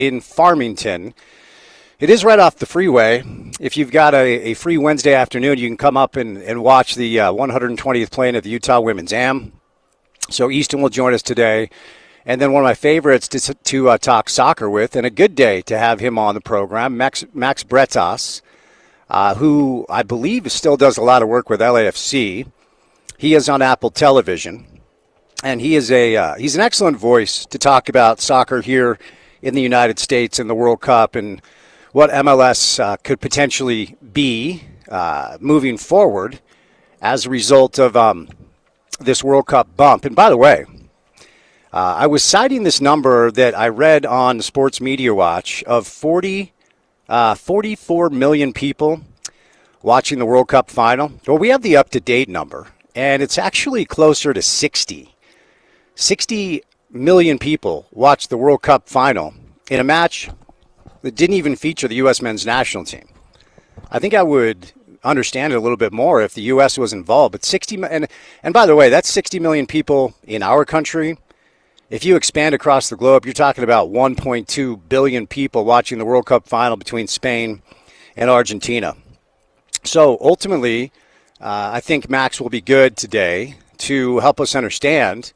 in Farmington. It is right off the freeway. If you've got a free Wednesday afternoon, you can come up and watch the 120th playing of the Utah Women's Am. So Easton will join us today. And then one of my favorites to talk soccer with, and a good day to have him on the program, Max Bretas, who I believe still does a lot of work with LAFC. He is on Apple Television, and he's an excellent voice to talk about soccer here in the United States and the World Cup and what MLS could potentially be moving forward as a result of this World Cup bump. And by the way, I was citing this number that I read on Sports Media Watch of 44 million people watching the World Cup final. Well, we have the up-to-date number, and it's actually closer to 60. 60 million people watched the World Cup final in a match that didn't even feature the U.S. men's national team. I think I would understand it a little bit more if the U.S. was involved. But 60, and by the way, that's 60 million people in our country. If you expand across the globe, you're talking about 1.2 billion people watching the World Cup final between Spain and Argentina. So ultimately, I think Max will be good today to help us understand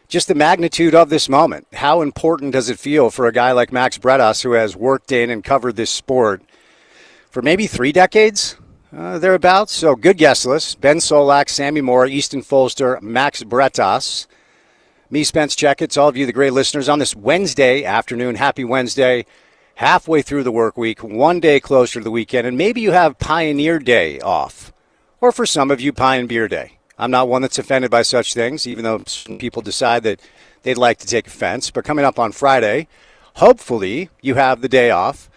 just the magnitude of this moment. How important does it feel for a guy like Max Bretas, who has worked in and covered this sport for maybe 3 decades, thereabouts? So good guest list: Ben Solak, Sammy Moore, Easton Folster, Max Bretas. Me, Spence Checketts, all of you, the great listeners, on this Wednesday afternoon. Happy Wednesday, halfway through the work week, one day closer to the weekend, and maybe you have Pioneer Day off, or for some of you, Pine Beer Day. I'm not one that's offended by such things, even though some people decide that they'd like to take offense. But coming up on Friday, hopefully you have the day off.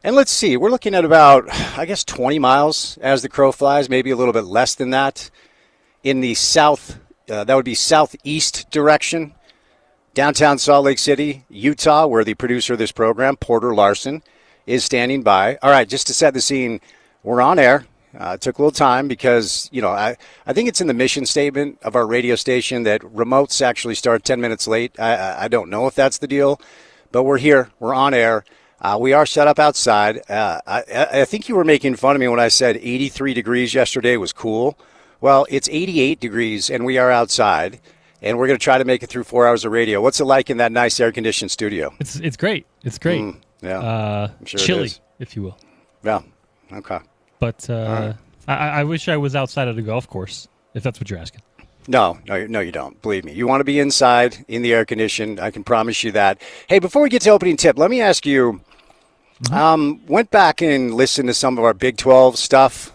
And let's see, we're looking at about, 20 miles as the crow flies, maybe a little bit less than that, in the south. That would be southeast direction, downtown Salt Lake City, Utah, where the producer of this program, Porter Larson, is standing by. All right, just to set the scene, we're on air. It took a little time because, I think it's in the mission statement of our radio station that remotes actually start 10 minutes late. I don't know if that's the deal, but we're here. We're on air. We are set up outside. I think you were making fun of me when I said 83 degrees yesterday was cool. Well, it's 88 degrees, and we are outside, and we're going to try to make it through 4 hours of radio. What's it like in that nice air-conditioned studio? It's great. It's great. Yeah, I'm sure chilly, it is. if you will. Yeah, okay. But right. I wish I was outside of the golf course, if that's what you're asking. No, you don't. Believe me. You want to be inside in the air-conditioned. I can promise you that. Hey, before we get to opening tip, let me ask you, went back and listened to some of our Big 12 stuff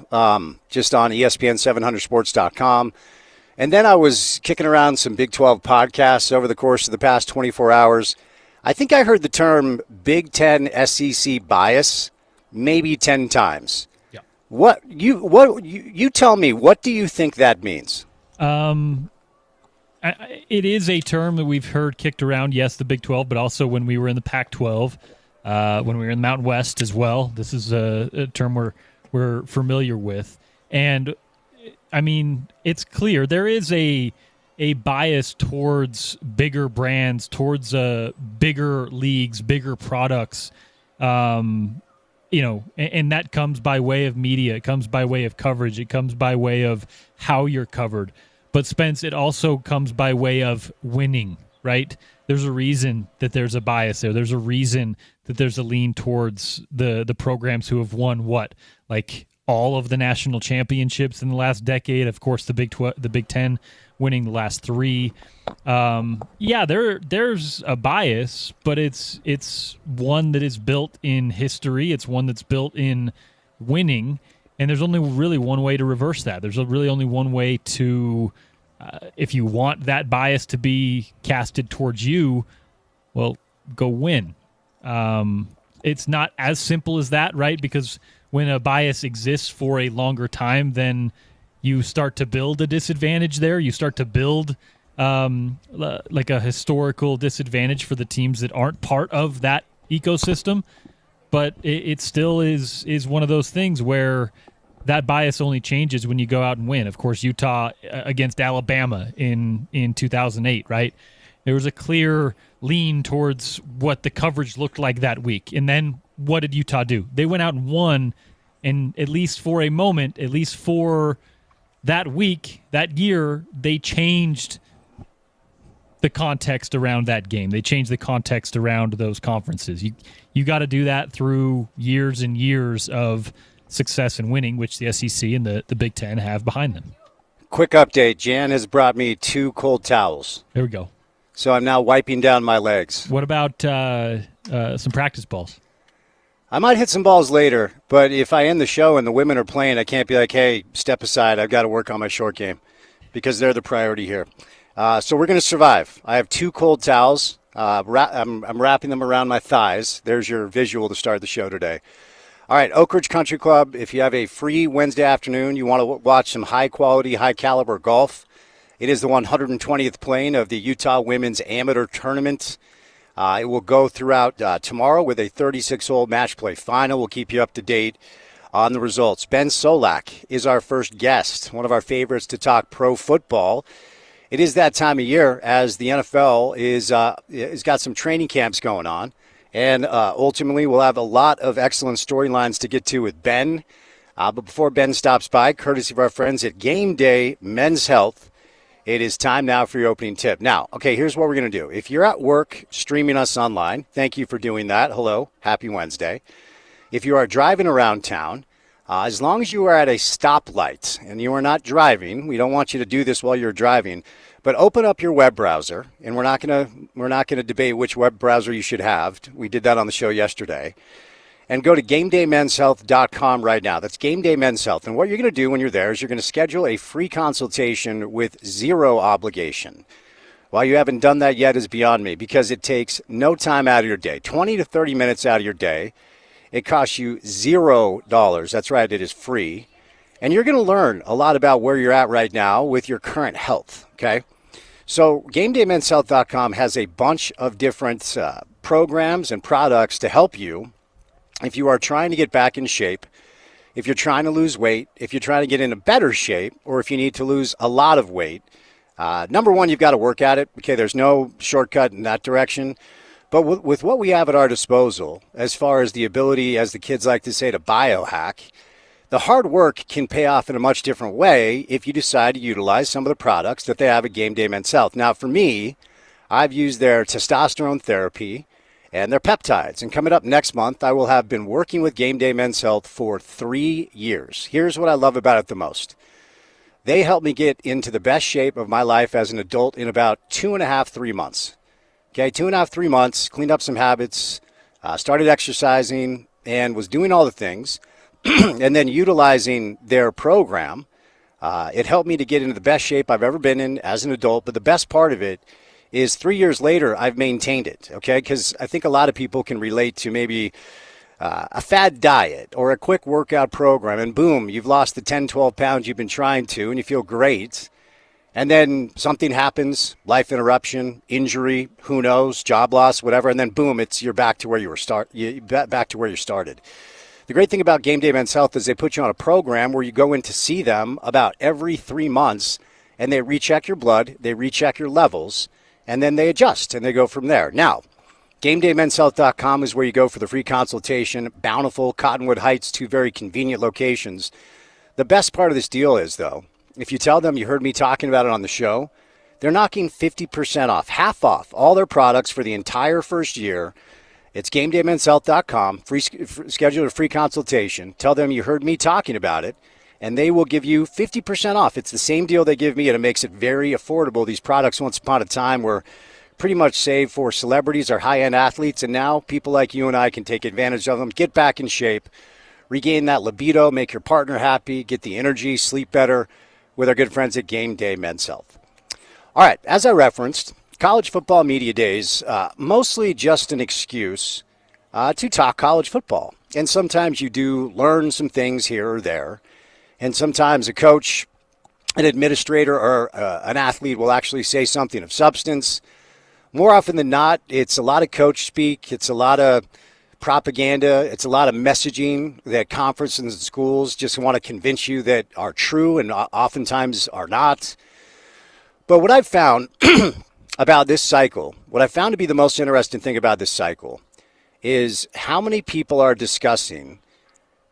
just on ESPN700sports.com. And then I was kicking around some Big 12 podcasts over the course of the past 24 hours. I think I heard the term Big 10 SEC bias maybe 10 times. Yeah. What you tell me, what do you think that means? It is a term that we've heard kicked around, yes, the Big 12, but also when we were in the Pac-12. When we were in the Mountain West as well. This is a term we're familiar with. And, I mean, it's clear. There is a bias towards bigger brands, towards bigger leagues, bigger products, and that comes by way of media. It comes by way of coverage. It comes by way of how you're covered. But, Spence, it also comes by way of winning, right? There's a reason that there's a bias there. There's a reason that there's a lean towards the programs who have won like all of the national championships in the last decade. Of course, the Big 10 winning the last 3. There's a bias, but it's one that is built in history. It's one that's built in winning, and there's only really one way to reverse that. There's really only one way to. If you want that bias to be casted towards you, well, go win. It's not as simple as that, right? Because when a bias exists for a longer time, then you start to build a disadvantage there. You start to build like a historical disadvantage for the teams that aren't part of that ecosystem. But it still is one of those things where that bias only changes when you go out and win. Of course, Utah against Alabama in 2008, right? There was a clear lean towards what the coverage looked like that week. And then what did Utah do? They went out and won, and at least for a moment, at least for that week, that year, they changed the context around that game. They changed the context around those conferences. You got to do that through years and years of success and winning, which the SEC and the Big Ten have behind them. Quick update. Jan has brought me 2 cold towels. There we go. So I'm now wiping down my legs. What about some practice balls? I might hit some balls later, but if I end the show and the women are playing, I can't be like, hey, step aside. I've got to work on my short game because they're the priority here. So we're going to survive. I have 2 cold towels. I'm wrapping them around my thighs. There's your visual to start the show today. All right, Oak Ridge Country Club, if you have a free Wednesday afternoon, you want to watch some high-quality, high-caliber golf, it is the 120th playing of the Utah Women's Amateur Tournament. It will go throughout tomorrow with a 36-hole match play final. We'll keep you up to date on the results. Ben Solak is our first guest, one of our favorites to talk pro football. It is that time of year as the NFL is got some training camps going on. And ultimately, we'll have a lot of excellent storylines to get to with Ben. But before Ben stops by, courtesy of our friends at Game Day Men's Health, it is time now for your opening tip. Now, okay, here's what we're going to do. If you're at work streaming us online, thank you for doing that. Hello, happy Wednesday. If you are driving around town, as long as you are at a stoplight and you are not driving, we don't want you to do this while you're driving, but open up your web browser, and we're not going to debate which web browser you should have. We did that on the show yesterday. And go to GameDayMen'sHealth.com right now. That's Game Day Men's Health. And what you're going to do when you're there is you're going to schedule a free consultation with zero obligation. Why you haven't done that yet is beyond me, because it takes no time out of your day, 20 to 30 minutes out of your day. It costs you $0. That's right, it is free. And you're going to learn a lot about where you're at right now with your current health, okay? So GameDayMen'sHealth.com has a bunch of different programs and products to help you if you are trying to get back in shape, if you're trying to lose weight, if you're trying to get in a better shape, or if you need to lose a lot of weight. Number one, you've got to work at it. Okay, there's no shortcut in that direction. But with what we have at our disposal, as far as the ability, as the kids like to say, to biohack, the hard work can pay off in a much different way if you decide to utilize some of the products that they have at Game Day Men's Health. Now, for me, I've used their testosterone therapy and their peptides. And coming up next month, I will have been working with Game Day Men's Health for 3 years. Here's what I love about it the most. They helped me get into the best shape of my life as an adult in about 2.5, 3 months. Okay, 2.5, 3 months, cleaned up some habits, started exercising, and was doing all the things. And then utilizing their program, it helped me to get into the best shape I've ever been in as an adult. But the best part of it is 3 years later, I've maintained it, okay? Because I think a lot of people can relate to maybe a fad diet or a quick workout program, and boom, you've lost the 10, 12 pounds you've been trying to, and you feel great. And then something happens, life interruption, injury, who knows, job loss, whatever, and then boom, you're back to where you were back to where you started. The great thing about Game Day Men's Health is they put you on a program where you go in to see them about every 3 months, and they recheck your blood, they recheck your levels, and then they adjust, and they go from there. Now, GameDayMen'sHealth.com is where you go for the free consultation. Bountiful, Cottonwood Heights, 2 very convenient locations. The best part of this deal is, though, if you tell them you heard me talking about it on the show, they're knocking 50% off, half off, all their products for the entire first year. It's GameDayMen'sHealth.com. Schedule a free consultation. Tell them you heard me talking about it, and they will give you 50% off. It's the same deal they give me, and it makes it very affordable. These products, once upon a time, were pretty much saved for celebrities or high-end athletes, and now people like you and I can take advantage of them, get back in shape, regain that libido, make your partner happy, get the energy, sleep better with our good friends at Game Day Men's Health. All right, as I referenced, college football media days, mostly just an excuse to talk college football. And sometimes you do learn some things here or there. And sometimes a coach, an administrator, or an athlete will actually say something of substance. More often than not, it's a lot of coach speak. It's a lot of propaganda. It's a lot of messaging that conferences and schools just want to convince you that are true and oftentimes are not. But what I've found about this cycle, what I found to be the most interesting thing about this cycle is how many people are discussing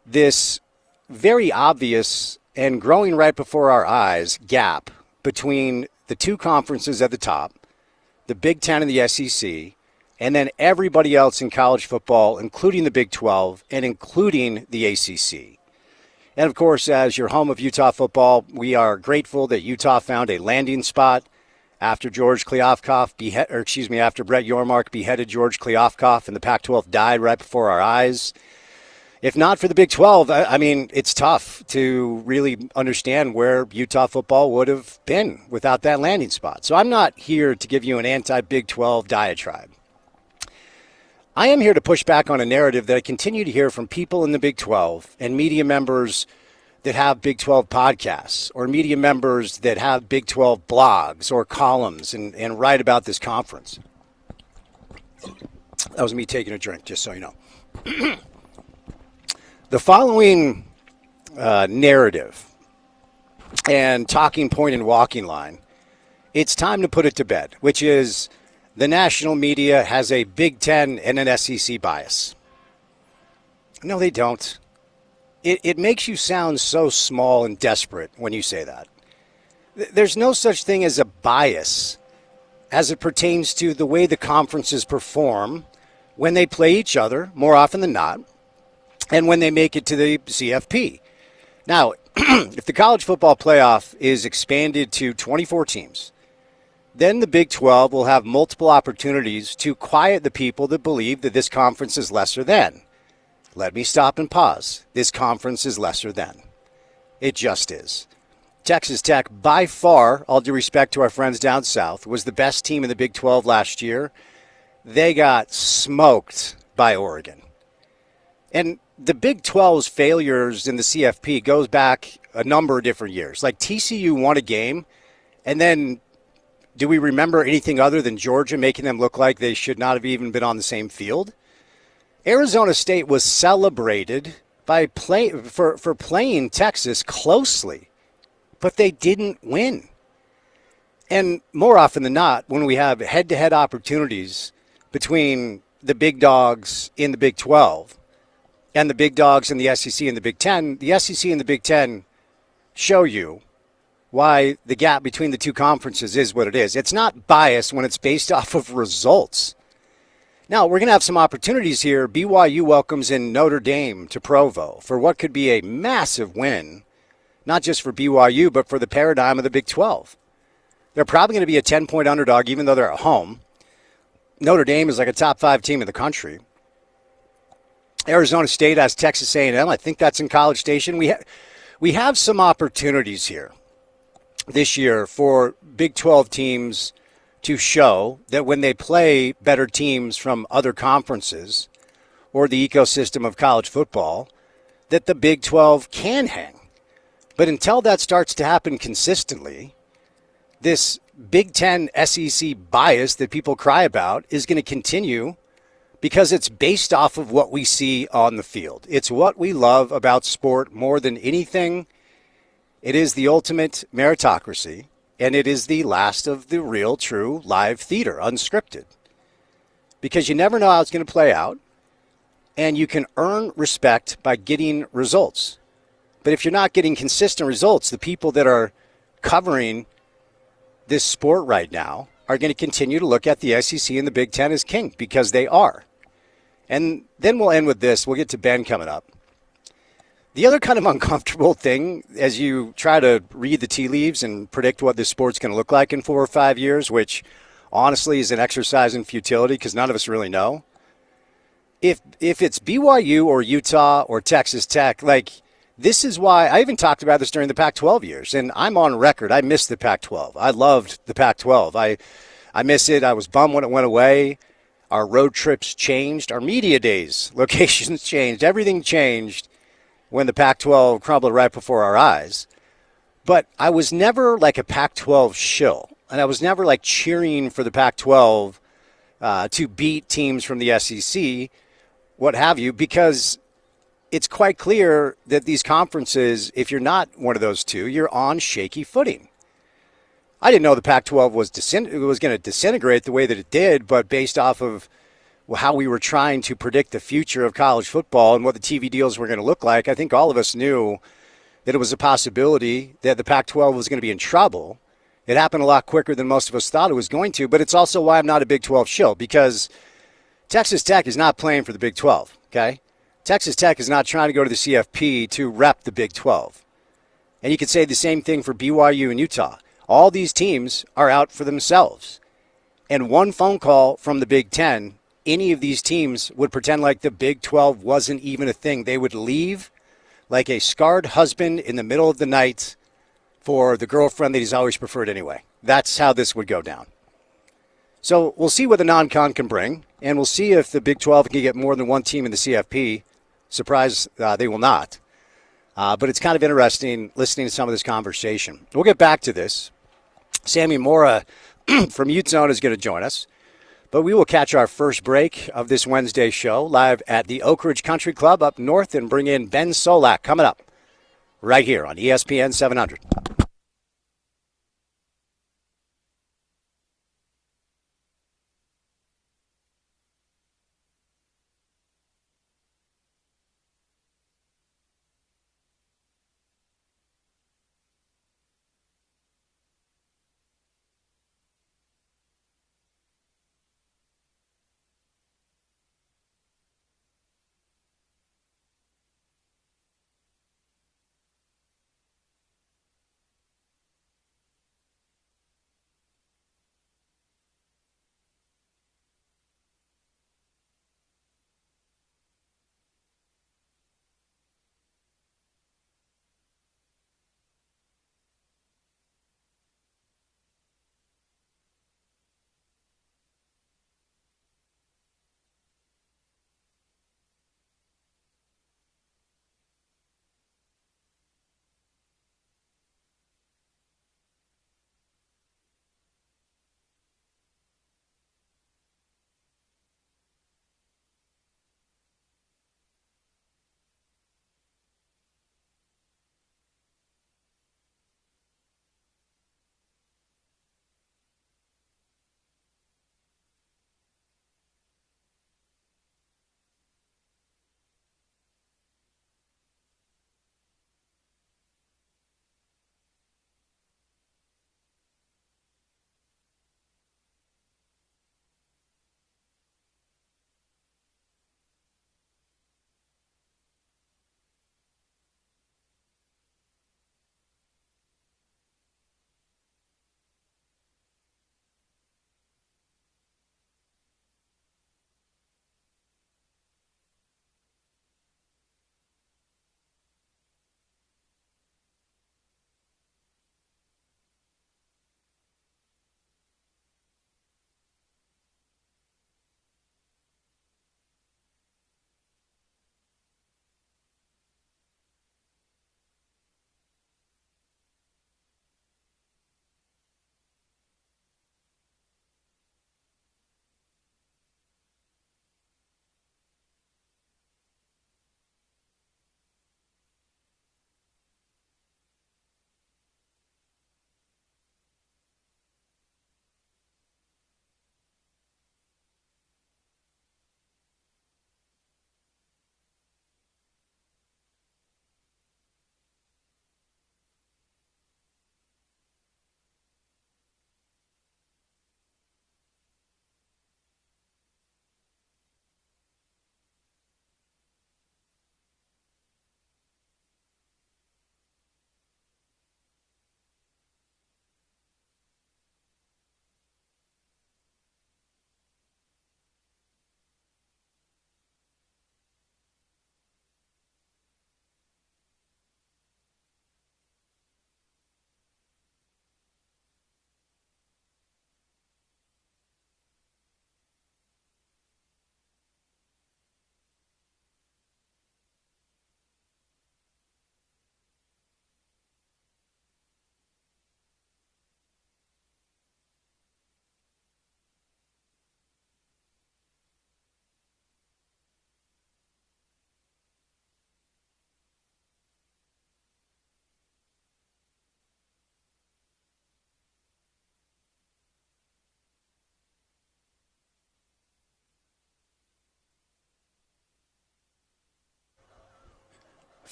this very obvious and growing right before our eyes gap between the two conferences at the top, the Big Ten and the SEC, and then everybody else in college football, including the Big 12 and including the ACC. And of course, as your home of Utah football, we are grateful that Utah found a landing spot after after Brett Yormark beheaded George Kliavkoff and the Pac-12 died right before our eyes. If not for the Big 12, I mean, it's tough to really understand where Utah football would have been without that landing spot. So I'm not here to give you an anti-Big 12 diatribe. I am here to push back on a narrative that I continue to hear from people in the Big 12 and media members that have Big 12 podcasts or media members that have Big 12 blogs or columns and write about this conference. That was me taking a drink, just so you know. The following narrative and talking point and walking line, it's time to put it to bed, which is the national media has a Big Ten and an SEC bias. No, they don't. It makes you sound so small and desperate when you say that. There's no such thing as a bias as it pertains to the way the conferences perform when they play each other, more often than not, and when they make it to the CFP. Now, if the college football playoff is expanded to 24 teams, then the Big 12 will have multiple opportunities to quiet the people that believe that this conference is lesser than. Let me stop and pause. This conference is lesser than. It just is. Texas Tech, by far, all due respect to our friends down south, was the best team in the Big 12 last year. They got smoked by Oregon. And the Big 12's failures in the CFP goes back a number of different years. Like TCU won a game, and then do we remember anything other than Georgia making them look like they should not have even been on the same field? Arizona State was celebrated for playing Texas closely, but they didn't win. And more often than not, when we have head-to-head opportunities between the big dogs in the Big 12 and the big dogs in the SEC and the SEC and the Big 10 show you why the gap between the two conferences is what it is. It's not biased when it's based off of results. Now, we're going to have some opportunities here. BYU welcomes in Notre Dame to Provo for what could be a massive win, not just for BYU, but for the paradigm of the Big 12. They're probably going to be a 10-point underdog, even though they're at home. Notre Dame is like a top 5 team in the country. Arizona State has Texas A&M. I think that's in College Station. We have some opportunities here this year for Big 12 teams to show that when they play better teams from other conferences or the ecosystem of college football, that the Big 12 can hang. But until that starts to happen consistently, this Big 10 SEC bias that people cry about is going to continue because it's based off of what we see on the field. It's what we love about sport more than anything. It is the ultimate meritocracy, and it is the last of the real, true live theater, unscripted. Because you never know how it's going to play out, and you can earn respect by getting results. But if you're not getting consistent results, the people that are covering this sport right now are going to continue to look at the SEC and the Big Ten as king, because they are. And then we'll end with this. We'll get to Ben coming up. The other kind of uncomfortable thing, as you try to read the tea leaves and predict what this sport's going to look like in 4 or 5 years, which honestly is an exercise in futility because none of us really know. If it's BYU or Utah or Texas Tech, like, this is why I even talked about this during the Pac-12 years, and I'm on record. I missed the Pac-12. I loved the Pac-12. I miss it. I was bummed when it went away. Our road trips changed. Our media days, locations changed. Everything changed when the Pac-12 crumbled right before our eyes. But I was never like a Pac-12 shill, and I was never like cheering for the Pac-12 to beat teams from the SEC, what have you, because it's quite clear that these conferences, if you're not one of those two, you're on shaky footing. I didn't know the Pac-12 was going to disintegrate the way that it did, but based off of how we were trying to predict the future of college football and what the TV deals were going to look like, I think all of us knew that it was a possibility that the Pac-12 was going to be in trouble. It happened a lot quicker than most of us thought it was going to, but it's also why I'm not a Big 12 shill, because Texas Tech is not playing for the Big 12, okay? Texas Tech is not trying to go to the CFP to rep the Big 12. And you could say the same thing for BYU and Utah. All these teams are out for themselves. And one phone call from the Big 10, any of these teams would pretend like the Big 12 wasn't even a thing. They would leave like a scarred husband in the middle of the night for the girlfriend that he's always preferred anyway. That's how this would go down. So we'll see what the non-con can bring, and we'll see if the Big 12 can get more than one team in the CFP. Surprise, they will not. But it's kind of interesting listening to some of this conversation. We'll get back to this. Sammy Mora from Utah is going to join us. But we will catch our first break of this Wednesday show live at the Oak Ridge Country Club up north and bring in Ben Solak coming up right here on ESPN 700.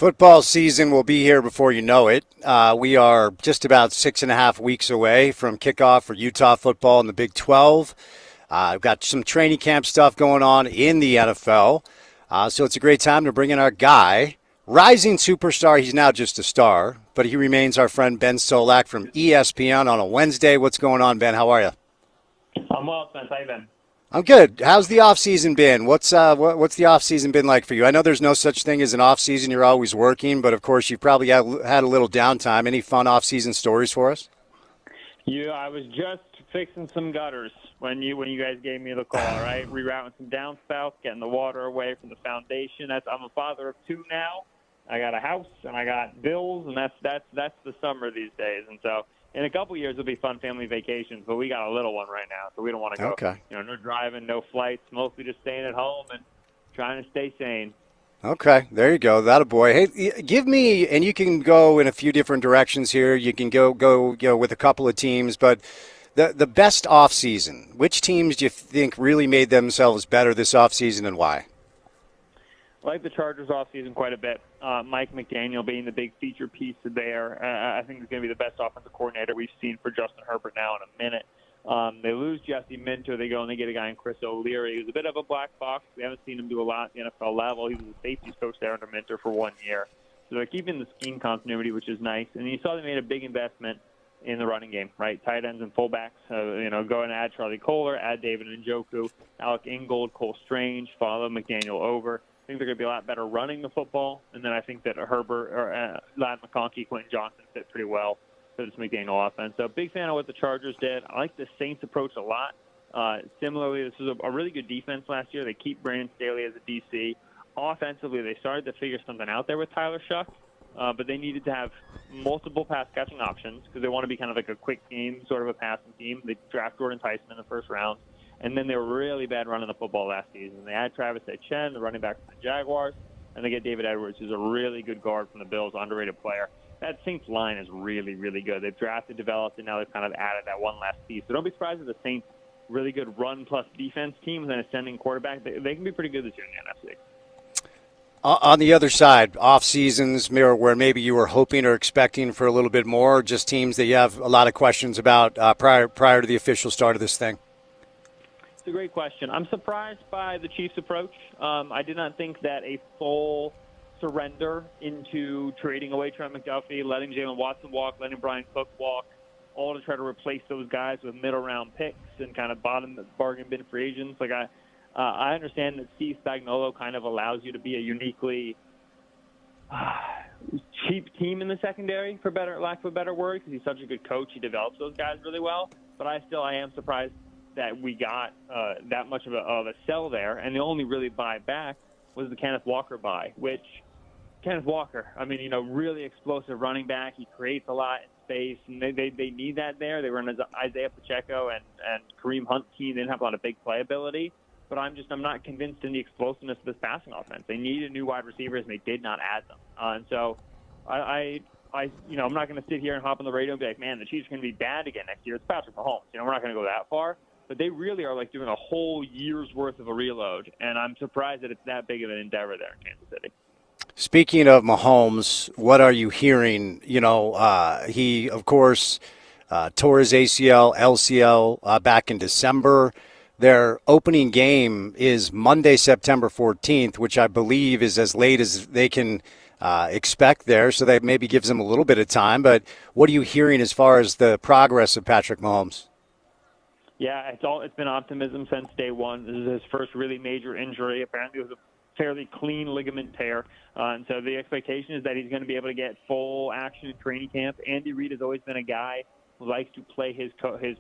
Football season will be here before you know it. We are just about 6.5 weeks away from kickoff for Utah football in the Big 12. I've got some training camp stuff going on in the NFL. So it's a great time to bring in our guy, rising superstar. He's now just a star, but he remains our friend Ben Solak from ESPN on a Wednesday. What's going on, Ben? How are you? I'm well, Spence. How you been? I'm good. How's the off season been? What's the off season been like for you? I know there's no such thing as an off season. You're always working, but of course you've probably had a little downtime. Any fun off season stories for us? Yeah, I was just fixing some gutters when you guys gave me the call. Right, rerouting some downspouts, getting the water away from the foundation. I'm a father of two now. I got a house and I got bills, and that's the summer these days. And so in a couple years it'll be fun family vacations, but we got a little one right now, so we don't want to go. Okay. No driving, no flights, mostly just staying at home and trying to stay sane. Okay, there you go. That a boy. Hey, give me, and you can go in a few different directions here. You can go with a couple of teams, but the best off season. Which teams do you think really made themselves better this off season, and why? I like the Chargers offseason quite a bit. Mike McDaniel being the big feature piece there. I think he's going to be the best offensive coordinator we've seen for Justin Herbert now in a minute. They lose Jesse Minter. They go and they get a guy in Chris O'Leary, who's a bit of a black box. We haven't seen him do a lot at the NFL level. He was a safeties coach there under Minter for 1 year. So they're keeping the scheme continuity, which is nice. And you saw they made a big investment in the running game, right? Tight ends and fullbacks. Go and add Charlie Kohler, add David Njoku, Alec Ingold, Cole Strange, follow McDaniel over. I think they're going to be a lot better running the football, and then I think that Herbert or Ladd McConkey, Quentin Johnson fit pretty well for this McDaniel offense. So big fan of what the Chargers did. I like the Saints approach a lot. Similarly, this was a really good defense last year. They keep Brandon Staley as a DC. Offensively, they started to figure something out there with Tyler Shuck, but they needed to have multiple pass-catching options because they want to be kind of like a quick game, sort of a passing team. They draft Jordan Tyson in the first round. And then they were really bad running the football last season. They had Travis Etienne, the running back from the Jaguars, and they get David Edwards, who's a really good guard from the Bills, underrated player. That Saints line is really, really good. They've drafted, developed, and now they've kind of added that one last piece. So don't be surprised if the Saints, really good run plus defense team with an ascending quarterback, they can be pretty good this year in the NFC. On the other side, off seasons where maybe you were hoping or expecting for a little bit more, just teams that you have a lot of questions about prior to the official start of this thing. It's a great question. I'm surprised by the Chiefs' approach. I did not think that a full surrender into trading away Trent McDuffie, letting Jalen Watson walk, letting Brian Cook walk, all to try to replace those guys with middle-round picks and kind of bottom bargain bin free agents. Like I understand that Steve Spagnuolo kind of allows you to be a uniquely cheap team in the secondary, for lack of a better word, because he's such a good coach. He develops those guys really well. But I am surprised that we got that much of a sell there, and the only really buy back was the Kenneth Walker buy, which Kenneth Walker, really explosive running back. He creates a lot in space, and they need that there. They were in Isaiah Pacheco and Kareem Hunt team. They didn't have a lot of big playability, but I'm not convinced in the explosiveness of this passing offense. They needed new wide receivers, and they did not add them. And so I'm not going to sit here and hop on the radio and be like, man, the Chiefs are going to be bad again next year. It's Patrick Mahomes. We're not going to go that far. But they really are like doing a whole year's worth of a reload, and I'm surprised that it's that big of an endeavor there in Kansas City. Speaking of Mahomes, what are you hearing? He, of course, tore his ACL, LCL back in December. Their opening game is Monday, September 14th, which I believe is as late as they can expect there, so that maybe gives them a little bit of time. But what are you hearing as far as the progress of Patrick Mahomes? Yeah, it's been optimism since day one. This is his first really major injury. Apparently it was a fairly clean ligament tear. And so the expectation is that he's going to be able to get full action in training camp. Andy Reid has always been a guy who likes to play his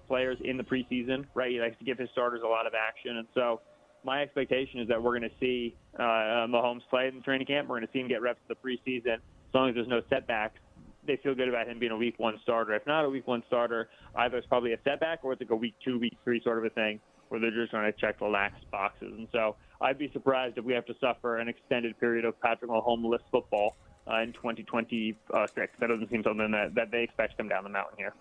players in the preseason, right? He likes to give his starters a lot of action. And so my expectation is that we're going to see Mahomes play in training camp. We're going to see him get reps in the preseason as long as there's no setbacks. They feel good about him being a week one starter. If not a week one starter, either it's probably a setback or it's like a week 2, week 3 sort of a thing where they're just trying to check the lax boxes. And so I'd be surprised if we have to suffer an extended period of Patrick Mahomes-less football in 2026. That doesn't seem something that they expect to come down the mountain here.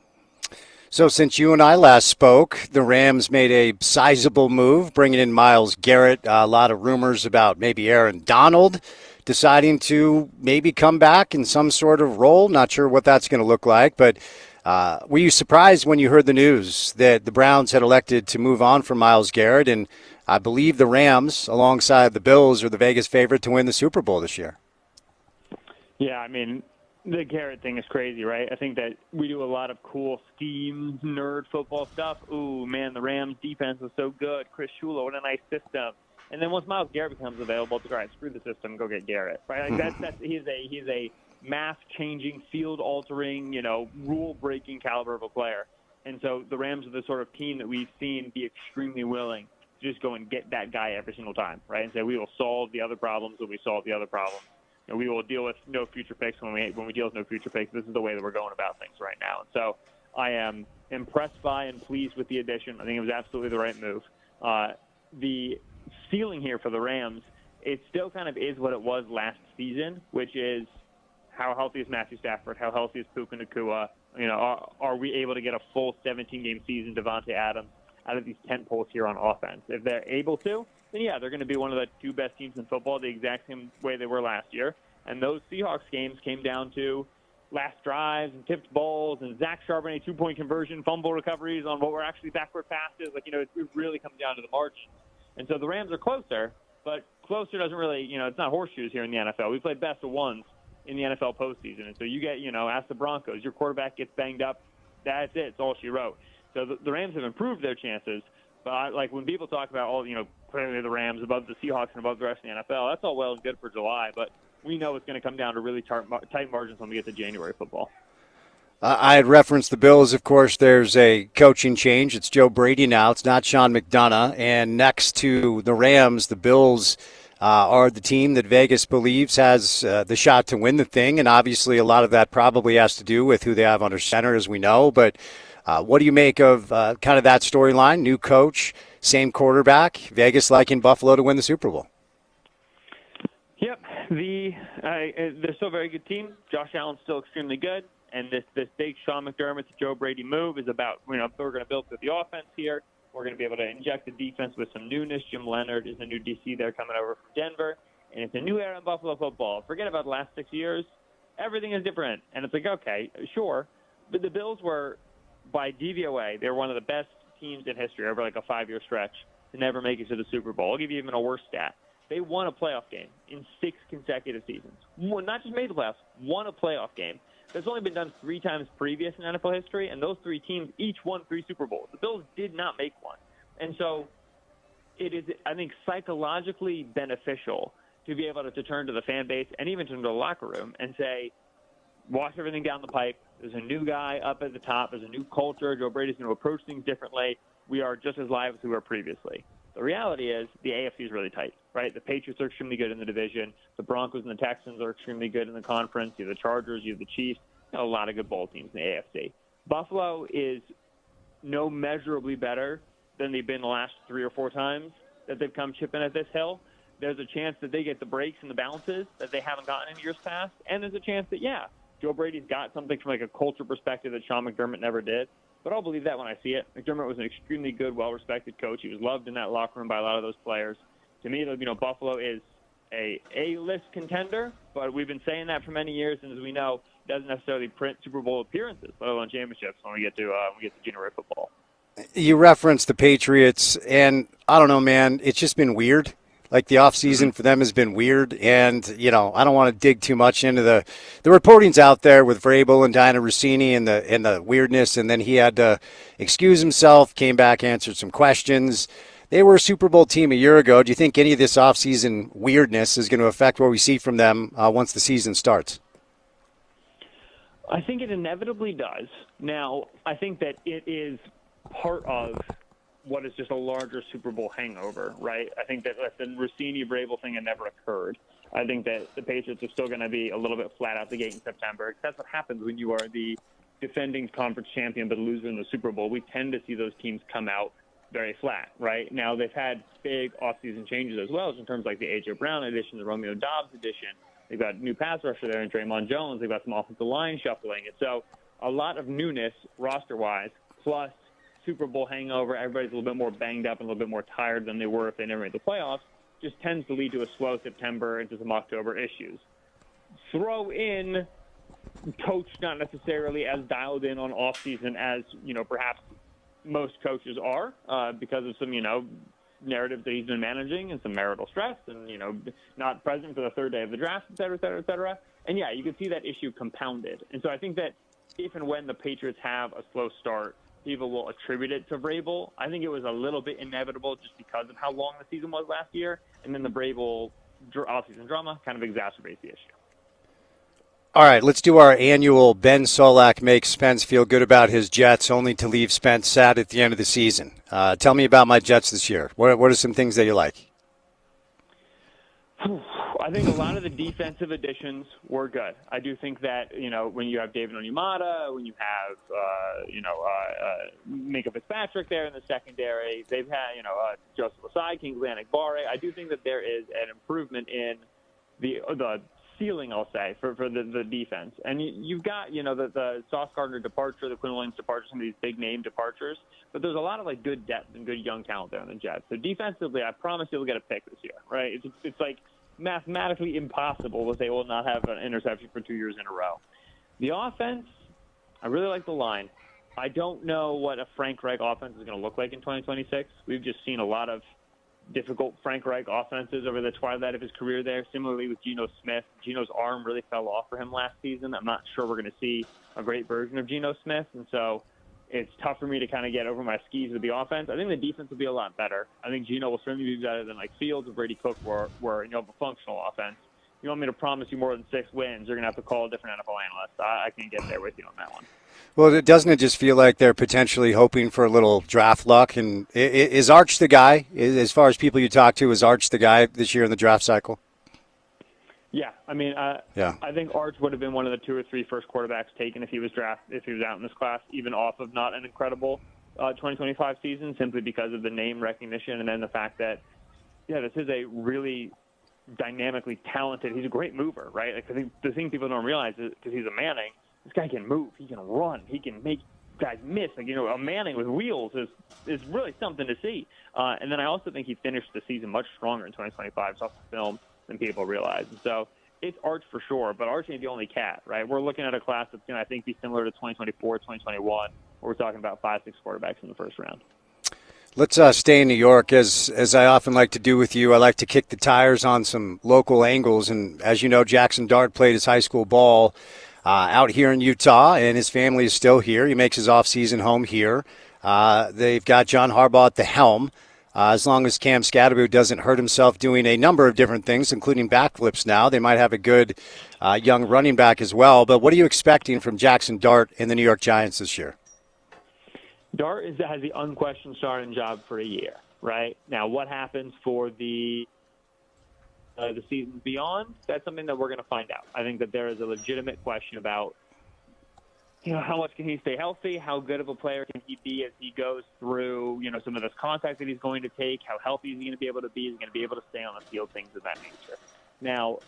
So since you and I last spoke, the Rams made a sizable move, bringing in Myles Garrett. A lot of rumors about maybe Aaron Donald. deciding to maybe come back in some sort of role. Not sure what that's going to look like, but were you surprised when you heard the news that the Browns had elected to move on from Myles Garrett? And I believe the Rams, alongside the Bills, are the Vegas favorite to win the Super Bowl this year. Yeah, I mean, the Garrett thing is crazy, right? I think that we do a lot of cool scheme, nerd football stuff. Ooh, man, the Rams defense was so good. Chris Shula, what a nice system. And then once Myles Garrett becomes available, it's like, all right, screw the system, go get Garrett. Right? Like he's a math-changing, field-altering, rule-breaking caliber of a player. And so the Rams are the sort of team that we've seen be extremely willing to just go and get that guy every single time, right? And say, we will solve the other problems when we solve the other problems. We will deal with no future picks when we deal with no future picks. This is the way that we're going about things right now. And so I am impressed by and pleased with the addition. I think it was absolutely the right move. The ceiling here for the Rams, it still kind of is what it was last season, which is how healthy is Matthew Stafford? How healthy is Puka Nacua? Are we able to get a full 17-game season, Devontae Adams, out of these tentpoles here on offense? If they're able to, then yeah, they're going to be one of the two best teams in football the exact same way they were last year. And those Seahawks games came down to last drives and tipped balls and Zach Charbonnet two-point conversion, fumble recoveries on what were actually backward passes. It really comes down to the margins. And so the Rams are closer, but closer doesn't really, it's not horseshoes here in the NFL. We played best of ones in the NFL postseason. And so you get, ask the Broncos, your quarterback gets banged up, that's it. It's all she wrote. So the Rams have improved their chances. But when people talk about clearly the Rams above the Seahawks and above the rest of the NFL, that's all well and good for July. But we know it's going to come down to really tight margins when we get to January football. I had referenced the Bills. Of course, there's a coaching change. It's Joe Brady now. It's not Sean McDonough. And next to the Rams, the Bills are the team that Vegas believes has the shot to win the thing. And obviously a lot of that probably has to do with who they have under center, as we know. But what do you make of kind of that storyline? New coach, same quarterback, Vegas liking Buffalo to win the Super Bowl. Yep. They're still a very good team. Josh Allen's still extremely good. And this big Sean McDermott to Joe Brady move is about, we're going to build with the offense here. We're going to be able to inject the defense with some newness. Jim Leonard is the new DC there coming over from Denver. And it's a new era in Buffalo football. Forget about the last 6 years. Everything is different. And it's like, okay, sure. But the Bills were, by DVOA, they were one of the best teams in history over like a 5-year stretch to never make it to the Super Bowl. I'll give you even a worse stat. They won a playoff game in 6 consecutive seasons. Not just made the playoffs, won a playoff game. That's only been done 3 times previous in NFL history, and those 3 teams each won 3 Super Bowls. The Bills did not make one. And so it is, I think, psychologically beneficial to be able to turn to the fan base and even turn to the locker room and say, wash everything down the pipe. There's a new guy up at the top. There's a new culture. Joe Brady's going to approach things differently. We are just as live as we were previously. The reality is the AFC is really tight, right? The Patriots are extremely good in the division. The Broncos and the Texans are extremely good in the conference. You have the Chargers, you have the Chiefs, a lot of good ball teams in the AFC. Buffalo is no measurably better than they've been the last 3 or 4 times that they've come chipping at this hill. There's a chance that they get the breaks and the bounces that they haven't gotten in years past. And there's a chance that, Joe Brady's got something from like a culture perspective that Sean McDermott never did. But I'll believe that when I see it. McDermott was an extremely good, well-respected coach. He was loved in that locker room by a lot of those players. To me, Buffalo is a A-list contender, but we've been saying that for many years, and as we know, doesn't necessarily print Super Bowl appearances, let alone championships when we get to January football. You referenced the Patriots, and I don't know, man, it's just been weird. Like the offseason for them has been weird, and I don't want to dig too much into the reporting's out there with Vrabel and Diana Rossini and the weirdness, and then he had to excuse himself, came back, answered some questions. They were a Super Bowl team a year ago. Do you think any of this offseason weirdness is going to affect what we see from them once the season starts? I think it inevitably does. Now, I think that it is part of what is just a larger Super Bowl hangover, right? I think that the Rossini-Vrabel thing had never occurred. I think that the Patriots are still going to be a little bit flat out the gate in September. That's what happens when you are the defending conference champion but loser in the Super Bowl. We tend to see those teams come out very flat, right? Now, they've had big offseason changes as well, in terms like the A.J. Brown addition, the Romeo Doubs addition. They've got new pass rusher there in Draymond Jones. They've got some offensive line shuffling. And so a lot of newness roster-wise, plus Super Bowl hangover. Everybody's a little bit more banged up and a little bit more tired than they were if they never made the playoffs. just tends to lead to a slow September into some October issues. Throw in coach not necessarily as dialed in on off season as, perhaps most coaches are, because of some, narratives that he's been managing and some marital stress and, not present for the third day of the draft, et cetera, et cetera, et cetera. And yeah, you can see that issue compounded. And so I think that if and when the Patriots have a slow start, people will attribute it to Vrabel. I think it was a little bit inevitable just because of how long the season was last year. And then the Vrabel off-season drama kind of exacerbates the issue. All right, let's do our annual Ben Solak makes Spence feel good about his Jets, only to leave Spence sad at the end of the season. Tell me about my Jets this year. What are some things that you like? I think a lot of the defensive additions were good. I do think that, when you have David Onyemata, when you have, Minka Fitzpatrick there in the secondary, they've had, Joseph Ossai, Kingsley Enagbare. I do think that there is an improvement in the ceiling, I'll say, for the defense. And you've got, the Sauce Gardner departure, the Quinn Williams departure, some of these big-name departures. But there's a lot of, good depth and good young talent there on the Jets. So defensively, I promise you'll get a pick this year, right? It's like mathematically impossible that they will not have an interception for 2 years in a row. The offense, I really like the line. I don't know what a Frank Reich offense is going to look like in 2026. We've just seen a lot of difficult Frank Reich offenses over the twilight of his career there. Similarly with Geno Smith. Geno's arm really fell off for him last season. I'm not sure we're going to see a great version of Geno Smith, and so it's tough for me to kind of get over my skis with the offense. I think the defense will be a lot better. I think Geno will certainly be better than Fields or Brady Cook were you have a functional offense. You want me to promise you more than 6 wins, you're going to have to call a different NFL analyst. I can't get there with you on that one. Well, doesn't it just feel like they're potentially hoping for a little draft luck? And is Arch the guy? As far as people you talk to, is Arch the guy this year in the draft cycle? Yeah, I mean, I think Arch would have been one of the 2 or 3 first quarterbacks taken if he was out in this class, even off of not an incredible 2025 season, simply because of the name recognition and then the fact that, this is a really dynamically talented. He's a great mover, right? I think the thing people don't realize is because he's a Manning, this guy can move, he can run, he can make guys miss. A Manning with wheels is really something to see. And then I also think he finished the season much stronger in 2025 off the film than people realize. And so it's Arch for sure, but Arch ain't the only cat, right? We're looking at a class that's going to, I think, be similar to 2024, 2021, where we're talking about 5-6 quarterbacks in the first round. Let's stay in New York. As I often like to do with you, I like to kick the tires on some local angles. And as you know, Jackson Dart played his high school ball out here in Utah, and his family is still here. He makes his off-season home here. They've got John Harbaugh at the helm. As long as Cam Scatterbo doesn't hurt himself doing a number of different things, including backflips now, they might have a good young running back as well. But what are you expecting from Jackson Dart and the New York Giants this year? Dart has the unquestioned starting job for a year, right? Now, what happens for the season beyond? That's something that we're going to find out. I think that there is a legitimate question about, how much can he stay healthy? How good of a player can he be as he goes through, some of this contact that he's going to take? How healthy is he going to be able to be? Is he going to be able to stay on the field? Things of that nature. Now,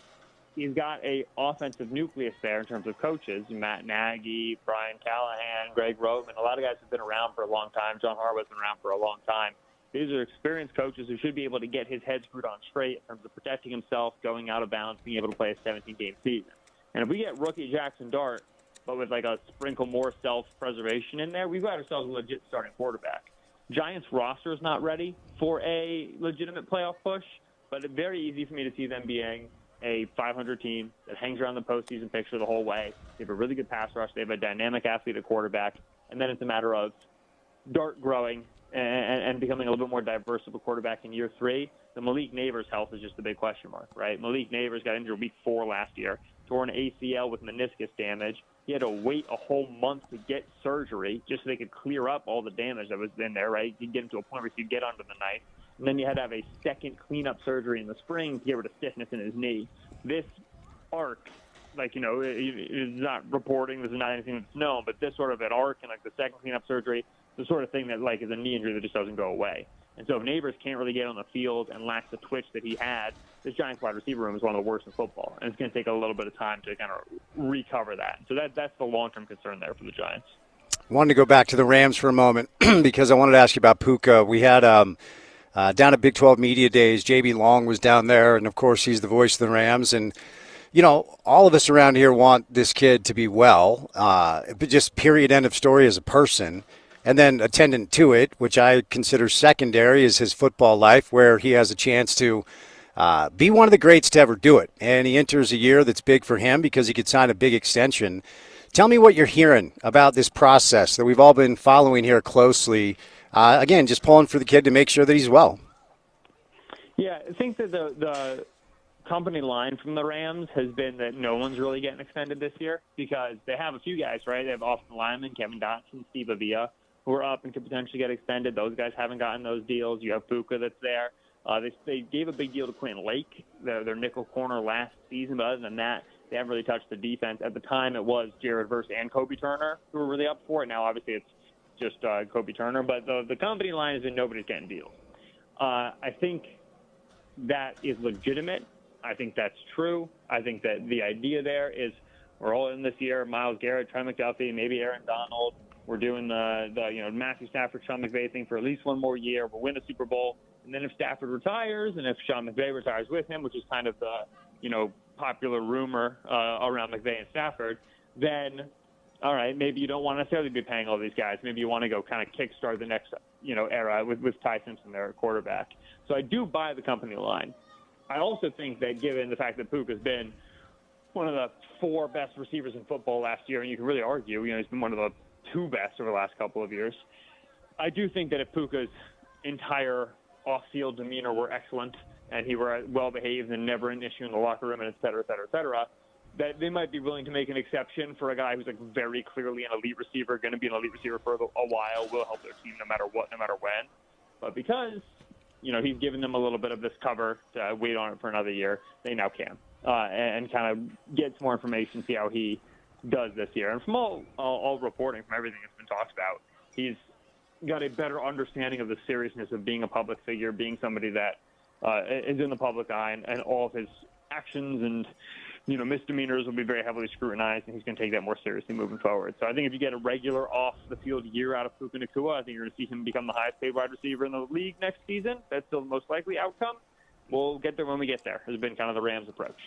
he's got a offensive nucleus there in terms of coaches. Matt Nagy, Brian Callahan, Greg Roman. A lot of guys have been around for a long time. John Harbaugh's been around for a long time. These are experienced coaches who should be able to get his head screwed on straight in terms of protecting himself, going out of bounds, being able to play a 17-game season. And if we get rookie Jackson Dart, but with a sprinkle more self-preservation in there, we've got ourselves a legit starting quarterback. Giants roster is not ready for a legitimate playoff push, but it's very easy for me to see them being a 500 team that hangs around the postseason picture the whole way. They have a really good pass rush. They have a dynamic athlete at quarterback. And then it's a matter of Dart growing and becoming a little bit more diverse of a quarterback in year 3. The Malik Neighbors' health is just a big question mark, right? Malik Neighbors got injured week 4 last year, tore an ACL with meniscus damage. He had to wait a whole month to get surgery just so they could clear up all the damage that was in there, right? You get him to a point where he could get under the knife. And then you had to have a second cleanup surgery in the spring to get rid of stiffness in his knee. This arc, is not reporting. This is not anything that's known, but this sort of an arc and the second cleanup surgery is the sort of thing that is a knee injury that just doesn't go away. And so if Neighbors can't really get on the field and lacks the twitch that he had, this Giants wide receiver room is one of the worst in football. And it's going to take a little bit of time to kind of recover that. So that's the long-term concern there for the Giants. I wanted to go back to the Rams for a moment because I wanted to ask you about Puka. We had down at Big 12 Media Days. JB Long was down there, and of course he's the voice of the Rams. And all of us around here want this kid to be well, but just period, end of story as a person. And then attendant to it, which I consider secondary, is his football life, where he has a chance to be one of the greats to ever do it. And he enters a year that's big for him because he could sign a big extension. Tell me what you're hearing about this process that we've all been following here closely. Again, just pulling for the kid to make sure that he's well. Yeah, I think that the company line from the Rams has been that no one's really getting extended this year because they have a few guys, right? They have Austin Lyman, Kevin Dotson, Steve Avila, who are up and could potentially get extended. Those guys haven't gotten those deals. You have Puka that's there. They gave a big deal to Quentin Lake, their nickel corner last season, but other than that, they haven't really touched the defense. At the time, it was Jared Verse and Kobe Turner who were really up for it. Now, obviously, it's just Kobe Turner, but the company line is that nobody's getting deals. I think that is legitimate. I think that's true. I think that the idea there is we're all in this year. Myles Garrett, Trey McDuffie, maybe Aaron Donald. We're doing the Matthew Stafford, Sean McVay thing for at least one more year. We'll win a Super Bowl. And then if Stafford retires and if Sean McVay retires with him, which is kind of the, popular rumor around McVay and Stafford, then, all right, maybe you don't want to necessarily be paying all these guys. Maybe you want to go kind of kickstart the next, era with Ty Simpson there at quarterback. So I do buy the company line. I also think that given the fact that Puka's been one of the 4 best receivers in football last year, and you can really argue, he's been one of the 2 best over the last couple of years. I do think that if Puka's entire off-field demeanor were excellent and he were well-behaved and never an issue in the locker room and et cetera, that they might be willing to make an exception for a guy who's very clearly an elite receiver, going to be an elite receiver for a while, will help their team no matter what, no matter when. But because, he's given them a little bit of this cover to wait on it for another year, they now can and kind of get some more information, see how he does this year. And from all reporting, from everything that's been talked about, he's got a better understanding of the seriousness of being a public figure, being somebody that is in the public eye, and all of his actions and misdemeanors will be very heavily scrutinized, and he's going to take that more seriously moving forward. So I think if you get a regular off-the-field year out of Puka Nacua, I think you're going to see him become the highest-paid wide receiver in the league next season. That's still the most likely outcome. We'll get there when we get there, has been kind of the Rams' approach.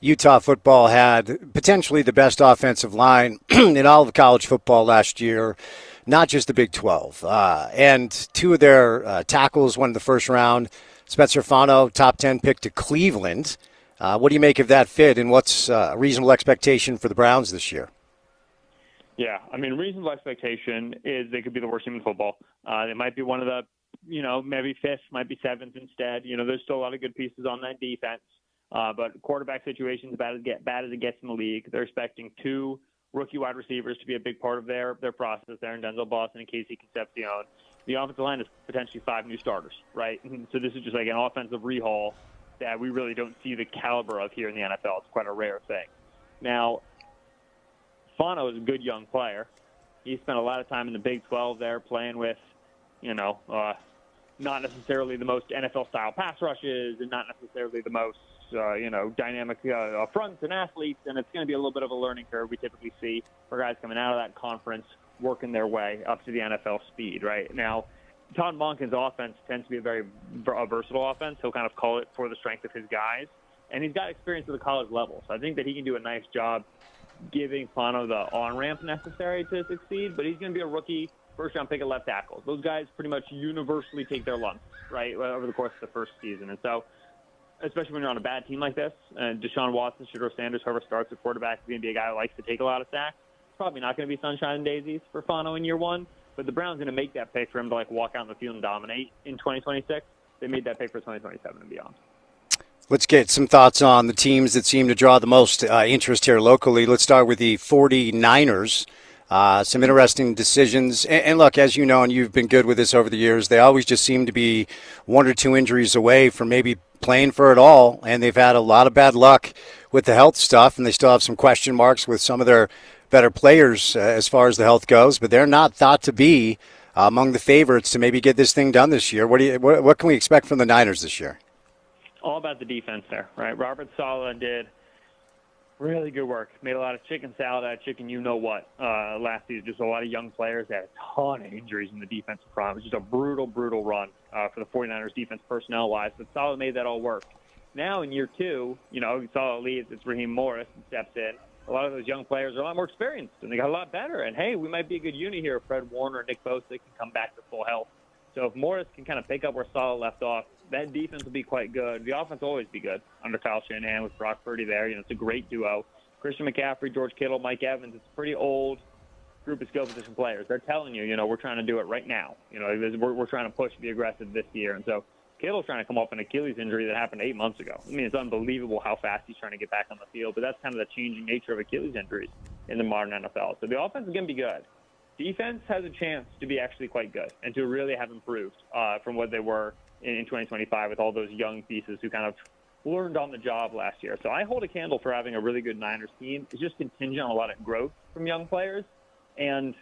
Utah football had potentially the best offensive line in all of college football last year, not just the Big 12. And 2 of their tackles went in the first round. Spencer Fano, top 10 pick to Cleveland. What do you make of that fit, and what's a reasonable expectation for the Browns this year? Yeah, reasonable expectation is they could be the worst team in football. They might be one of the, maybe 5th, might be 7th instead. There's still a lot of good pieces on that defense. But quarterback situation is about as bad as it gets in the league. They're expecting 2 rookie wide receivers to be a big part of their process there in Denzel Boston and Casey Concepcion. The offensive line is potentially 5 new starters, right? So this is just like an offensive rehaul that we really don't see the caliber of here in the NFL. It's quite a rare thing. Now, Fano is a good young player. He spent a lot of time in the Big 12 there playing with, not necessarily the most NFL-style pass rushes and not necessarily the most, dynamic fronts and athletes, and it's going to be a little bit of a learning curve we typically see for guys coming out of that conference working their way up to the NFL speed, right? Now, Todd Monken's offense tends to be a very versatile offense. He'll kind of call it for the strength of his guys, and he's got experience at the college level, so I think that he can do a nice job giving Fano the on-ramp necessary to succeed, but he's going to be a rookie first-round pick at left tackle. Those guys pretty much universally take their lumps, right, over the course of the first season, and so especially when you're on a bad team like this, and Deshaun Watson, Shedeur Sanders, whoever starts at quarterback, is going to be a guy who likes to take a lot of sacks. It's probably not going to be sunshine and daisies for Fano in year 1, but the Browns are going to make that pick for him to walk out on the field and dominate in 2026. They made that pick for 2027 and beyond. Let's get some thoughts on the teams that seem to draw the most interest here locally. Let's start with the 49ers. Some interesting decisions. And look, as you know, and you've been good with this over the years, they always just seem to be 1 or 2 injuries away from maybe playing for it all. And they've had a lot of bad luck with the health stuff, and they still have some question marks with some of their better players as far as the health goes. But they're not thought to be among the favorites to maybe get this thing done this year. What can we expect from the Niners this year? All about the defense there, right? Robert Saleh did Really good work. Made a lot of chicken salad out of chicken you-know-what last season. Just a lot of young players. They had a ton of injuries in the defensive front. It was just a brutal, brutal run for the 49ers defense personnel-wise. But Saleh made that all work. Now in year two, Saleh leaves. It's Raheem Morris and steps in. A lot of those young players are a lot more experienced, and they got a lot better. And, hey, we might be a good unit here if Fred Warner and Nick Bosa can come back to full health. So if Morris can kind of pick up where Saleh left off, that defense will be quite good. The offense will always be good under Kyle Shanahan with Brock Purdy there. It's a great duo. Christian McCaffrey, George Kittle, Mike Evans. It's a pretty old group of skill position players. They're telling you, we're trying to do it right now. We're trying to push the aggressive this year. And so Kittle's trying to come off an Achilles injury that happened 8 months ago. I mean, it's unbelievable how fast he's trying to get back on the field. But that's kind of the changing nature of Achilles injuries in the modern NFL. So the offense is going to be good. Defense has a chance to be actually quite good and to really have improved from what they were in 2025 with all those young pieces who kind of learned on the job last year. So I hold a candle for having a really good Niners team. It's just contingent on a lot of growth from young players. And,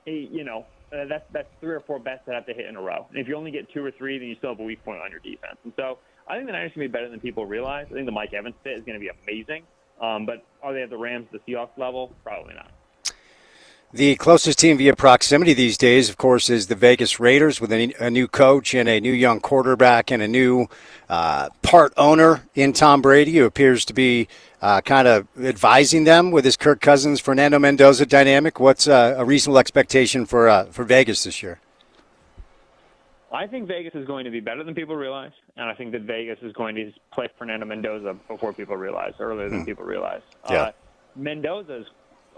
that's 3 or 4 bets that have to hit in a row. And if you only get 2 or 3, then you still have a weak point on your defense. And so I think the Niners can be better than people realize. I think the Mike Evans fit is going to be amazing. But are they at the Rams, the Seahawks level? Probably not. The closest team via proximity these days, of course, is the Vegas Raiders with a new coach and a new young quarterback and a new part owner in Tom Brady, who appears to be kind of advising them with his Kirk Cousins, Fernando Mendoza dynamic. What's a reasonable expectation for Vegas this year? I think Vegas is going to be better than people realize, and I think that Vegas is going to play Fernando Mendoza before people realize, earlier than people realize. Yeah. Mendoza's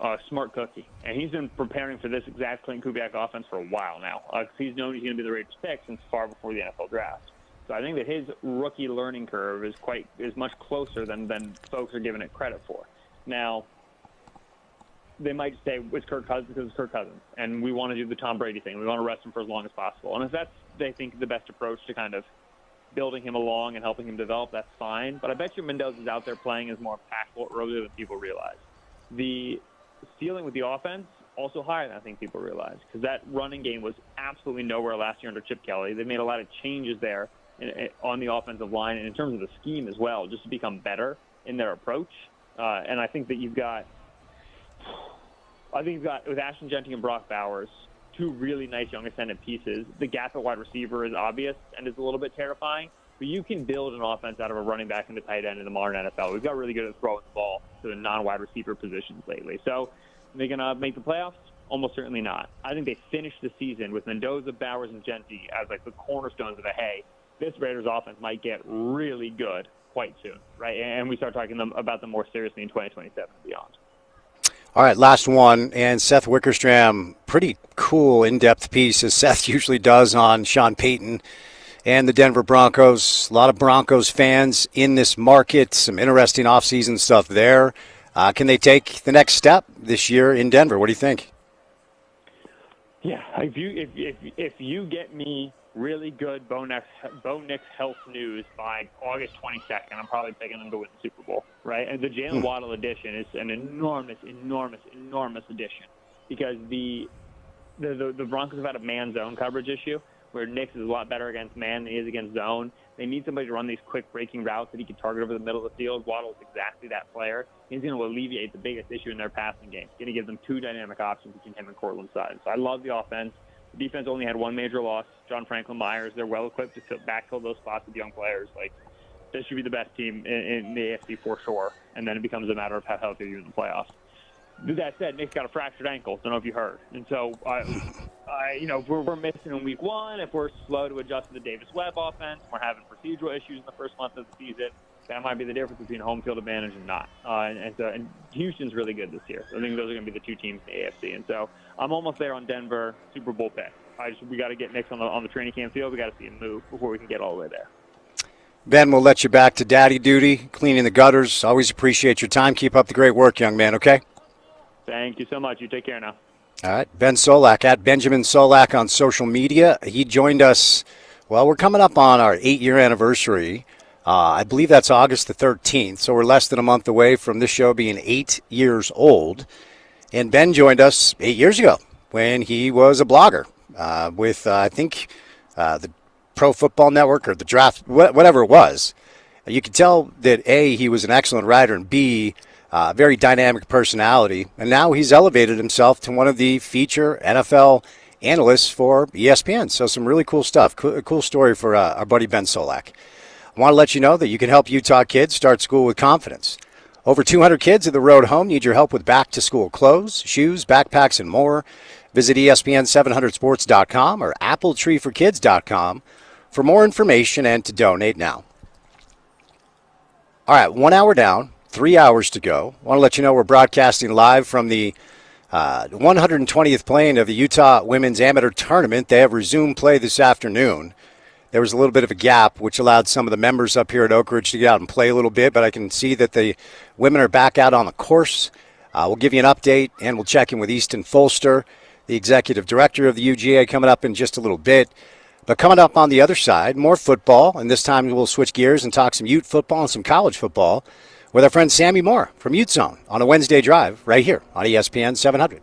a smart cookie, and he's been preparing for this exact Clint Kubiak offense for a while now. He's known he's going to be the Raiders' pick since far before the NFL draft. So I think that his rookie learning curve is much closer than folks are giving it credit for. Now, they might say it's Kirk Cousins because it's Kirk Cousins, and we want to do the Tom Brady thing. We want to rest him for as long as possible. And if that's, they think, the best approach to kind of building him along and helping him develop, that's fine. But I bet you Mendoza's out there playing is more impactful earlier than people realize. The ceiling with the offense also higher than I think people realize, because that running game was absolutely nowhere last year under Chip Kelly. They made a lot of changes there on the offensive line and in terms of the scheme as well, just to become better in their approach. And I think that you've got with Ashton Genty and Brock Bowers, 2 really nice young ascendant pieces. The gap at wide receiver is obvious and is a little bit terrifying, but you can build an offense out of a running back and the tight end in the modern NFL. We've got really good at throwing the ball to the non-wide receiver positions lately. So are they going to make the playoffs? Almost certainly not. I think they finished the season with Mendoza, Bowers, and Genty as like the cornerstones of hey, this Raiders offense might get really good quite soon, right? And we start talking about them more seriously in 2027 and beyond. All right, last one, and Seth Wickerstram, pretty cool in-depth piece, as Seth usually does, on Sean Payton and the Denver Broncos. A lot of Broncos fans in this market, some interesting offseason stuff there. Can they take the next step this year in Denver? What do you think? Yeah, if you get me really good Bo Nix health news by August 22nd, I'm probably picking them to win the Super Bowl, right? And the Jalen Waddle addition is an enormous addition, because the Broncos have had a man-zone coverage issue where Nix is a lot better against man than he is against zone. They need somebody to run these quick breaking routes that he can target over the middle of the field. Waddle's exactly that player. He's going to alleviate the biggest issue in their passing game. He's going to give them 2 dynamic options between him and Cortland Sutton. So I love the offense. The defense only had 1 major loss, John Franklin Myers. They're well equipped to backfill those spots with young players. Like, this should be the best team in the AFC for sure. And then it becomes a matter of how healthy you're in the playoffs. With that said, Nick's got a fractured ankle. Don't know if you heard. And so, if we're missing in week 1, if we're slow to adjust to the Davis Webb offense, we're having procedural issues in the first month of the season, that might be the difference between home field advantage and not. And Houston's really good this year. So I think those are going to be the 2 teams in the AFC. And so I'm almost there on Denver Super Bowl pick. We got to get Nick on the training camp field. We got to see him move before we can get all the way there. Ben, we'll let you back to daddy duty, cleaning the gutters. Always appreciate your time. Keep up the great work, young man, okay? Thank you so much. You take care now. All right. Ben Solak, at Benjamin Solak on social media. He joined us, well, we're coming up on our 8-year anniversary. I believe that's August the 13th, so we're less than a month away from this show being 8 years old. And Ben joined us 8 years ago when he was a blogger with, I think, the Pro Football Network or the Draft, whatever it was. You could tell that, A, he was an excellent writer, and B, Very dynamic personality, and now he's elevated himself to one of the feature NFL analysts for ESPN. So some really cool stuff. Cool story for our buddy Ben Solak. I want to let you know that you can help Utah kids start school with confidence. Over 200 kids at the road home need your help with back-to-school clothes, shoes, backpacks, and more. Visit ESPN700sports.com or AppleTreeForKids.com for more information and to donate now. All right, 1 hour down, 3 hours to go. I want to let you know we're broadcasting live from the 120th playing of the Utah Women's Amateur Tournament. They have resumed play this afternoon. There was a little bit of a gap, which allowed some of the members up here at Oak Ridge to get out and play a little bit, but I can see that the women are back out on the course. We'll give you an update, and we'll check in with Easton Folster, the executive director of the UGA, coming up in just a little bit. But coming up on the other side, more football, and this time we'll switch gears and talk some Ute football and some college football with our friend Sammy Moore from Ute Zone on a Wednesday drive right here on ESPN 700.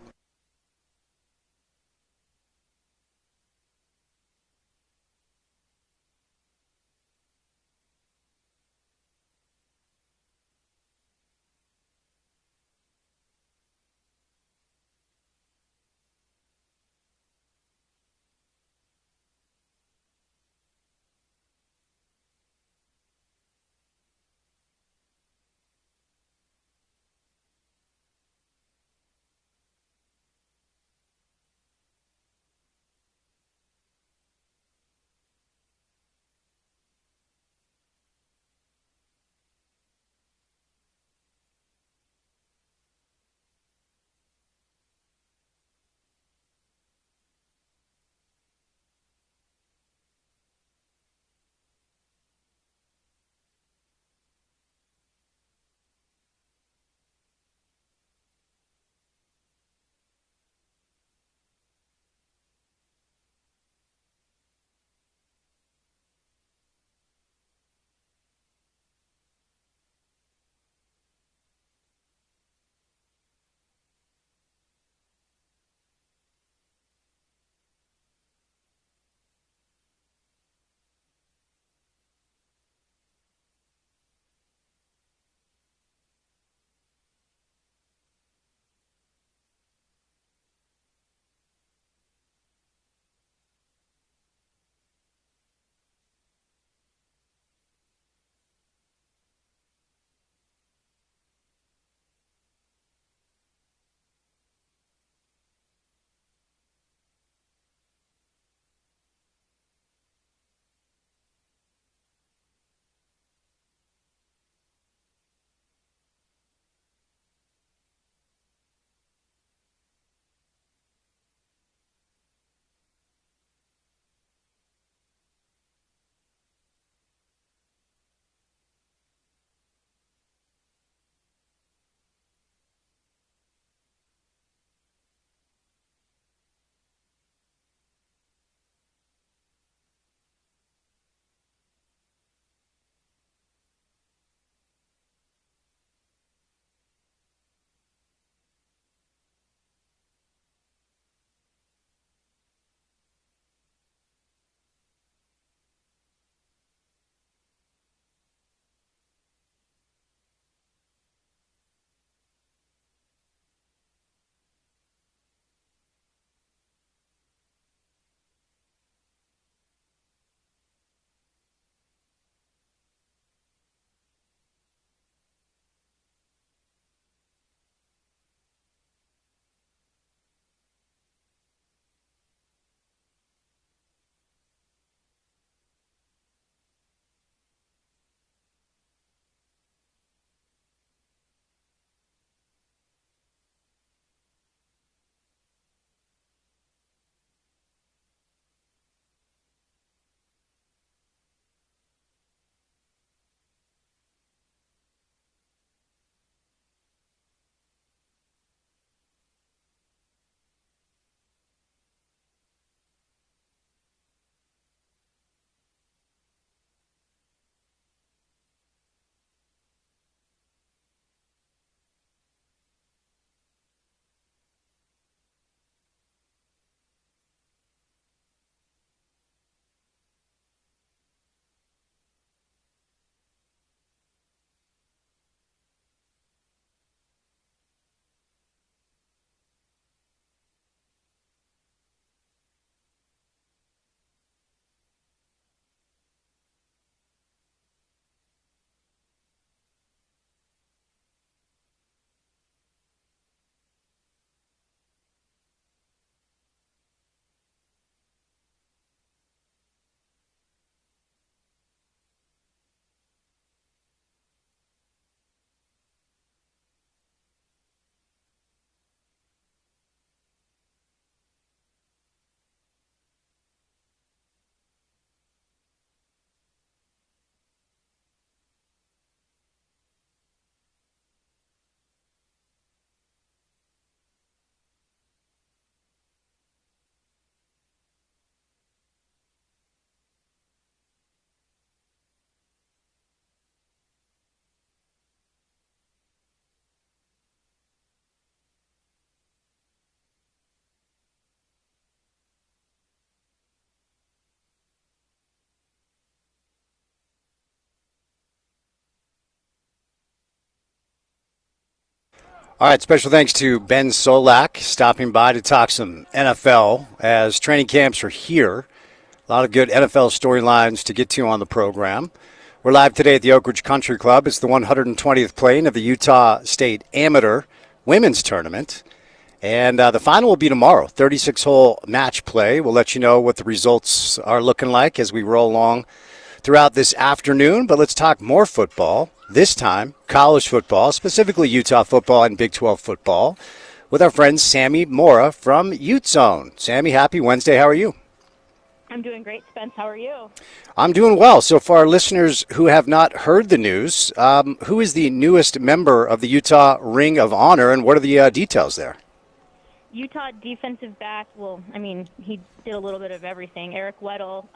All right, special thanks to Ben Solak stopping by to talk some NFL as training camps are here. A lot of good NFL storylines to get to on the program. We're live today at the Oak Ridge Country Club. It's the 120th playing of the Utah State Amateur Women's Tournament. And the final will be tomorrow, 36-hole match play. We'll let you know what the results are looking like as we roll along throughout this afternoon. But let's talk more football. This time, college football, specifically Utah football and Big 12 football, with our friend Sammy Mora from Ute Zone. Sammy, happy Wednesday. How are you? I'm doing great, Spence. How are you? I'm doing well. So for our listeners who have not heard the news, who is the newest member of the Utah Ring of Honor, and what are the details there? Utah defensive back, he did a little bit of everything. Eric Weddle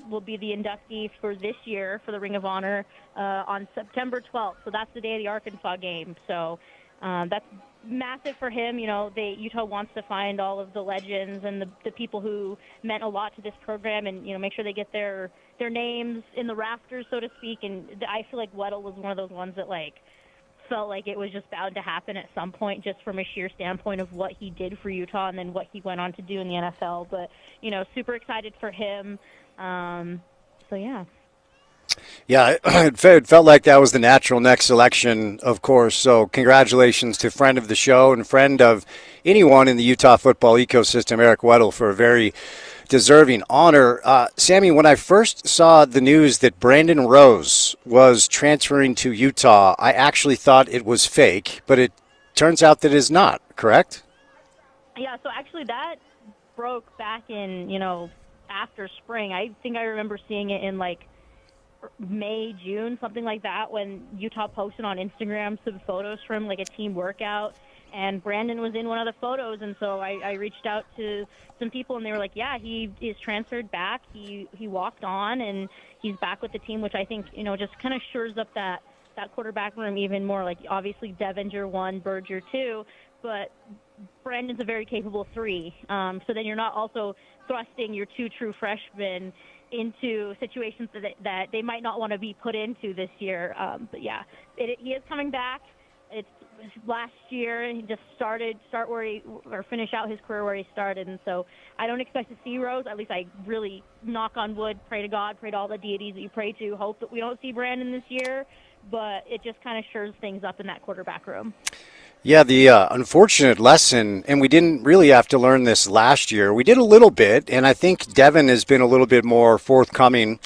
will be the inductee for this year for the Ring of Honor on September 12th. So that's the day of the Arkansas game. So that's massive for him. You know, Utah wants to find all of the legends and the people who meant a lot to this program and, you know, make sure they get their names in the rafters, so to speak. And I feel like Weddle was one of those ones that, felt like it was just bound to happen at some point, just from a sheer standpoint of what he did for Utah and then what he went on to do in the NFL. But, you know, super excited for him. So, yeah. Yeah, it felt like that was the natural next selection, of course. So congratulations to friend of the show and friend of anyone in the Utah football ecosystem, Eric Weddle, for a very deserving honor. Sammy, when I first saw the news that Brandon Rose was transferring to Utah, I actually thought it was fake, but it turns out that it is not, correct? Yeah, so actually that broke back in, after spring. I think I remember seeing it in, May, June, something like that, when Utah posted on Instagram some photos from, a team workout. And Brandon was in one of the photos, and so I reached out to some people, and they were like, yeah, he is transferred back. He walked on, and he's back with the team, which I think, just kind of shores up that quarterback room even more. Obviously, Devinger 1, Berger 2, but Brandon's a very capable 3. So then you're not also thrusting your 2 true freshmen into situations that they might not want to be put into this year. But, yeah, he is coming back. It's last year. He just finish out his career where he started, and so I don't expect to see Rose. At least I really, knock on wood, pray to God, pray to all the deities that you pray to, hope that we don't see Brandon this year. But it just kind of shores things up in that quarterback room. Yeah, the unfortunate lesson, and we didn't really have to learn this last year. We did a little bit, and I think Devin has been a little bit more forthcoming,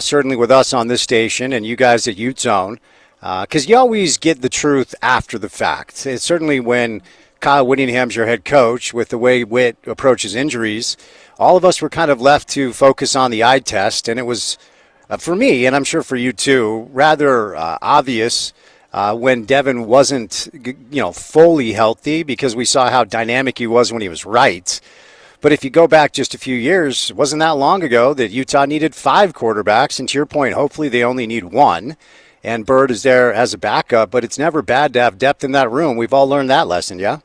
certainly with us on this station and you guys at Ute Zone. Because you always get the truth after the fact. It's certainly when Kyle Whittingham's your head coach, with the way Whit approaches injuries, all of us were kind of left to focus on the eye test. And it was, for me, and I'm sure for you too, rather obvious when Devin wasn't, fully healthy, because we saw how dynamic he was when he was right. But if you go back just a few years, it wasn't that long ago that Utah needed 5 quarterbacks. And to your point, hopefully they only need 1. And Bird is there as a backup, but it's never bad to have depth in that room. We've all learned that lesson, yeah?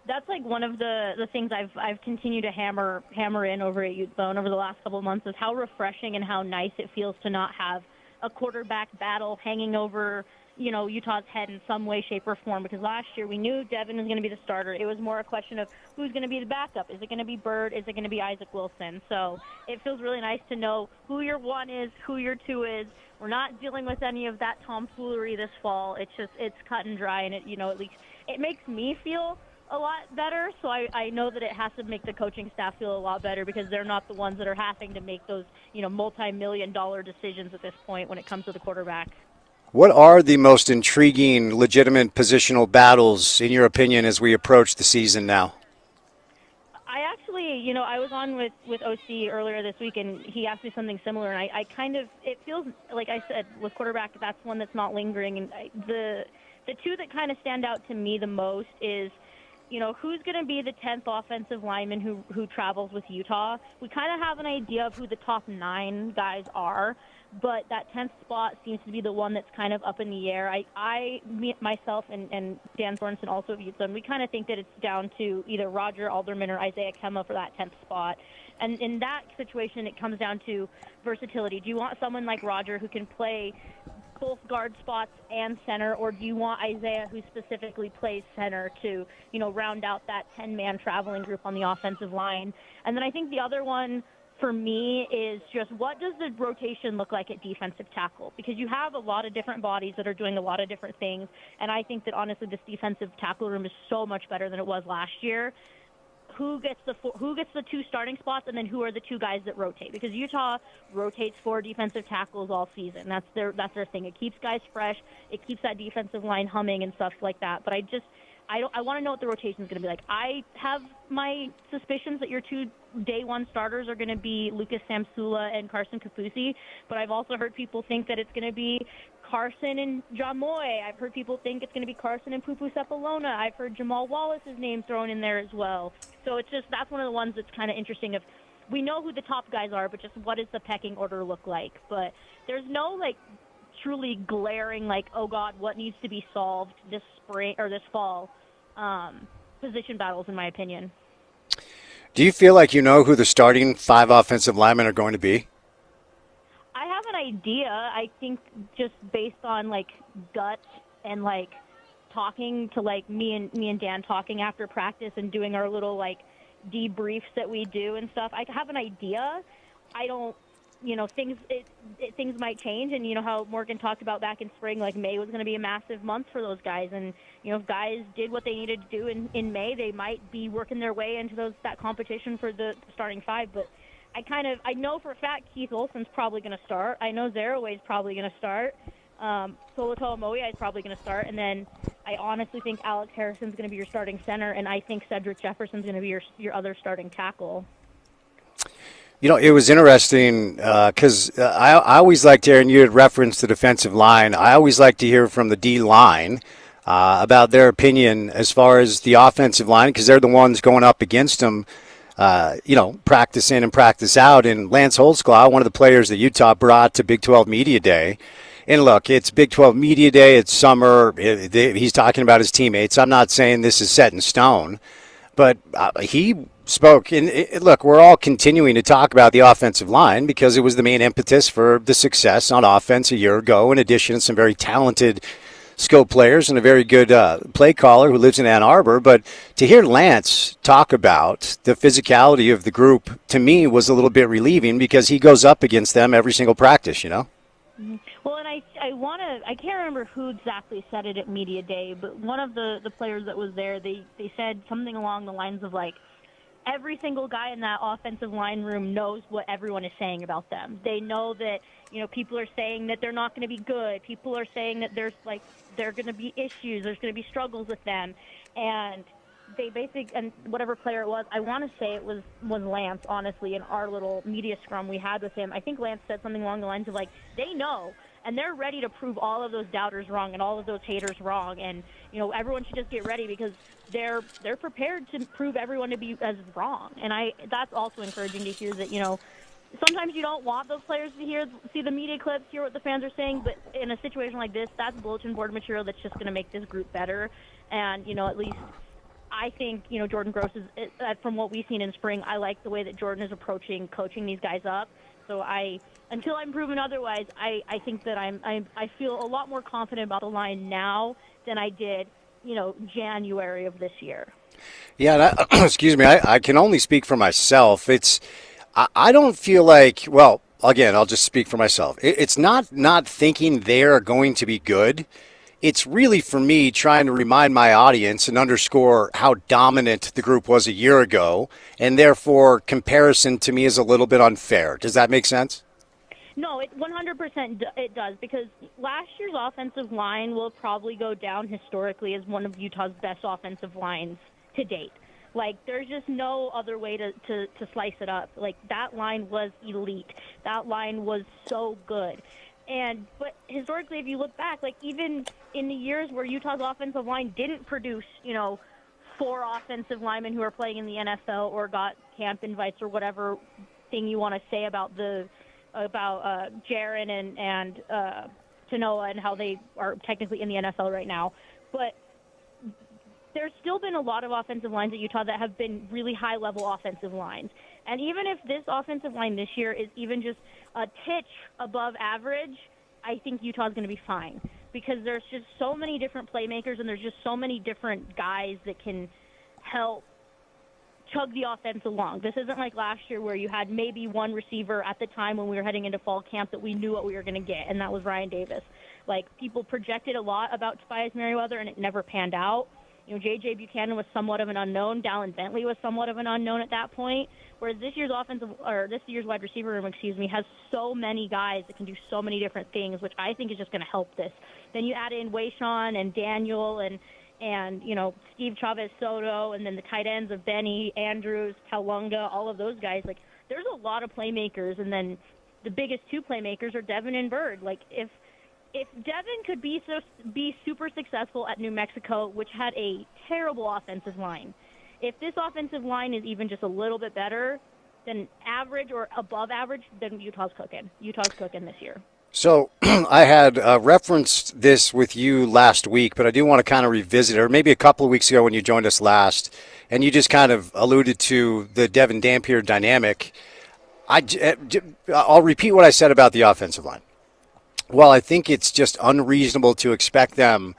That's one of the things I've continued to hammer in over at Ute Zone over the last couple of months, is how refreshing and how nice it feels to not have a quarterback battle hanging over, Utah's head in some way, shape, or form. Because last year we knew Devin was going to be the starter. It was more a question of who's going to be the backup. Is it going to be Bird? Is it going to be Isaac Wilson? So it feels really nice to know who your 1 is, who your 2 is. We're not dealing with any of that tomfoolery this fall. It's cut and dry, and at least it makes me feel a lot better. So I know that it has to make the coaching staff feel a lot better, because they're not the ones that are having to make those, multi-million-dollar decisions at this point when it comes to the quarterback. What are the most intriguing, legitimate positional battles, in your opinion, as we approach the season now? I actually, I was on with OC earlier this week, and he asked me something similar, and I kind of, it feels, like I said, with quarterback, that's one that's not lingering. And the 2 that kind of stand out to me the most is, who's going to be the 10th offensive lineman who travels with Utah. We kind of have an idea of who the top 9 guys are, but that 10th spot seems to be the one that's kind of up in the air. Myself and Dan Sorensen, also of Ute Zone, we kind of think that it's down to either Roger Alderman or Isaiah Kemma for that 10th spot. And in that situation, it comes down to versatility. Do you want someone like Roger who can play both guard spots and center, or do you want Isaiah, who specifically plays center, to, round out that 10-man traveling group on the offensive line? And then I think the other one for me is just, what does the rotation look like at defensive tackle? Because you have a lot of different bodies that are doing a lot of different things, and I think that honestly this defensive tackle room is so much better than it was last year. Who gets the 2 starting spots, and then who are the 2 guys that rotate? Because Utah rotates 4 defensive tackles all season. That's their thing. It keeps guys fresh. It keeps that defensive line humming and stuff like that. But I want to know what the rotation is going to be like. I have my suspicions that your 2 day 1 starters are going to be Lucas Samsula and Carson Kapusi, but I've also heard people think that it's going to be Carson and John Moy. I've heard people think it's going to be Carson and Pupu Sepulona. I've heard Jamal Wallace's name thrown in there as well. So that's one of the ones that's kind of interesting. If we know who the top guys are, but just what does the pecking order look like? But there's no truly glaring oh God, what needs to be solved this spring or this fall position battles, in my opinion. Do you feel like you know who the starting 5 offensive linemen are going to be? I have an idea. I think just based on gut and talking to me and Dan talking after practice and doing our little debriefs that we do and stuff. I have an idea. I don't, things might change, and how Morgan talked about back in spring, May was going to be a massive month for those guys, and if guys did what they needed to do in May, they might be working their way into that competition for the starting 5. But I know for a fact Keith Olson's probably going to start. I know Zaraway's probably going to start. Solotoa Moia is probably going to start, and then I honestly think Alex Harrison's going to be your starting center, and I think Cedric Jefferson's going to be your other starting tackle. It was interesting because I always liked hearing, you had referenced the defensive line. I always like to hear from the D-line about their opinion as far as the offensive line, because they're the ones going up against them, practice in and practice out. And Lance Holtzclaw, one of the players that Utah brought to Big 12 Media Day. And look, it's Big 12 Media Day. It's summer. He's talking about his teammates. I'm not saying this is set in stone, but he spoke. And look, we're all continuing to talk about the offensive line because it was the main impetus for the success on offense a year ago, in addition to some very talented skill players and a very good play caller who lives in Ann Arbor. But to hear Lance talk about the physicality of the group, to me, was a little bit relieving because he goes up against them every single practice, Mm-hmm. Well, and I can't remember who exactly said it at Media Day, but one of the players that was there, they said something along the lines of every single guy in that offensive line room knows what everyone is saying about them. They know that, people are saying that they're not going to be good. People are saying that there are going to be issues. There's going to be struggles with them. And they and whatever player it was, I want to say it was Lance, honestly, in our little media scrum we had with him. I think Lance said something along the lines of they know, and they're ready to prove all of those doubters wrong and all of those haters wrong. And, everyone should just get ready because they're prepared to prove everyone to be as wrong. And that's also encouraging to hear that, sometimes you don't want those players to see the media clips, hear what the fans are saying, but in a situation like this, that's bulletin board material that's just going to make this group better. And, at least I think, Jordan Gross is, from what we've seen in spring, I like the way that Jordan is approaching coaching these guys up. So until I'm proven otherwise, I think that I feel a lot more confident about the line now than I did, January of this year. Yeah, excuse me, I can only speak for myself. I don't feel well, again, I'll just speak for myself. It's not thinking they're going to be good. It's really, for me, trying to remind my audience and underscore how dominant the group was a year ago, and therefore comparison to me is a little bit unfair. Does that make sense? No, it 100% it does, because last year's offensive line will probably go down historically as one of Utah's best offensive lines to date. There's just no other way to slice it up. That line was elite. That line was so good. But historically, if you look back, even in the years where Utah's offensive line didn't produce, 4 offensive linemen who are playing in the NFL or got camp invites or whatever thing you want to say about Jaron and Tanoa and how they are technically in the NFL right now. But there's still been a lot of offensive lines at Utah that have been really high-level offensive lines. And even if this offensive line this year is even just a titch above average, I think Utah's going to be fine because there's just so many different playmakers and there's just so many different guys that can help chug the offense along. This isn't like last year where you had maybe one receiver at the time when we were heading into fall camp that we knew what we were going to get, and that was Ryan Davis. Like, people projected a lot about Tobias Merriweather, and it never panned out. You know, J.J. Buchanan was somewhat of an unknown. Dallin Bentley was somewhat of an unknown at that point. Whereas this year's wide receiver room, has so many guys that can do so many different things, which I think is just going to help this. Then you add in Wayshawn and Daniel and you know, Steve Chavez Soto, and then the tight ends of Benny, Andrews, Talunga, all of those guys. Like, there's a lot of playmakers, and then the biggest two playmakers are Devin and Bird. Like, if Devin could be super successful at New Mexico, which had a terrible offensive line, if this offensive line is even just a little bit better than average or above average, then Utah's cooking. Utah's cooking this year. So I had referenced this with you last week, but I do want to kind of revisit it, or maybe a couple of weeks ago when you joined us last, and you just kind of alluded to the Devin Dampier dynamic. I'll repeat what I said about the offensive line. Well, I think it's just unreasonable to expect them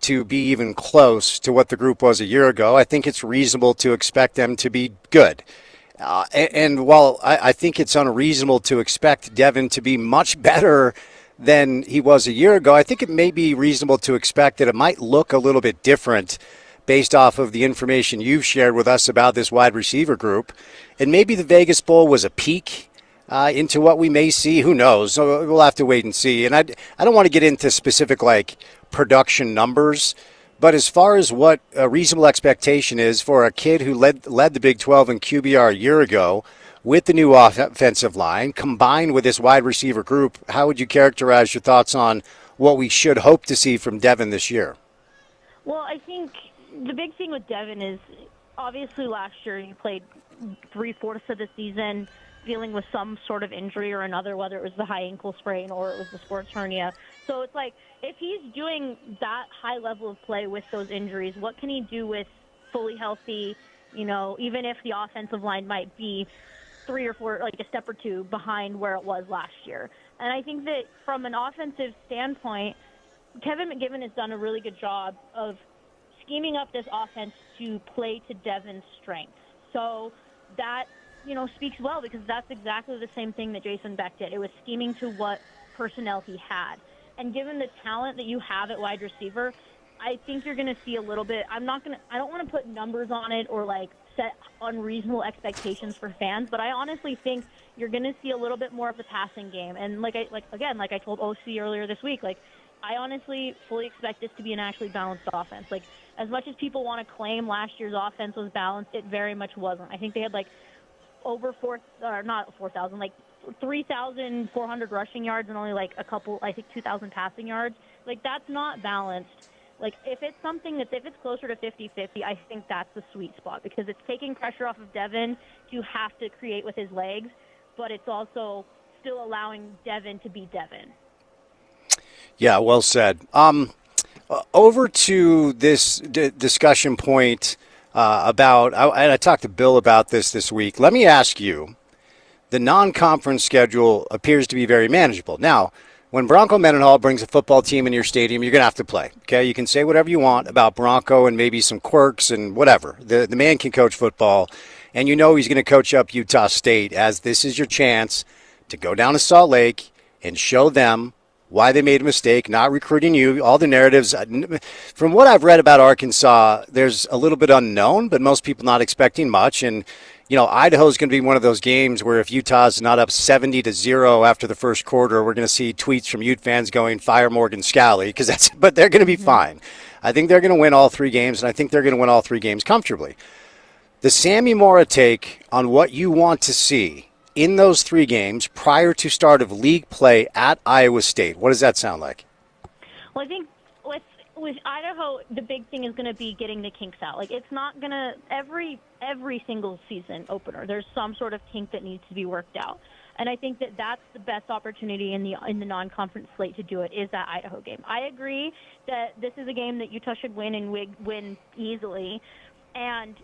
to be even close to what the group was a year ago. I think it's reasonable to expect them to be good. And while I think it's unreasonable to expect Devin to be much better than he was a year ago, I think it may be reasonable to expect that it might look a little bit different based off of the information you've shared with us about this wide receiver group. And maybe the Vegas Bowl was a peak into what we may see. Who knows? So we'll have to wait and see. And I don't want to get into specific, like, production numbers, but as far as what a reasonable expectation is for a kid who led the Big 12 in QBR a year ago with the new offensive line, combined with this wide receiver group, how would you characterize your thoughts on what we should hope to see from Devin this year? Well, I think the big thing with Devin is obviously last year he played 3/4 of the season dealing with some sort of injury or another, whether it was the high ankle sprain or it was the sports hernia. So it's like, if he's doing that high level of play with those injuries, what can he do with fully healthy, you know, even if the offensive line might be 3 or 4, like a step or two behind where it was last year. And I think that from an offensive standpoint, Kevin McGivern has done a really good job of scheming up this offense to play to Devin's strengths. So that, you know, speaks well, because that's exactly the same thing that Jason Beck did. It was scheming to what personnel he had. And given the talent that you have at wide receiver, I think you're going to see a little bit. I don't want to put numbers on it or like set unreasonable expectations for fans, but I honestly think you're going to see a little bit more of the passing game. And like I told OC earlier this week, like, I honestly fully expect this to be an actually balanced offense. Like, as much as people want to claim last year's offense was balanced, it very much wasn't. I think they had like over 3,400 rushing yards and only like 2,000 passing yards. Like, that's not balanced. Like, if it's closer to 50-50, I think that's the sweet spot, because it's taking pressure off of Devin to have to create with his legs, but it's also still allowing Devin to be Devin. Yeah, well said. Over to this discussion point about, and I talked to Bill about this week. Let me ask you, the non-conference schedule appears to be very manageable. Now, when Bronco Mendenhall brings a football team in your stadium, you're going to have to play. Okay, you can say whatever you want about Bronco and maybe some quirks and whatever. The man can coach football, and you know he's going to coach up Utah State, as this is your chance to go down to Salt Lake and show them why they made a mistake, not recruiting you. All the narratives, from what I've read about Arkansas, there's a little bit unknown, but most people not expecting much. And, you know, Idaho's going to be one of those games where if Utah's not up 70-0 after the first quarter, we're going to see tweets from Ute fans going, fire Morgan Scalley, but they're going to be fine. I think they're going to win all 3 games, and I think they're going to win all 3 games comfortably. The Sammy Mora take on what you want to see in those 3 games prior to start of league play at Iowa State, what does that sound like? Well, I think with Idaho, the big thing is going to be getting the kinks out. Like, it's not going to every single season opener, there's some sort of kink that needs to be worked out. And I think that that's the best opportunity in the non-conference slate to do it, is that Idaho game. I agree that this is a game that Utah should win and win easily, and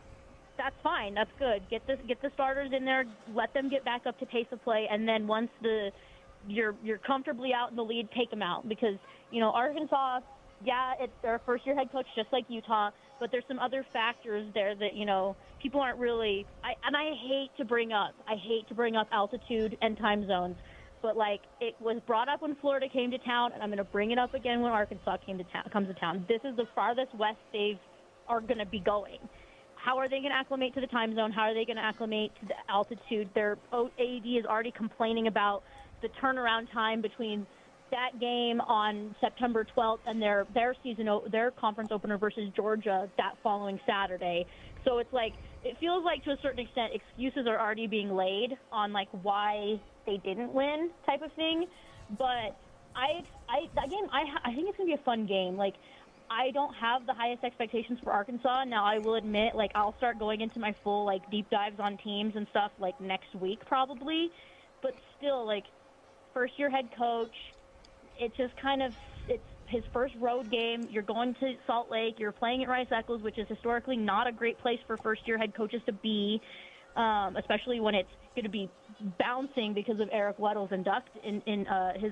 that's fine. That's good. Get the starters in there. Let them get back up to pace of play, and then once the you're comfortably out in the lead, take them out because Arkansas, yeah, it's their first-year head coach just like Utah, but there's some other factors there that people aren't really. I hate to bring up altitude and time zones, but like it was brought up when Florida came to town, and I'm going to bring it up again when Arkansas comes to town. This is the farthest west they are going to be going. How are they going to acclimate to the time zone? How are they going to acclimate to the altitude? Their AD is already complaining about the turnaround time between that game on September 12th and their conference opener versus Georgia that following Saturday. So it feels like to a certain extent excuses are already being laid on like why they didn't win type of thing. But I think it's going to be a fun game. Like, I don't have the highest expectations for Arkansas. Now, I will admit, like, I'll start going into my full, like, deep dives on teams and stuff, like, next week probably. But still, like, first-year head coach, it's his first road game. You're going to Salt Lake. You're playing at Rice-Eccles, which is historically not a great place for first-year head coaches to be, especially when it's going to be bouncing because of Eric Weddle's his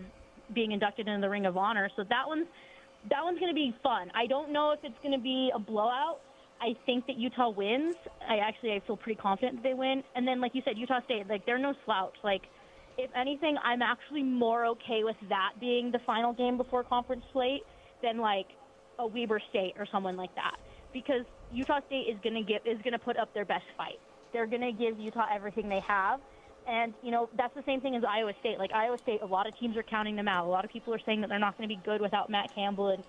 being inducted into the Ring of Honor. So that one's going to be fun. I don't know if it's going to be a blowout. I think that Utah wins. I feel pretty confident that they win. And then, like you said, Utah State, like, they're no slouch. Like, if anything, I'm actually more okay with that being the final game before conference slate than, like, a Weber State or someone like that. Because Utah State is going to put up their best fight. They're going to give Utah everything they have. And, that's the same thing as Iowa State. Like, Iowa State, a lot of teams are counting them out. A lot of people are saying that they're not going to be good without Matt Campbell and,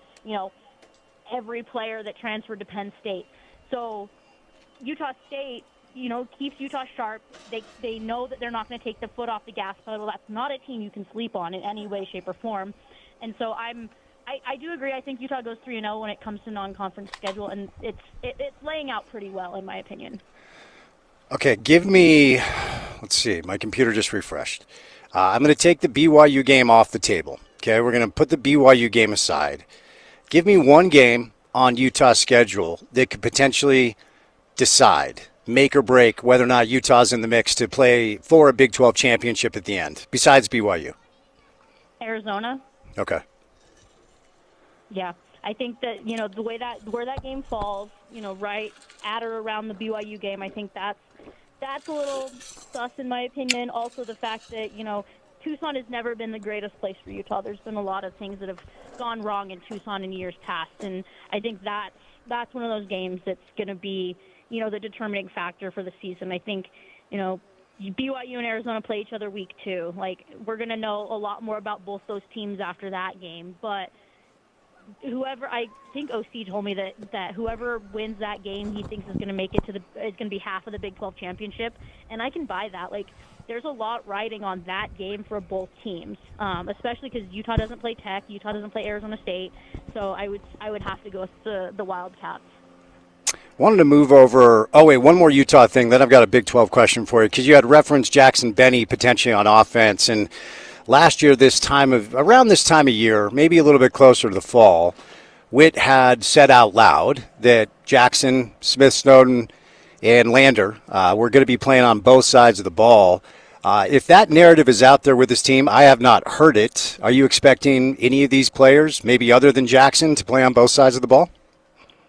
every player that transferred to Penn State. So Utah State, keeps Utah sharp. They know that they're not going to take the foot off the gas pedal. That's not a team you can sleep on in any way, shape, or form. And so I do agree. I think Utah goes 3-0 when it comes to non-conference schedule, and it's laying out pretty well, in my opinion. Okay, let's see, my computer just refreshed. I'm going to take the BYU game off the table. Okay, we're going to put the BYU game aside. Give me one game on Utah's schedule that could potentially decide, make or break, whether or not Utah's in the mix to play for a Big 12 championship at the end, besides BYU. Arizona. Okay. Yeah. I think that, where that game falls, right at or around the BYU game, I think that's a little sus in my opinion. Also the fact that, Tucson has never been the greatest place for Utah. There's been a lot of things that have gone wrong in Tucson in years past. And I think that's one of those games that's going to be, the determining factor for the season. I think, BYU and Arizona play each other week 2. Like, we're going to know a lot more about both those teams after that game. But I think OC told me that whoever wins that game, he thinks is going to make it is going to be half of the Big 12 championship, and I can buy that. Like, there's a lot riding on that game for both teams, especially because Utah doesn't play Tech, Utah doesn't play Arizona State, so I would have to go with the Wildcats. Wanted to move over. Oh, wait, one more Utah thing. Then I've got a Big 12 question for you because you had referenced Jackson Benny potentially on offense, and last year, around this time of year, maybe a little bit closer to the fall, Witt had said out loud that Jackson, Smith, Snowden, and Lander were going to be playing on both sides of the ball. If that narrative is out there with this team, I have not heard it. Are you expecting any of these players, maybe other than Jackson, to play on both sides of the ball?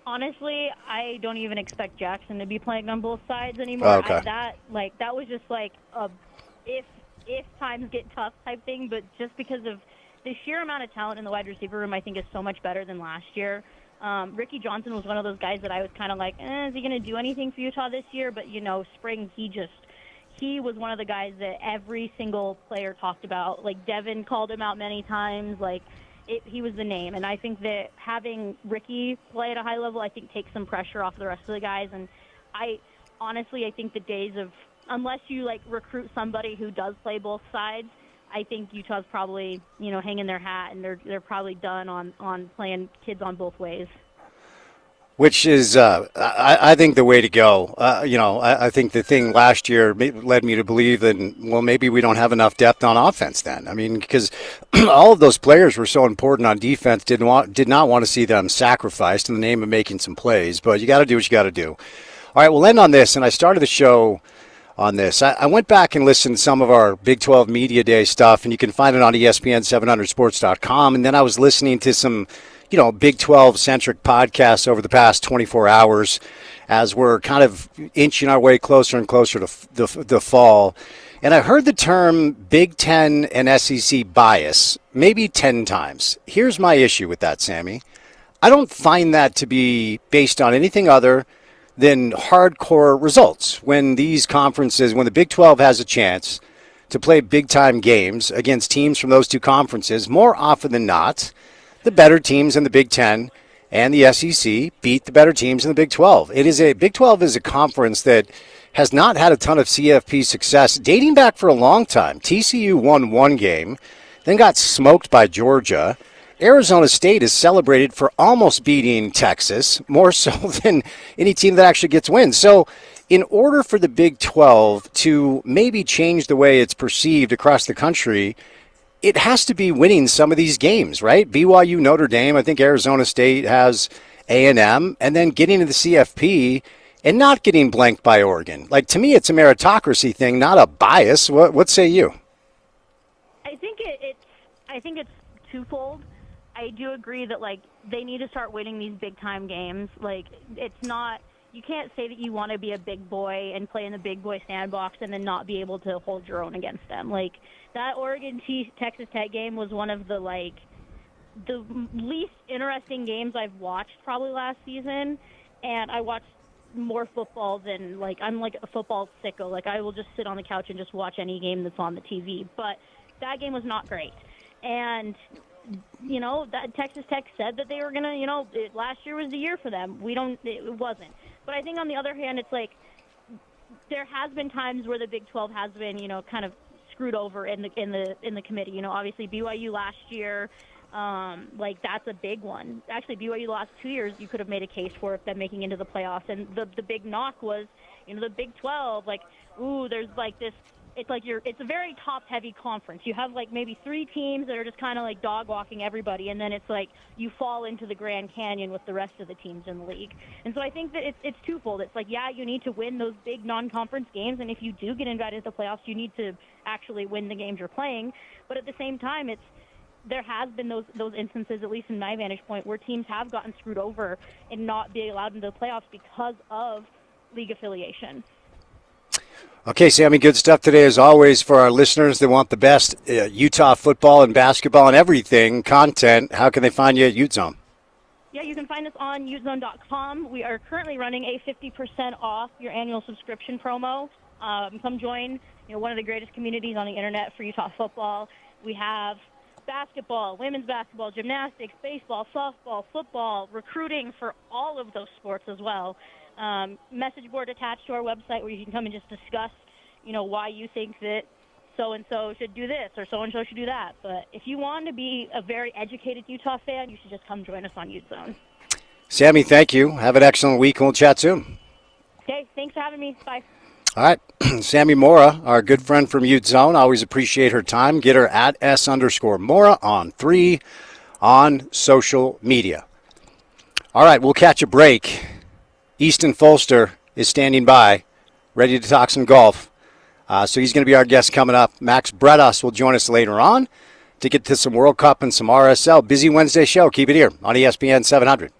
Honestly, I don't even expect Jackson to be playing on both sides anymore. Oh, okay. That was just like a if times get tough type thing, but just because of the sheer amount of talent in the wide receiver room, I think is so much better than last year. Ricky Johnson was one of those guys that I was kind of like, is he going to do anything for Utah this year? But, spring, he was one of the guys that every single player talked about. Like, Devin called him out many times. Like, he was the name. And I think that having Ricky play at a high level, I think, takes some pressure off the rest of the guys. And I think the days of, unless you, recruit somebody who does play both sides, I think Utah's probably, hanging their hat, and they're probably done on playing kids on both ways. Which is, I think, the way to go. I think the thing last year led me to believe that, maybe we don't have enough depth on offense then. I mean, because all of those players were so important on defense, did not want to see them sacrificed in the name of making some plays. But you got to do what you got to do. All right, we'll end on this. And I started the show on this. I went back and listened to some of our Big 12 Media Day stuff, and you can find it on ESPN700sports.com. And then I was listening to some, Big 12-centric podcasts over the past 24 hours as we're kind of inching our way closer and closer to the fall. And I heard the term Big Ten and SEC bias maybe 10 times. Here's my issue with that, Sammy. I don't find that to be based on anything other than hardcore results. When these conferences, when the Big 12 has a chance to play big-time games against teams from those two conferences, more often than not, the better teams in the Big Ten and the SEC beat the better teams in the Big 12. Big 12 is a conference that has not had a ton of CFP success dating back for a long time. TCU won one game, then got smoked by Georgia. Arizona State is celebrated for almost beating Texas, more so than any team that actually gets wins. So in order for the Big 12 to maybe change the way it's perceived across the country, it has to be winning some of these games, right? BYU, Notre Dame, I think Arizona State has A&M, and then getting to the CFP and not getting blanked by Oregon. Like, to me, it's a meritocracy thing, not a bias. What say you? I think it's twofold. I do agree that, they need to start winning these big-time games. It's not – you can't say that you want to be a big boy and play in the big boy sandbox and then not be able to hold your own against them. That Oregon-Texas Tech game was one of the least interesting games I've watched probably last season, and I watched more football than I'm a football sicko. I will just sit on the couch and just watch any game that's on the TV. But that game was not great, and that Texas Tech said that they were gonna. Last year was the year for them. It wasn't. But I think on the other hand, it's there has been times where the Big 12 has been kind of screwed over in the committee. Obviously BYU last year. That's a big one. Actually, BYU the last 2 years, you could have made a case for them making into the playoffs. And the big knock was, the Big 12, there's this. It's a very top-heavy conference. You have maybe three teams that are just kind of dog walking everybody, and then it's you fall into the Grand Canyon with the rest of the teams in the league. And so I think that it's twofold. It's you need to win those big non-conference games, and if you do get invited to the playoffs, you need to actually win the games you're playing. But at the same time, there has been those instances, at least in my vantage point, where teams have gotten screwed over and not being allowed into the playoffs because of league affiliation. Okay, Sammy, good stuff today as always for our listeners that want the best Utah football and basketball and everything content. How can they find you at UteZone? Yeah, you can find us on utezone.com. We are currently running a 50% off your annual subscription promo. Come join one of the greatest communities on the internet for Utah football. We have basketball, women's basketball, gymnastics, baseball, softball, football, recruiting for all of those sports as well. Message board attached to our website where you can come and just discuss, why you think that so-and-so should do this or so-and-so should do that. But if you want to be a very educated Utah fan, you should just come join us on UteZone. Sammy, thank you. Have an excellent week, and we'll chat soon. Okay, thanks for having me. Bye. All right. Sammy Mora, our good friend from UteZone. Always appreciate her time. Get her at @S_Mora on 3 on social media. All right, we'll catch a break. Easton Folster is standing by, ready to talk some golf. So he's going to be our guest coming up. Max Bredas will join us later on to get to some World Cup and some RSL. Busy Wednesday show. Keep it here on ESPN 700.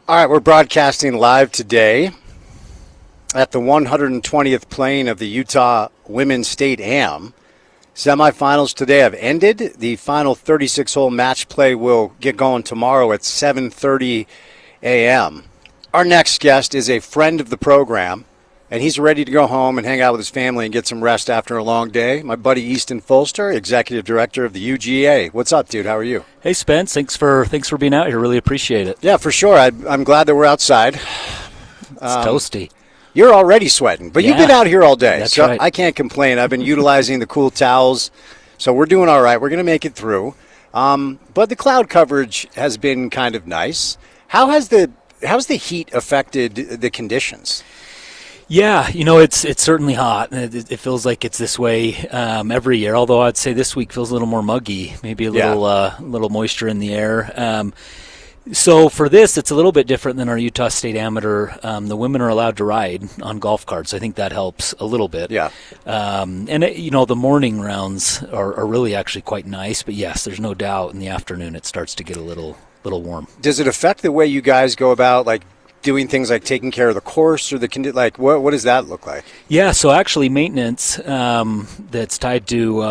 All right, we're broadcasting live today at the 120th playing of the Utah Women's State Am. Semifinals today have ended. The final 36-hole match play will get going tomorrow at 7:30 a.m. Our next guest is a friend of the program, and he's ready to go home and hang out with his family and get some rest after a long day. My buddy Easton Folster, Executive Director of the UGA. What's up, dude? How are you? Hey, Spence. Thanks for being out here. Really appreciate it. Yeah, for sure. I'm glad that we're outside. It's toasty. You're already sweating, but you've been out here all day, That's so right. I can't complain. I've been utilizing the cool towels, so we're doing all right. We're going to make it through. But the cloud coverage has been kind of nice. How's the heat affected the conditions? Yeah, it's certainly hot. It feels like it's this way every year, although I'd say this week feels a little more muggy, maybe a little moisture in the air. So for this, it's a little bit different than our Utah State Amateur. The women are allowed to ride on golf carts. I think that helps a little bit. Yeah. The morning rounds are really actually quite nice. But yes, there's no doubt in the afternoon it starts to get a little warm. Does it affect the way you guys go about, like, doing things like taking care of the course or what does that look like? Yeah, so actually maintenance that's tied to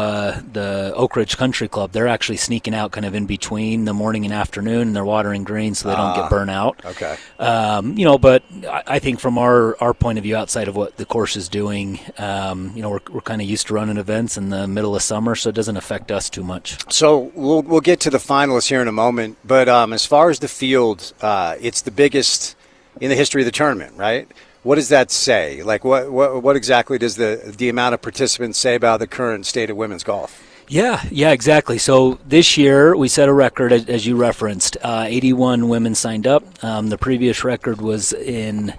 the Oak Ridge Country Club, they're actually sneaking out kind of in between the morning and afternoon, and they're watering green so they don't get burnt out. Okay. But I think from our point of view, outside of what the course is doing, we're kind of used to running events in the middle of summer, so it doesn't affect us too much. So we'll get to the finalists here in a moment, but as far as the field, it's the biggest in the history of the tournament, right? What does that say? Like, what exactly does the amount of participants say about the current state of women's golf? Yeah, exactly. So this year we set a record, as you referenced. 81 women signed up. The previous record was in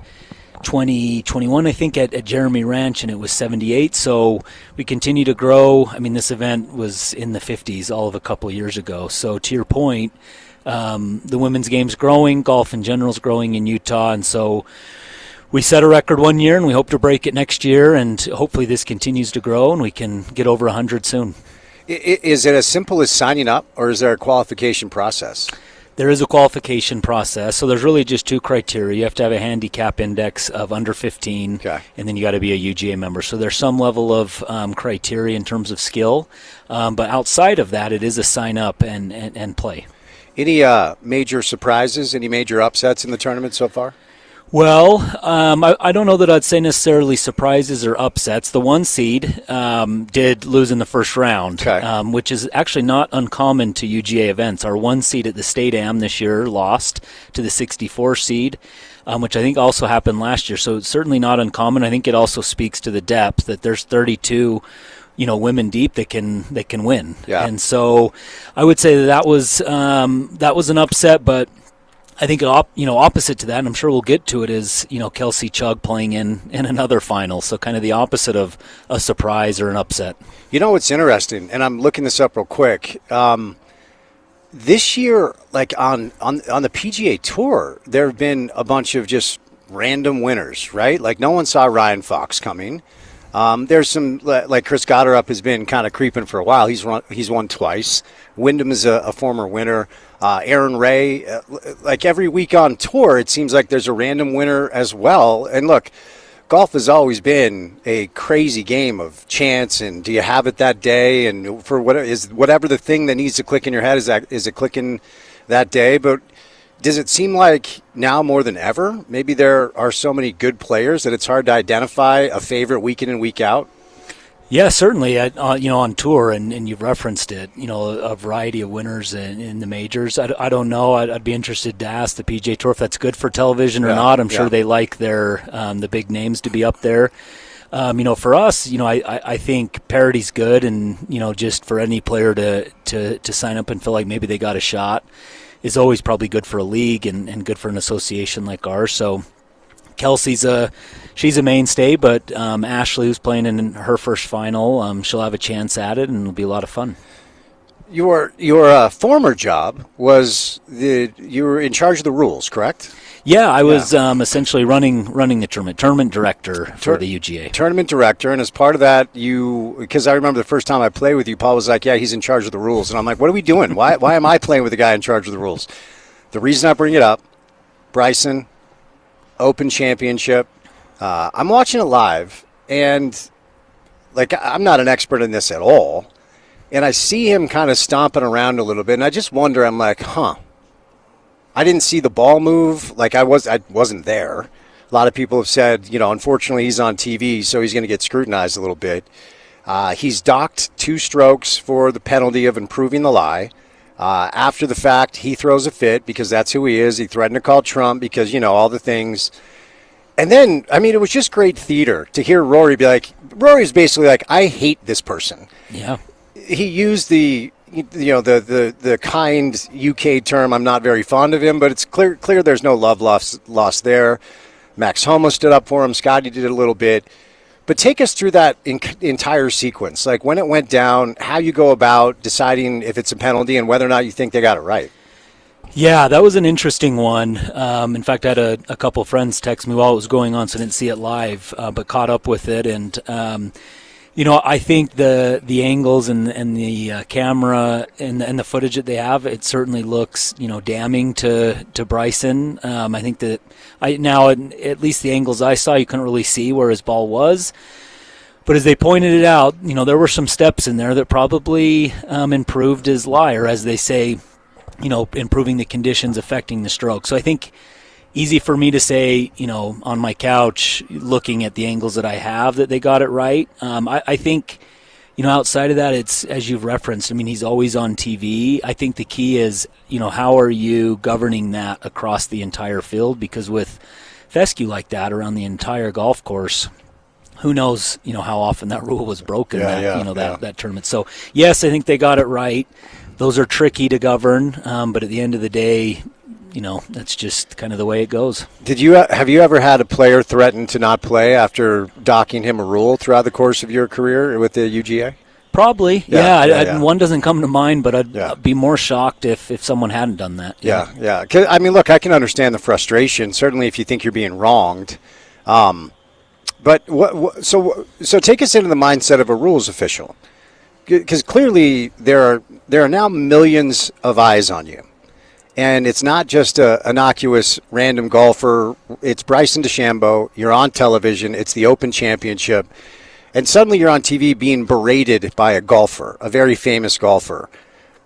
2021, I think, at Jeremy Ranch, and it was 78. So we continue to grow. I mean, this event was in the 50s all of a couple of years ago. So to your point, the women's game's growing, golf in general is growing in Utah, and so we set a record one year, and we hope to break it next year, and hopefully this continues to grow, and we can get over 100 soon. Is it as simple as signing up, or is there a qualification process? There is a qualification process, so there's really just two criteria. You have to have a handicap index of under 15, and then you got to be a UGA member. So there's some level of criteria in terms of skill, but outside of that, it is a sign up and play. Any major surprises, any major upsets in the tournament so far? Well, I don't know that I'd say necessarily surprises or upsets. The one seed did lose in the first round, which is actually not uncommon to UGA events. Our one seed at the State Am this year lost to the 64 seed, which I think also happened last year. So it's certainly not uncommon. I think it also speaks to the depth that there's 32 women deep that can win. Yeah. And so I would say that was an upset, but I think opposite to that, and I'm sure we'll get to it, is Kelsey Chug playing in another final. So kind of the opposite of a surprise or an upset. You know what's interesting, and I'm looking this up real quick. This year, like on the PGA Tour, there have been a bunch of just random winners, right? Like no one saw Ryan Fox coming. There's some, like Chris Gotterup has been kind of creeping for a while. He's won twice. Wyndham is a former winner. Aaron Ray, like every week on tour, it seems like there's a random winner as well. And look, golf has always been a crazy game of chance, and do you have it that day? And for whatever the thing that needs to click in your head, is it clicking that day? But does it seem like now more than ever, maybe there are so many good players that it's hard to identify a favorite week in and week out? Yeah, certainly. On tour, and you've referenced it, a variety of winners in the majors. I don't know. I'd be interested to ask the PGA Tour if that's good for television or not. I'm sure they like the big names to be up there. For us, I think parity's good, and, just for any player to sign up and feel like maybe they got a shot is always probably good for a league and good for an association like ours. So Kelsey's she's a mainstay, but Ashley, who's playing in her first final, she'll have a chance at it, and it'll be a lot of fun. Your former job was you were in charge of the rules, correct? Yeah, I was essentially running the tournament director for the UGA. Tournament director, and as part of that, because I remember the first time I played with you, Paul was like, yeah, he's in charge of the rules. And I'm like, what are we doing? Why am I playing with the guy in charge of the rules? The reason I bring it up Bryson, Open Championship. I'm watching it live, and like I'm not an expert in this at all, and I see him kind of stomping around a little bit, and I just wonder. I'm like, I didn't see the ball move. Like I wasn't there. A lot of people have said, unfortunately he's on TV, so he's going to get scrutinized a little bit. He's docked 2 strokes for the penalty of improving the lie. After the fact, he throws a fit because that's who he is. He threatened to call Trump because, all the things. And then, it was just great theater to hear Rory's basically like, I hate this person. Yeah. He used the kind UK term, I'm not very fond of him, but it's clear there's no love lost there. Max Homa stood up for him. Scotty did a little bit. But take us through that entire sequence, like when it went down, how you go about deciding if it's a penalty and whether or not you think they got it right. Yeah, that was an interesting one. In fact, I had a couple friends text me while it was going on, so I didn't see it live, but caught up with it. And, I think the angles and the camera and the footage that they have, it certainly looks, damning to Bryson. I think that now, at least the angles I saw, you couldn't really see where his ball was. But as they pointed it out, there were some steps in there that probably improved his lie, or as they say, improving the conditions affecting the stroke. So I think easy for me to say, on my couch, looking at the angles that I have, that they got it right. I think, outside of that, it's, as you've referenced, he's always on TV. I think the key is, how are you governing that across the entire field? Because with fescue like that around the entire golf course, who knows, how often that rule was broken, that tournament. So, yes, I think they got it right. Those are tricky to govern, but at the end of the day, that's just kind of the way it goes. Have you ever had a player threaten to not play after docking him a rule throughout the course of your career with the UGA? Probably, one doesn't come to mind, but I'd be more shocked if someone hadn't done that. Yeah. Look, I can understand the frustration, certainly if you think you're being wronged. But so take us into the mindset of a rules official, because clearly there are now millions of eyes on you. And it's not just a innocuous random golfer. It's Bryson DeChambeau. You're on television. It's the Open Championship. And suddenly you're on TV being berated by a golfer, a very famous golfer.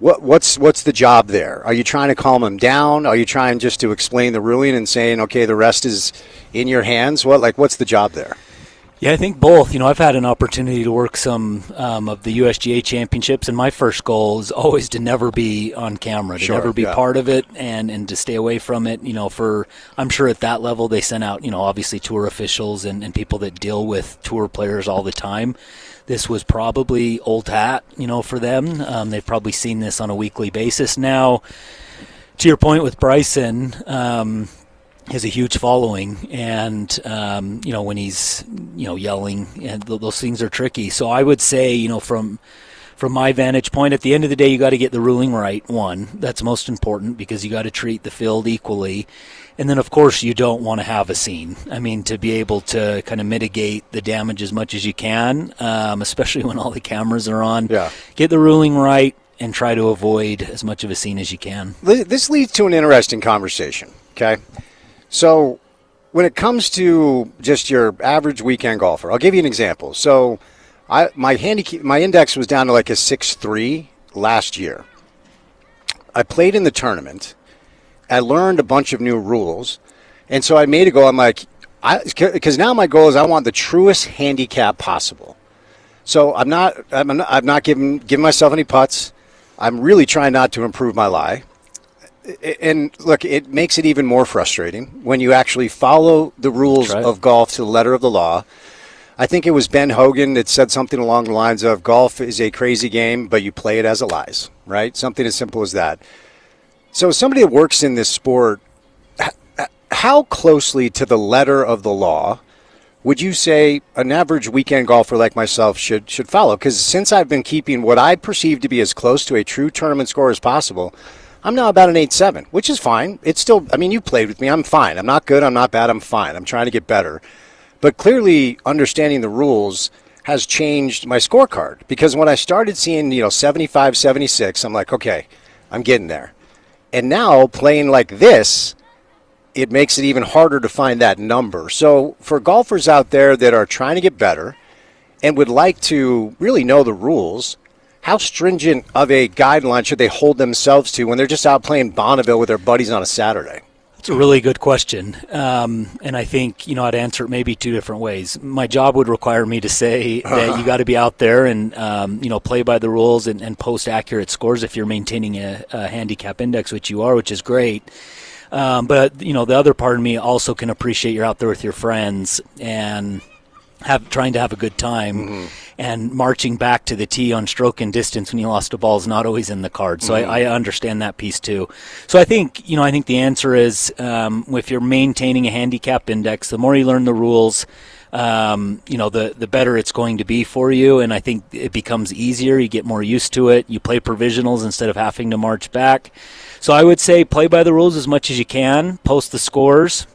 What's the job there? Are you trying to calm him down? Are you trying just to explain the ruling and saying, okay, the rest is in your hands? What's the job there? Yeah, I think both. I've had an opportunity to work some of the USGA championships, and my first goal is always to never be on camera, to never be part of it, and to stay away from it. I'm sure at that level they send out, obviously tour officials and people that deal with tour players all the time. This was probably old hat, for them. They've probably seen this on a weekly basis now. To your point with Bryson, has a huge following, and when he's yelling, and those things are tricky. So I would say, from my vantage point, at the end of the day, you got to get the ruling right. One, that's most important, because you got to treat the field equally. And then, of course, you don't want to have a scene. To be able to kind of mitigate the damage as much as you can, especially when all the cameras are on. Yeah. Get the ruling right and try to avoid as much of a scene as you can. This leads to an interesting conversation, okay? So when it comes to just your average weekend golfer, I'll give you an example. So my index was down to like a 6.3 last year. I played in the tournament. I learned a bunch of new rules. And so I made a goal. I'm like, because now my goal is I want the truest handicap possible. So I'm not giving myself any putts. I'm really trying not to improve my lie. And look, it makes it even more frustrating when you actually follow the rules of golf to the letter of the law. I think it was Ben Hogan that said something along the lines of, golf is a crazy game, but you play it as it lies, right? Something as simple as that. So somebody that works in this sport, how closely to the letter of the law would you say an average weekend golfer like myself should follow? Because since I've been keeping what I perceive to be as close to a true tournament score as possible, I'm now about an 8.7, which is fine. It's still, you played with me. I'm fine. I'm not good. I'm not bad. I'm fine. I'm trying to get better. But clearly understanding the rules has changed my scorecard, because when I started seeing, 75, 76, I'm like, okay, I'm getting there. And now playing like this, it makes it even harder to find that number. So for golfers out there that are trying to get better and would like to really know the rules, how stringent of a guideline should they hold themselves to when they're just out playing Bonneville with their buddies on a Saturday? It's a really good question, and I think I'd answer it maybe two different ways. My job would require me to say that you got to be out there and play by the rules and post accurate scores if you're maintaining a handicap index, which you are, which is great. But the other part of me also can appreciate you're out there with your friends and trying to have a good time, and marching back to the tee on stroke and distance when you lost a ball is not always in the cards. So I understand that piece too. So I think the answer is if you're maintaining a handicap index, the more you learn the rules, the better it's going to be for you. And I think it becomes easier. You get more used to it. You play provisionals instead of having to march back. So I would say play by the rules as much as you can, post the scores.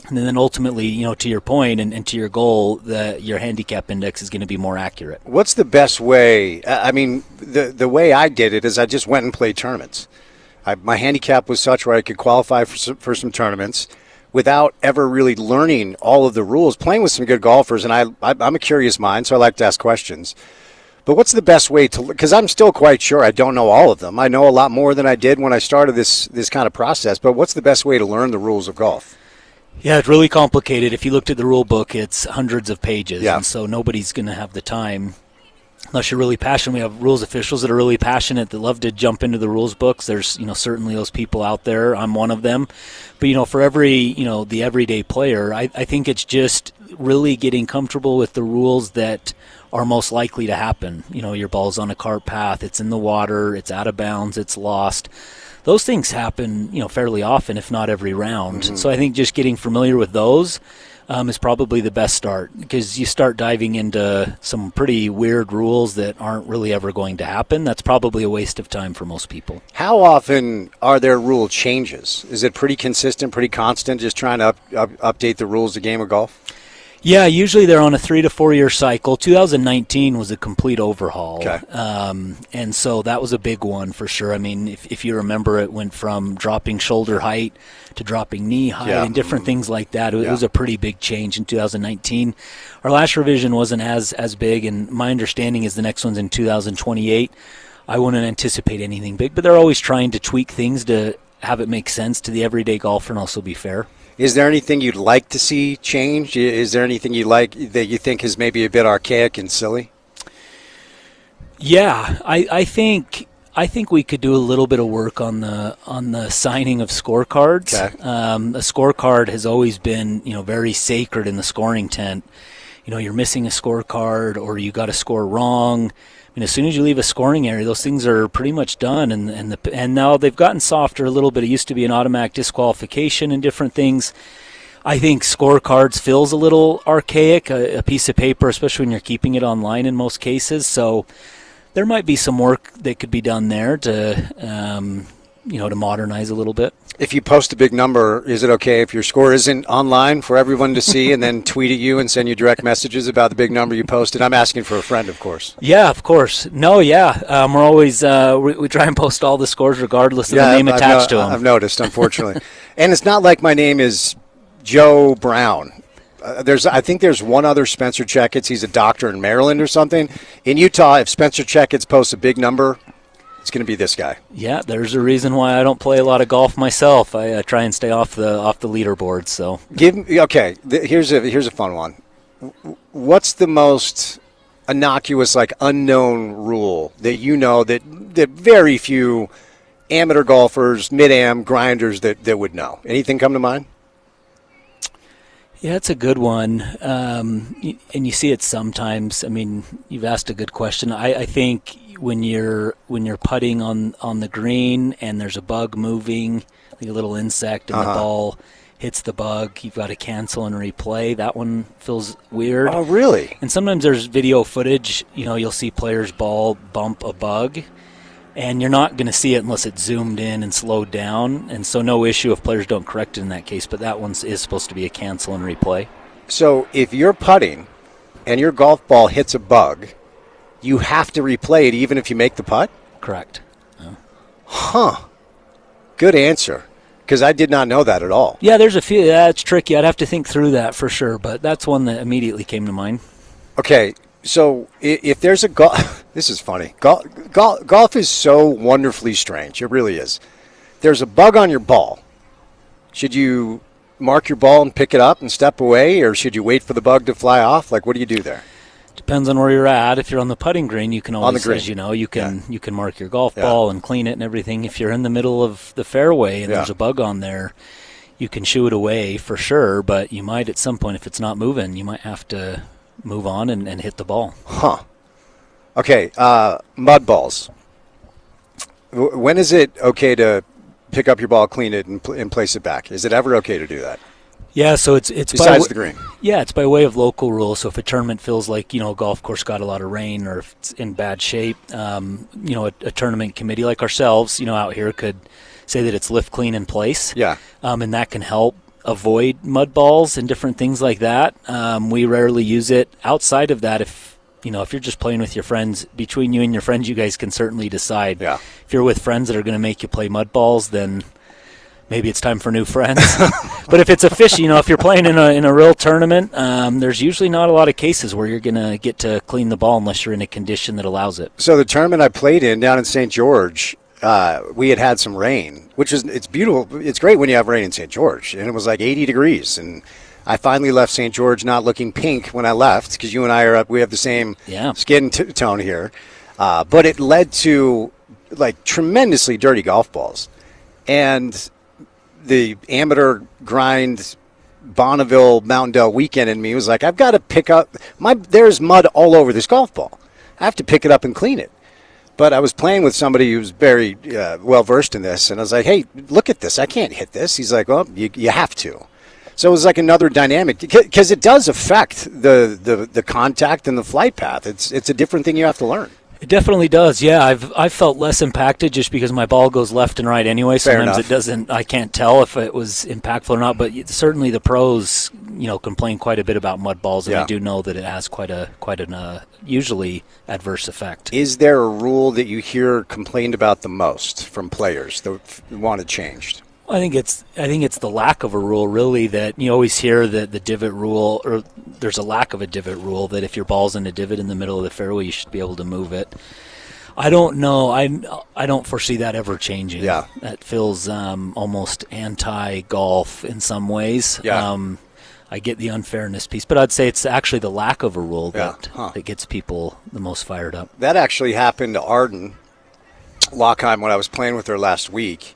And then ultimately, to your point and to your goal, your handicap index is going to be more accurate. What's the best way? I mean, the way I did it is I just went and played tournaments. My handicap was such where I could qualify for some tournaments without ever really learning all of the rules, playing with some good golfers. And I'm a curious mind, so I like to ask questions. But what's the best way to – because I'm still quite sure I don't know all of them. I know a lot more than I did when I started this kind of process. But what's the best way to learn the rules of golf? Yeah, it's really complicated. If you looked at the rule book, it's hundreds of pages, yeah. And so nobody's going to have the time unless you're really passionate. We have rules officials that are really passionate that love to jump into the rules books. There's certainly those people out there. I'm one of them. But for every the everyday player, I think it's just really getting comfortable with the rules that are most likely to happen. Your ball's on a cart path, it's in the water, it's out of bounds, it's lost. Those things happen, fairly often, if not every round. Mm-hmm. So I think just getting familiar with those is probably the best start, because you start diving into some pretty weird rules that aren't really ever going to happen. That's probably a waste of time for most people. How often are there rule changes? Is it pretty consistent, pretty constant, just trying to update the rules of the game of golf? Yeah, usually they're on a 3 to 4 year cycle. 2019 was a complete overhaul. Okay. And so that was a big one for sure. I mean, if you remember, it went from dropping shoulder height to dropping knee height, yeah. and different things like that. It was a pretty big change in 2019. Our last revision wasn't as big, and my understanding is the next one's in 2028. I wouldn't anticipate anything big, but they're always trying to tweak things to have it make sense to the everyday golfer and also be fair. Is there anything you'd like to see change? Is there anything you like that you think is maybe a bit archaic and silly? Yeah, I think we could do a little bit of work on the signing of scorecards. Okay. A scorecard has always been very sacred in the scoring tent. You're missing a scorecard or you got a score wrong. As soon as you leave a scoring area, those things are pretty much done, and now they've gotten softer a little bit. It used to be an automatic disqualification and different things. I think scorecards feels a little archaic, a piece of paper, especially when you're keeping it online in most cases. So there might be some work that could be done there to modernize a little bit. If you post a big number, is it okay if your score isn't online for everyone to see and then tweet at you and send you direct messages about the big number you posted? I'm asking for a friend, of course. Yeah, of course. No, yeah. We're always we try and post all the scores regardless of the name attached to them. I've noticed, unfortunately. And it's not like my name is Joe Brown. I think there's one other Spencer Checketts. He's a doctor in Maryland or something. In Utah, if Spencer Checketts posts a big number, it's going to be this guy. Yeah, there's a reason why I don't play a lot of golf myself. I try and stay off the leaderboard. So here's a fun one. What's the most innocuous, unknown rule that that very few amateur golfers, mid-am grinders that would know? Anything come to mind? Yeah, it's a good one, and you see it sometimes. I mean, you've asked a good question. I think when you're putting on the green and there's a bug moving, like a little insect, and the ball hits the bug, you've got to cancel and replay. That one feels weird. Oh, really? And sometimes there's video footage. You'll see players' ball bump a bug, and you're not going to see it unless it's zoomed in and slowed down. And so no issue if players don't correct it in that case, but that one is supposed to be a cancel and replay. So if you're putting and your golf ball hits a bug, you have to replay it even if you make the putt? Correct. Huh. Good answer. Because I did not know that at all. Yeah, there's a few. That's tricky. I'd have to think through that for sure, but that's one that immediately came to mind. Okay, so if there's a golf, this is funny. Golf is so wonderfully strange. It really is. There's a bug on your ball. Should you mark your ball and pick it up and step away, or should you wait for the bug to fly off? Like, what do you do there? Depends on where you're at. If you're on the putting green, you can always, on the green. As you know, you can mark your golf ball and clean it and everything. If you're in the middle of the fairway and there's a bug on there, you can shoo it away for sure, but you might at some point, if it's not moving, you might have to move on and hit the ball. Huh. Okay, mud balls. When is it okay to pick up your ball, clean it, and place it back? Is it ever okay to do that? Yeah, so it's besides the green. Yeah, it's by way of local rules. So if a tournament feels like, a golf course got a lot of rain or if it's in bad shape, a tournament committee like ourselves, out here could say that it's lift, clean, in place. Yeah. And that can help avoid mud balls and different things like that. We rarely use it. Outside of that, if you're just playing with your friends, between you and your friends, you guys can certainly decide. Yeah. If you're with friends that are going to make you play mud balls, then maybe it's time for new friends. But if it's if you're playing in a real tournament, there's usually not a lot of cases where you're going to get to clean the ball unless you're in a condition that allows it. So the tournament I played in down in St. George, we had some rain, it's beautiful. It's great when you have rain in St. George, and it was like 80 degrees. And I finally left St. George not looking pink when I left, because you and I we have the same skin tone here. But it led to like tremendously dirty golf balls. And the amateur grind Bonneville Mountain Dell weekend in me was like, I've got to pick up there's mud all over this golf ball. I have to pick it up and clean it. But I was playing with somebody who's very well versed in this, and I was like, hey, look at this. I can't hit this. He's like, well, you have to. So it was like another dynamic, because it does affect the contact and the flight path. It's a different thing you have to learn. It definitely does. Yeah, I've felt less impacted just because my ball goes left and right anyway. Sometimes it doesn't. I can't tell if it was impactful or not. But certainly the pros, complain quite a bit about mud balls, and I do know that it has quite an usually adverse effect. Is there a rule that you hear complained about the most from players that want it changed? I think it's the lack of a rule, really, that you always hear that the divot rule, or there's a lack of a divot rule, that if your ball's in a divot in the middle of the fairway, you should be able to move it. I don't know. I don't foresee that ever changing. Yeah. That feels almost anti-golf in some ways. Yeah. I get the unfairness piece, but I'd say it's actually the lack of a rule that gets people the most fired up. That actually happened to Arden Lockheim when I was playing with her last week.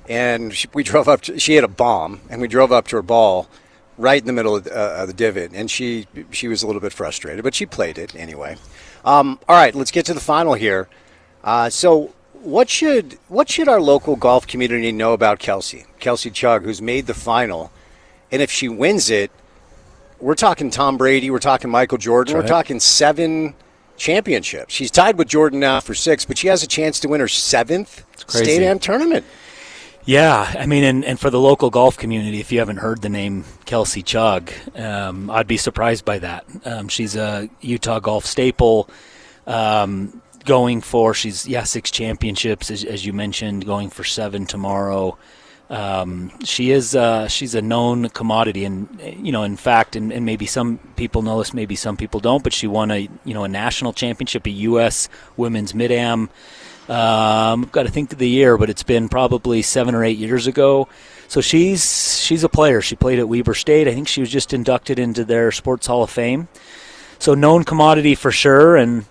And we drove up. She had a bomb, and we drove up to her ball right in the middle of the divot. And she was a little bit frustrated, but she played it anyway. All right, let's get to the final here. So what should our local golf community know about Kelsey Chugg, who's made the final? And if she wins it, we're talking Tom Brady, we're talking Michael Jordan, we're talking 7 championships. She's tied with Jordan now for 6, but she has a chance to win her 7th State Am tournament. Yeah, I mean, and for the local golf community, if you haven't heard the name Kelsey Chugg, I'd be surprised by that. She's a Utah golf staple, going for 6 championships, as you mentioned, going for 7 tomorrow. She's a known commodity, and in fact, and maybe some people know this, maybe some people don't, but she won a national championship, a U.S. Women's Mid-Am. Got to think of the year, but it's been probably 7 or 8 years ago. So she's a player. She played at Weber State. I think she was just inducted into their Sports Hall of Fame. So known commodity for sure, and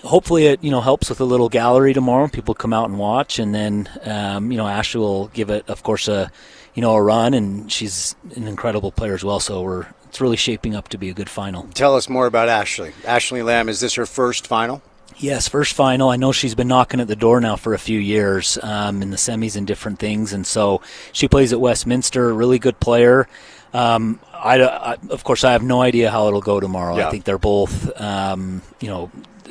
hopefully it helps with a little gallery tomorrow. People come out and watch, and then Ashley will give it, of course, a run, and she's an incredible player as well. So it's really shaping up to be a good final. Tell us more about Ashley. Ashley Lamb, is this her first final? Yes, first final. I know she's been knocking at the door now for a few years in the semis and different things, and so she plays at Westminster. Really good player. Of course, I have no idea how it'll go tomorrow. Yeah. I think they're both,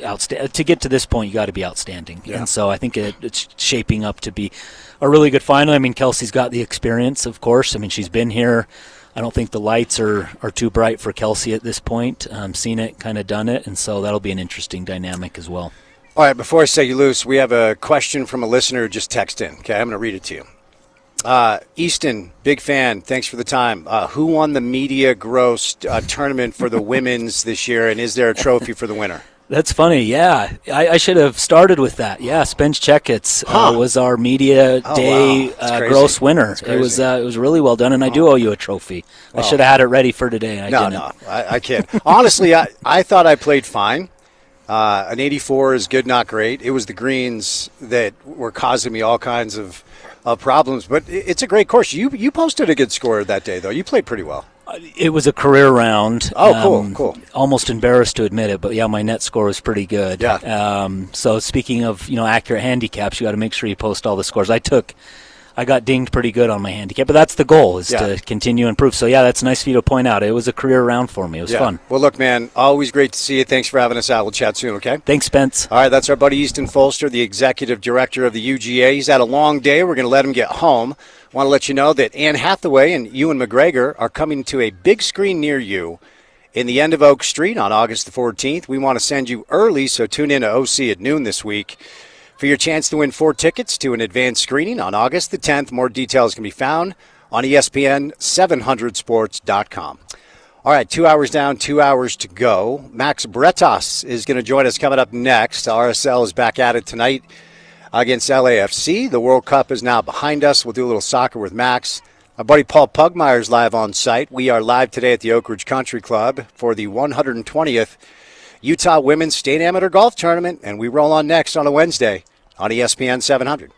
outstanding. To get to this point, you got to be outstanding, and so I think it's shaping up to be a really good final. I mean, Kelsey's got the experience, of course. I mean, she's been here. I don't think the lights are too bright for Kelsey at this point. Seen it, kind of done it, and so that'll be an interesting dynamic as well. All right, before I set you loose, we have a question from a listener who just texted in. Okay, I'm going to read it to you. Easton, big fan. Thanks for the time. Who won the media gross tournament for the women's this year, and is there a trophy for the winner? That's funny. Yeah, I should have started with that. Yeah, Spence Checketts was our media day gross winner. It was really well done, and I do owe you a trophy. I should have had it ready for today. And I didn't. I can't. Honestly, I thought I played fine. An 84 is good, not great. It was the greens that were causing me all kinds of problems, but it's a great course. You posted a good score that day, though. You played pretty well. It was a career round. Oh, cool. Almost embarrassed to admit it, but yeah, my net score was pretty good. Yeah. So speaking of accurate handicaps, you got to make sure you post all the scores. I got dinged pretty good on my handicap, but that's the goal, is to continue to improve. So, yeah, that's nice of you to point out. It was a career round for me. It was fun. Well, look, man, always great to see you. Thanks for having us out. We'll chat soon, okay? Thanks, Spence. All right, that's our buddy Easton Folster, the executive director of the UGA. He's had a long day. We're going to let him get home. Want to let you know that Anne Hathaway and Ewan McGregor are coming to a big screen near you in the end of Oak Street on August the 14th. We want to send you early, so tune in to OC at noon this week for your chance to win 4 tickets to an advanced screening on August the 10th. More details can be found on ESPN700sports.com. All right, 2 hours down, 2 hours to go. Max Bretos is going to join us coming up next. RSL is back at it tonight against LAFC. The World Cup is now behind us. We'll do a little soccer with Max. Our buddy Paul Pugmire is live on site. We are live today at the Oak Ridge Country Club for the 120th Utah Women's State Amateur Golf Tournament, and we roll on next on a Wednesday on ESPN 700.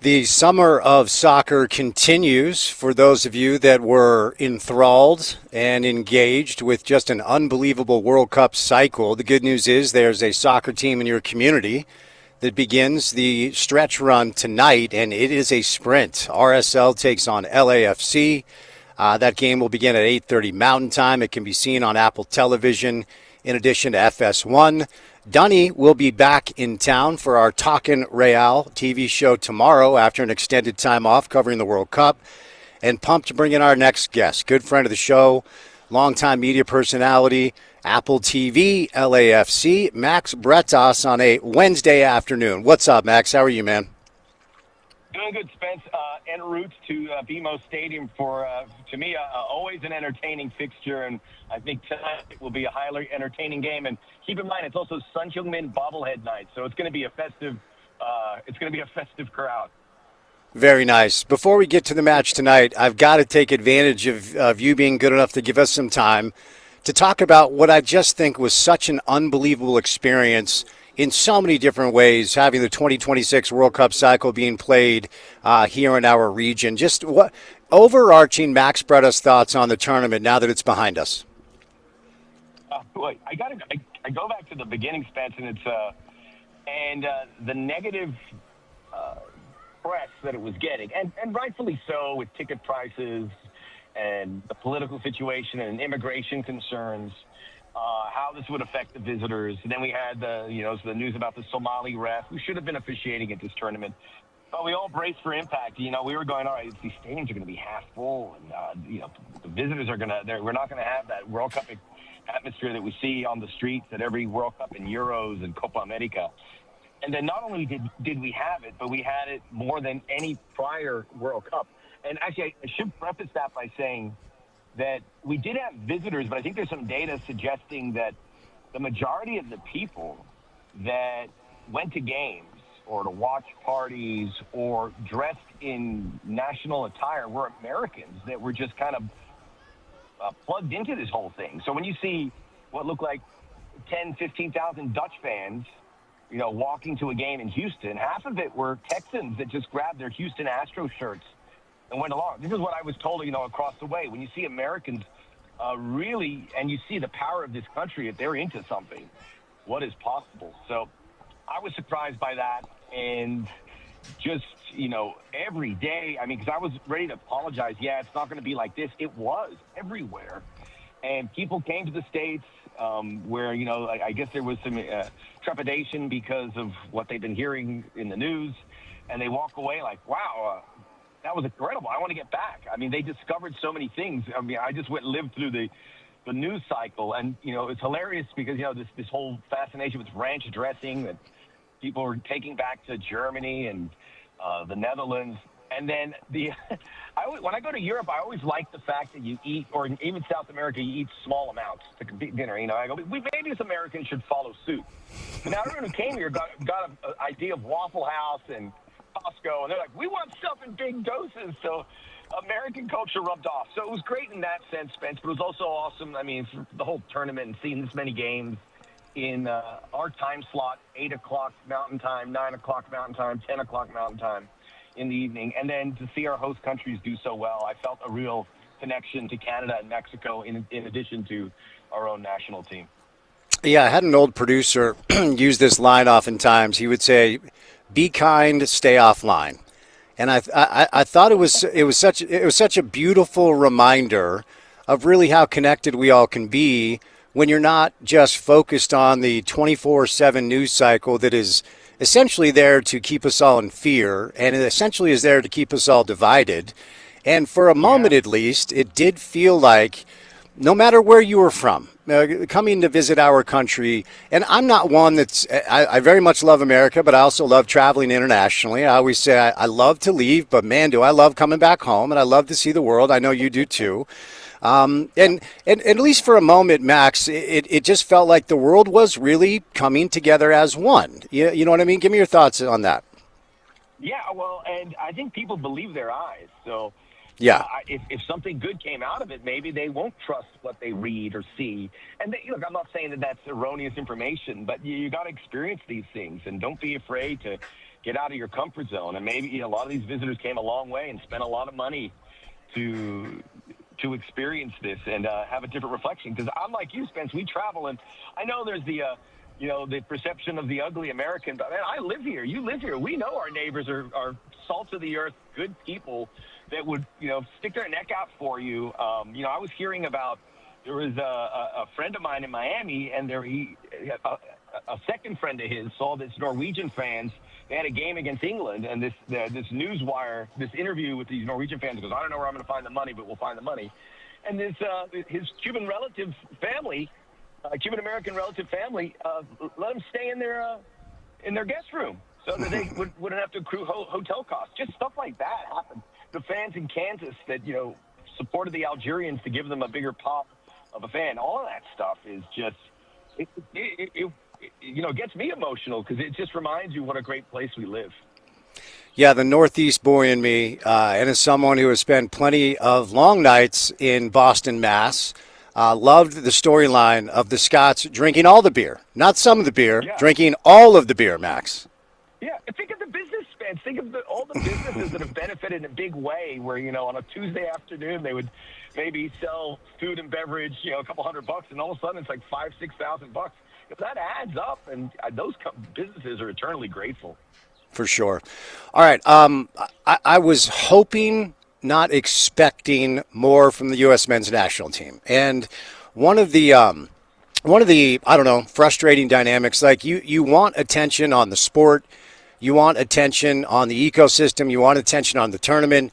The summer of soccer continues for those of you that were enthralled and engaged with just an unbelievable World Cup cycle. The good news is there's a soccer team in your community that begins the stretch run tonight, and it is a sprint. RSL takes on LAFC. That game will begin at 8:30 Mountain Time. It can be seen on Apple Television in addition to FS1. Dunny will be back in town for our Talkin' Real TV show tomorrow after an extended time off covering the World Cup. And pumped to bring in our next guest, good friend of the show, longtime media personality, Apple TV, LAFC, Max Bretos on a Wednesday afternoon. What's up, Max? How are you, man? Doing good, Spence. En route to BMO Stadium for, to me, always an entertaining fixture, and I think tonight will be a highly entertaining game. And keep in mind, it's also Sun Heung-min bobblehead night, so it's going to be a festive. It's going to be a festive crowd. Very nice. Before we get to the match tonight, I've got to take advantage of you being good enough to give us some time to talk about what I just think was such an unbelievable experience in so many different ways, having the 2026 World Cup cycle being played here in our region. Just what overarching Max Bretos thoughts on the tournament now that it's behind us? Boy, I go back to the beginning, Spence, and it's the negative press that it was getting, and rightfully so, with ticket prices and the political situation and immigration concerns. How this would affect the visitors. And then we had the news about the Somali ref who should have been officiating at this tournament. But we all braced for impact. We were going, all right, these stadiums are going to be half full, and the visitors are we're not going to have that World Cup atmosphere that we see on the streets at every World Cup and Euros and Copa America. And then not only did we have it, but we had it more than any prior World Cup. And actually, I should preface that by saying that we did have visitors, but I think there's some data suggesting that the majority of the people that went to games or to watch parties or dressed in national attire were Americans that were just kind of plugged into this whole thing. So when you see what looked like 10, 15,000 Dutch fans, walking to a game in Houston, half of it were Texans that just grabbed their Houston Astros shirts and went along. This is what I was told, across the way. When you see Americans really, and you see the power of this country, if they're into something, what is possible? So I was surprised by that. And just, every day, because I was ready to apologize. Yeah, it's not going to be like this. It was everywhere. And people came to the States where, I guess there was some trepidation because of what they've been hearing in the news. And they walk away like, wow, that was incredible. I want to get back. They discovered so many things. I just lived through the news cycle, and it's hilarious because this whole fascination with ranch dressing that people are taking back to Germany and the Netherlands, and then when I go to Europe, I always like the fact that you eat, or even South America, you eat small amounts to complete dinner. I go, maybe as Americans should follow suit. But now everyone who came here got an idea of Waffle House and Costco, and they're like, we want stuff in big doses. So American culture rubbed off. So it was great in that sense, Spence, but it was also awesome. For the whole tournament and seeing this many games in our time slot, 8 o'clock Mountain Time, 9 o'clock Mountain Time, 10 o'clock Mountain Time in the evening. And then to see our host countries do so well, I felt a real connection to Canada and Mexico in addition to our own national team. Yeah, I had an old producer use this line oftentimes. He would say, "Be kind, stay offline," and I thought it was such a beautiful reminder of really how connected we all can be when you're not just focused on the 24/7 news cycle that is essentially there to keep us all in fear, and it essentially is there to keep us all divided. And for a moment, at least, it did feel like no matter where you were from, coming to visit our country, and I'm not one I very much love America, but I also love traveling internationally. I always say I love to leave, but man, do I love coming back home, and I love to see the world. I know you do too. And at least for a moment, Max, it just felt like the world was really coming together as one. You know what I mean? Give me your thoughts on that. Yeah, well, and I think people believe their eyes. So Yeah. If something good came out of it, maybe they won't trust what they read or see. And look, I'm not saying that that's erroneous information, but you got to experience these things, and don't be afraid to get out of your comfort zone. And maybe a lot of these visitors came a long way and spent a lot of money to experience this and have a different reflection. Because I'm like you, Spence. We travel, and I know there's the the perception of the ugly American. But man, I live here. You live here. We know our neighbors are salt of the earth, good people that would, stick their neck out for you. I was hearing about, there was a friend of mine in Miami, and a second friend of his saw this Norwegian fans. They had a game against England, and this newswire, this interview with these Norwegian fans goes, I don't know where I'm going to find the money, but we'll find the money. And his Cuban relative family, Cuban American relative family, let him stay in their guest room so that they wouldn't have to accrue hotel costs. Just stuff like that happened. The fans in Kansas that supported the Algerians to give them a bigger pop of a fan. All of that stuff is just it gets me emotional because it just reminds you what a great place we live. Yeah, the Northeast boy in me, and as someone who has spent plenty of long nights in Boston, Mass. Loved the storyline of the Scots drinking all the beer, not some of the beer, drinking all of the beer, Max. Yeah, think of the business, Spence. Think of all the businesses that have benefited in a big way where, on a Tuesday afternoon they would maybe sell food and beverage, a couple $100, and all of a sudden it's like $5,000-6,000. That adds up, and those businesses are eternally grateful. For sure. All right. I was hoping, not expecting more from the U.S. men's national team. And one of the I don't know, frustrating dynamics, like you want attention on the sport, you want attention on the ecosystem, you want attention on the tournament,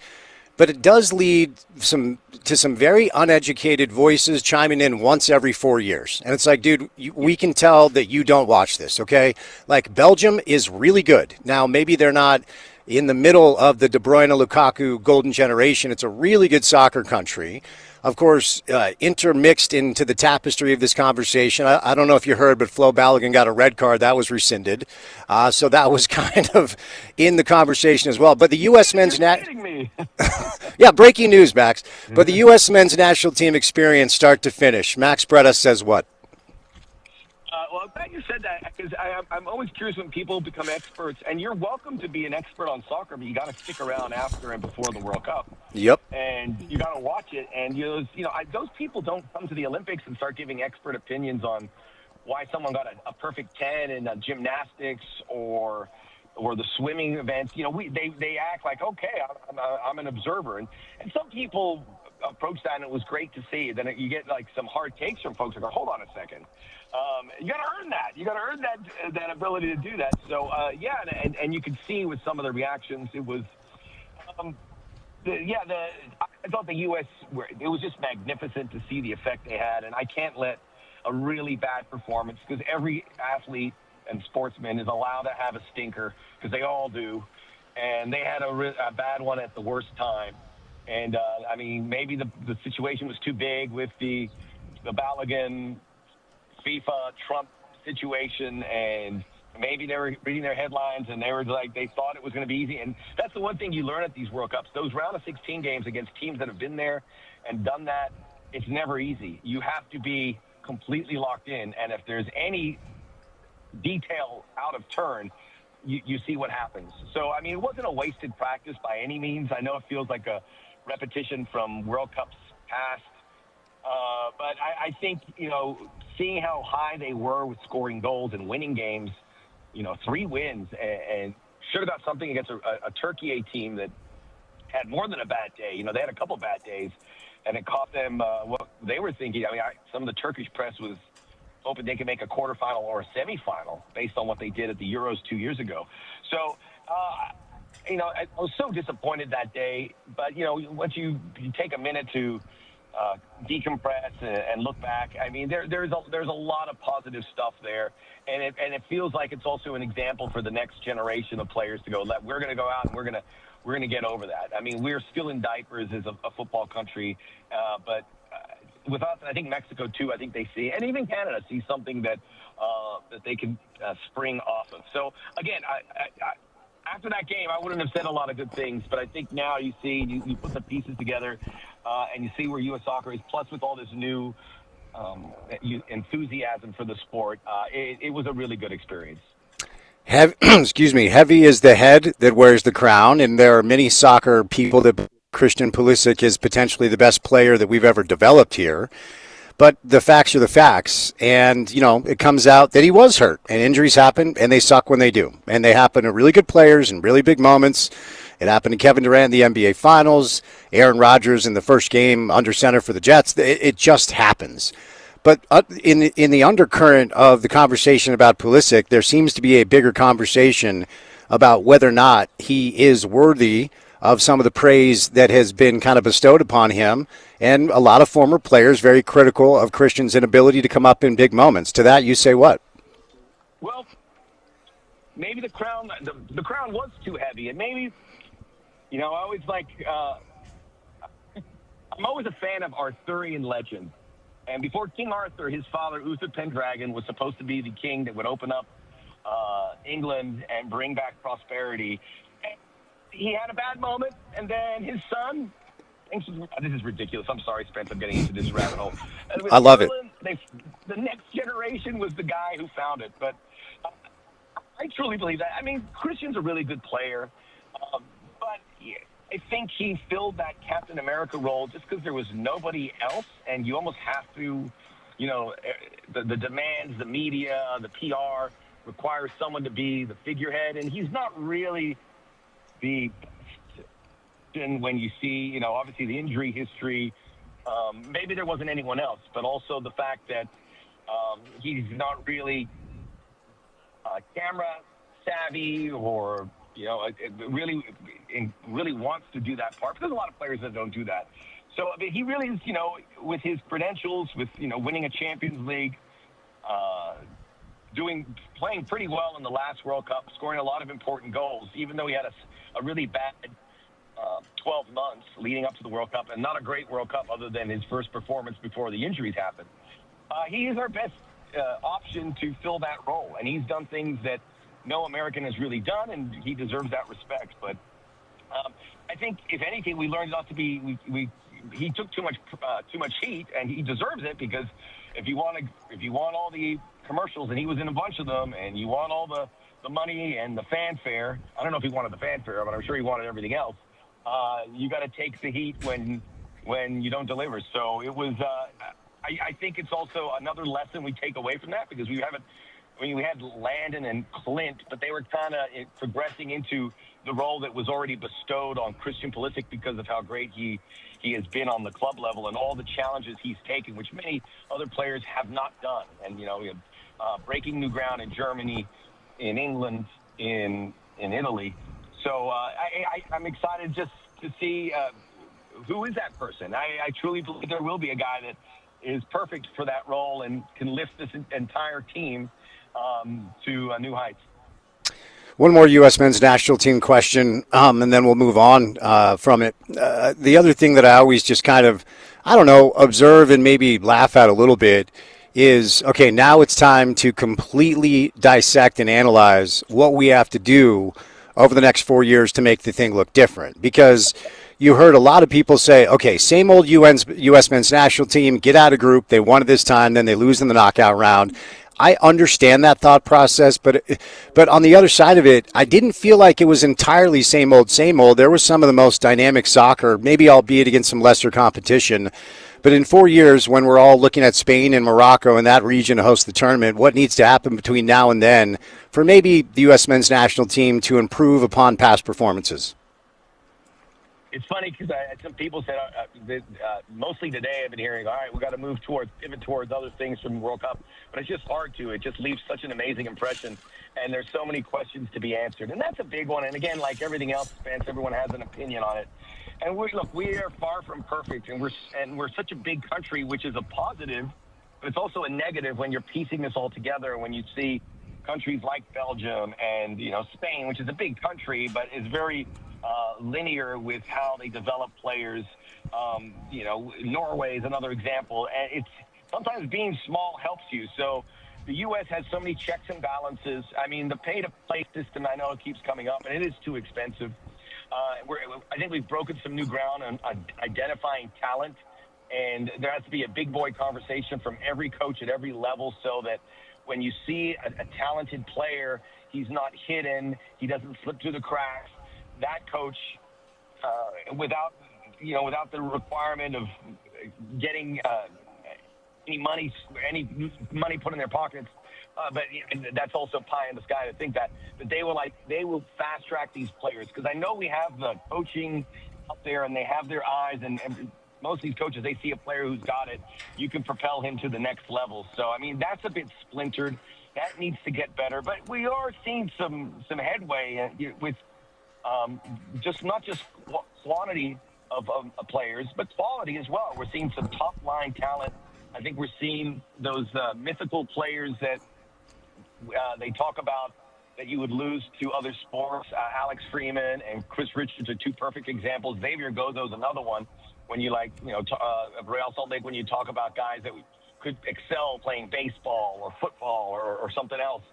but it does lead to some very uneducated voices chiming in once every 4 years. And it's like, dude, we can tell that you don't watch this, okay? Like, Belgium is really good. Now, maybe they're not in the middle of the De Bruyne, Lukaku golden generation. It's a really good soccer country. Of course, intermixed into the tapestry of this conversation, I don't know if you heard, but Flo Balogun got a red card. That was rescinded. So that was kind of in the conversation as well. But the U.S. men's yeah, breaking news, Max. But the U.S. men's national team experience start to finish. Max Breda says what? Well, I'm glad you said that because I'm always curious when people become experts, and you're welcome to be an expert on soccer, but you got to stick around after and before the World Cup. Yep. And you got to watch it, and those people don't come to the Olympics and start giving expert opinions on why someone got a perfect 10 in gymnastics or the swimming events. They act like, okay, I'm an observer, and some people approach that, and it was great to see. Then you get like some hard takes from folks like, hold on a second. You got to earn that. You got to earn that ability to do that. So, and you could see with some of the reactions, it was, I thought the U.S., it was just magnificent to see the effect they had. And I can't let a really bad performance, because every athlete and sportsman is allowed to have a stinker, because they all do. And they had a bad one at the worst time. And, maybe the situation was too big with the Balogun FIFA Trump situation, and maybe they were reading their headlines and they were like, they thought it was going to be easy. And that's the one thing you learn at these World Cups. Those round of 16 games against teams that have been there and done that, it's never easy. You have to be completely locked in. And if there's any detail out of turn, you see what happens. So, it wasn't a wasted practice by any means. I know it feels like a repetition from World Cups past. But I think, seeing how high they were with scoring goals and winning games, 3 wins, and should have got something against a Turkey A team that had more than a bad day. They had a couple bad days, and it cost them what they were thinking. Some of the Turkish press was hoping they could make a quarterfinal or a semifinal based on what they did at the Euros 2 years ago. So, I was so disappointed that day. But, once you take a minute to decompress and look back, there's a lot of positive stuff there, and it feels like it's also an example for the next generation of players to go, we're going to go out and we're going to get over that. We're still in diapers as a football country, but with us, and I think Mexico too, I think they see, and even Canada sees something that they can spring off of. So again, after that game, I wouldn't have said a lot of good things, but I think now you see, you put the pieces together, and you see where U.S. soccer is, plus with all this new enthusiasm for the sport. It was a really good experience. Excuse me, heavy is the head that wears the crown, and there are many soccer people that Christian Pulisic is potentially the best player that we've ever developed here. But the facts are the facts, and, it comes out that he was hurt, and injuries happen, and they suck when they do. And they happen to really good players in really big moments. It happened to Kevin Durant in the NBA Finals, Aaron Rodgers in the first game under center for the Jets. It just happens. But in the undercurrent of the conversation about Pulisic, there seems to be a bigger conversation about whether or not he is worthy of some of the praise that has been kind of bestowed upon him, and a lot of former players very critical of Christian's inability to come up in big moments. To that, you say what? Well, maybe the crown was too heavy, and maybe, I always I'm always a fan of Arthurian legends. And before King Arthur, his father, Uther Pendragon, was supposed to be the king that would open up England and bring back prosperity. And he had a bad moment, and then his son, this is ridiculous. I'm sorry, Spence, I'm getting into this rabbit hole. I love it. The next generation was the guy who found it. But I truly believe that. I mean, Christian's a really good player. But I think he filled that Captain America role just because there was nobody else, and you almost have to, the demands, the media, the PR requires someone to be the figurehead, and he's not really the when you see, obviously the injury history. Maybe there wasn't anyone else, but also the fact that he's not really camera savvy or really wants to do that part. But there's a lot of players that don't do that. So I mean, he really is, with his credentials, with winning a Champions League, playing pretty well in the last World Cup, scoring a lot of important goals, even though he had a really bad 12 months leading up to the World Cup, and not a great World Cup other than his first performance before the injuries happened. He is our best option to fill that role, and he's done things that no American has really done, and he deserves that respect. But I think, if anything, we learned not to be. He took too much heat, and he deserves it, because if you want all the commercials, and he was in a bunch of them, and you want all the money and the fanfare. I don't know if he wanted the fanfare, but I'm sure he wanted everything else. You got to take the heat when you don't deliver. So it was. I think it's also another lesson we take away from that, because we had Landon and Clint, but they were kind of progressing into the role that was already bestowed on Christian Pulisic because of how great he has been on the club level and all the challenges he's taken, which many other players have not done. And, breaking new ground in Germany, in England, in Italy. So I'm excited just to see who is that person. I truly believe there will be a guy that is perfect for that role and can lift this entire team to new heights. One more U.S. men's national team question, and then we'll move on from it. The other thing that I always just kind of, observe and maybe laugh at a little bit is, okay, now it's time to completely dissect and analyze what we have to do over the next 4 years to make the thing look different. Because you heard a lot of people say, okay, same old U.S. men's national team, get out of group. They won it this time, then they lose in the knockout round. I understand that thought process, but on the other side of it, I didn't feel like it was entirely same old, same old. There was some of the most dynamic soccer, maybe albeit against some lesser competition. But in 4 years, when we're all looking at Spain and Morocco and that region to host the tournament, what needs to happen between now and then for maybe the U.S. men's national team to improve upon past performances? It's funny because some people said, mostly today I've been hearing, all right, we got to pivot towards other things from the World Cup. But it's just hard to. It just leaves such an amazing impression. And there's so many questions to be answered. And that's a big one. And again, like everything else, Spence, everyone has an opinion on it. And we are far from perfect. And we're such a big country, which is a positive, but it's also a negative when you're piecing this all together. When you see countries like Belgium and, Spain, which is a big country, but is very linear with how they develop players. Norway is another example. And it's sometimes being small helps you. So the U.S. has so many checks and balances. I mean, the pay-to-play system, I know it keeps coming up, and it is too expensive. I think we've broken some new ground on identifying talent, and there has to be a big boy conversation from every coach at every level so that when you see a talented player, he's not hidden, he doesn't slip through the cracks. That coach, without the requirement of getting any money put in their pockets, but that's also pie in the sky to think that they will fast track these players, because I know we have the coaching out there and they have their eyes, and most of these coaches, they see a player who's got it, you can propel him to the next level. So I mean, that's a bit splintered. That needs to get better, but we are seeing some headway with not just quantity of players, but quality as well. We're seeing some top line talent. I think we're seeing those mythical players that they talk about that you would lose to other sports. Alex Freeman and Chris Richards are two perfect examples. Xavier Gozo's another one. When you Real Salt Lake, when you talk about guys that could excel playing baseball or football or something else,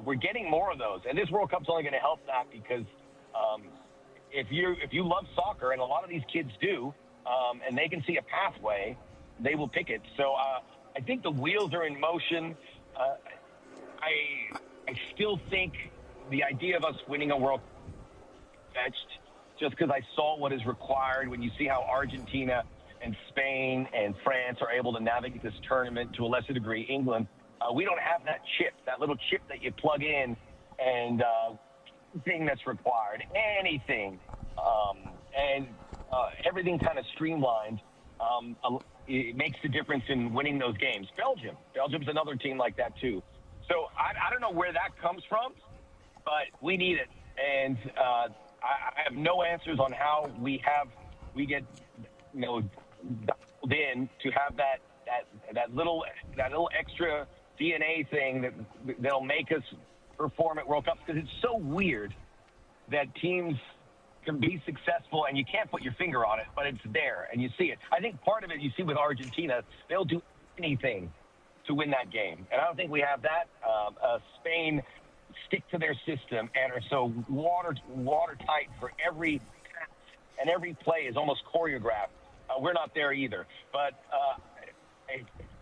we're getting more of those. And this World Cup's only going to help that, because if you love soccer, and a lot of these kids do, and they can see a pathway, they will pick it. So I think the wheels are in motion. I still think the idea of us winning a World Cup fetched, just because I saw what is required when you see how Argentina and Spain and France are able to navigate this tournament, to a lesser degree England. We don't have that chip, that little chip that you plug in and thing that's required, anything, and everything kind of streamlined. It makes the difference in winning those games. Belgium's another team like that too. So I don't know where that comes from, but we need it. And I have no answers on how we get dialed in to have that little extra DNA thing that'll make us perform at World Cups, because it's so weird that teams can be successful and you can't put your finger on it, but it's there and you see it. I think part of it you see with Argentina, they'll do anything to win that game, and I don't think we have that. Spain stick to their system and are so watertight for every pass, and every play is almost choreographed. We're not there either, but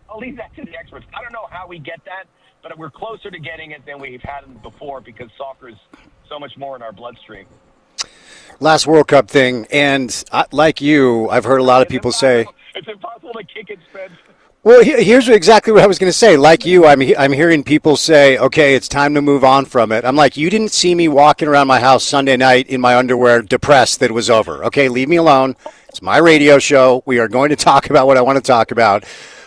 I'll leave that to the experts. I don't know how we get that, but we're closer to getting it than we've had it before, because soccer is so much more in our bloodstream. Last World Cup thing, and like you, I've heard a lot of people say it's impossible to kick it, Spence. Well, here's exactly what I was going to say. Like you, I'm hearing people say, okay, it's time to move on from it. I'm like, you didn't see me walking around my house Sunday night in my underwear depressed that it was over. Okay, leave me alone. It's my radio show. We are going to talk about what I want to talk about.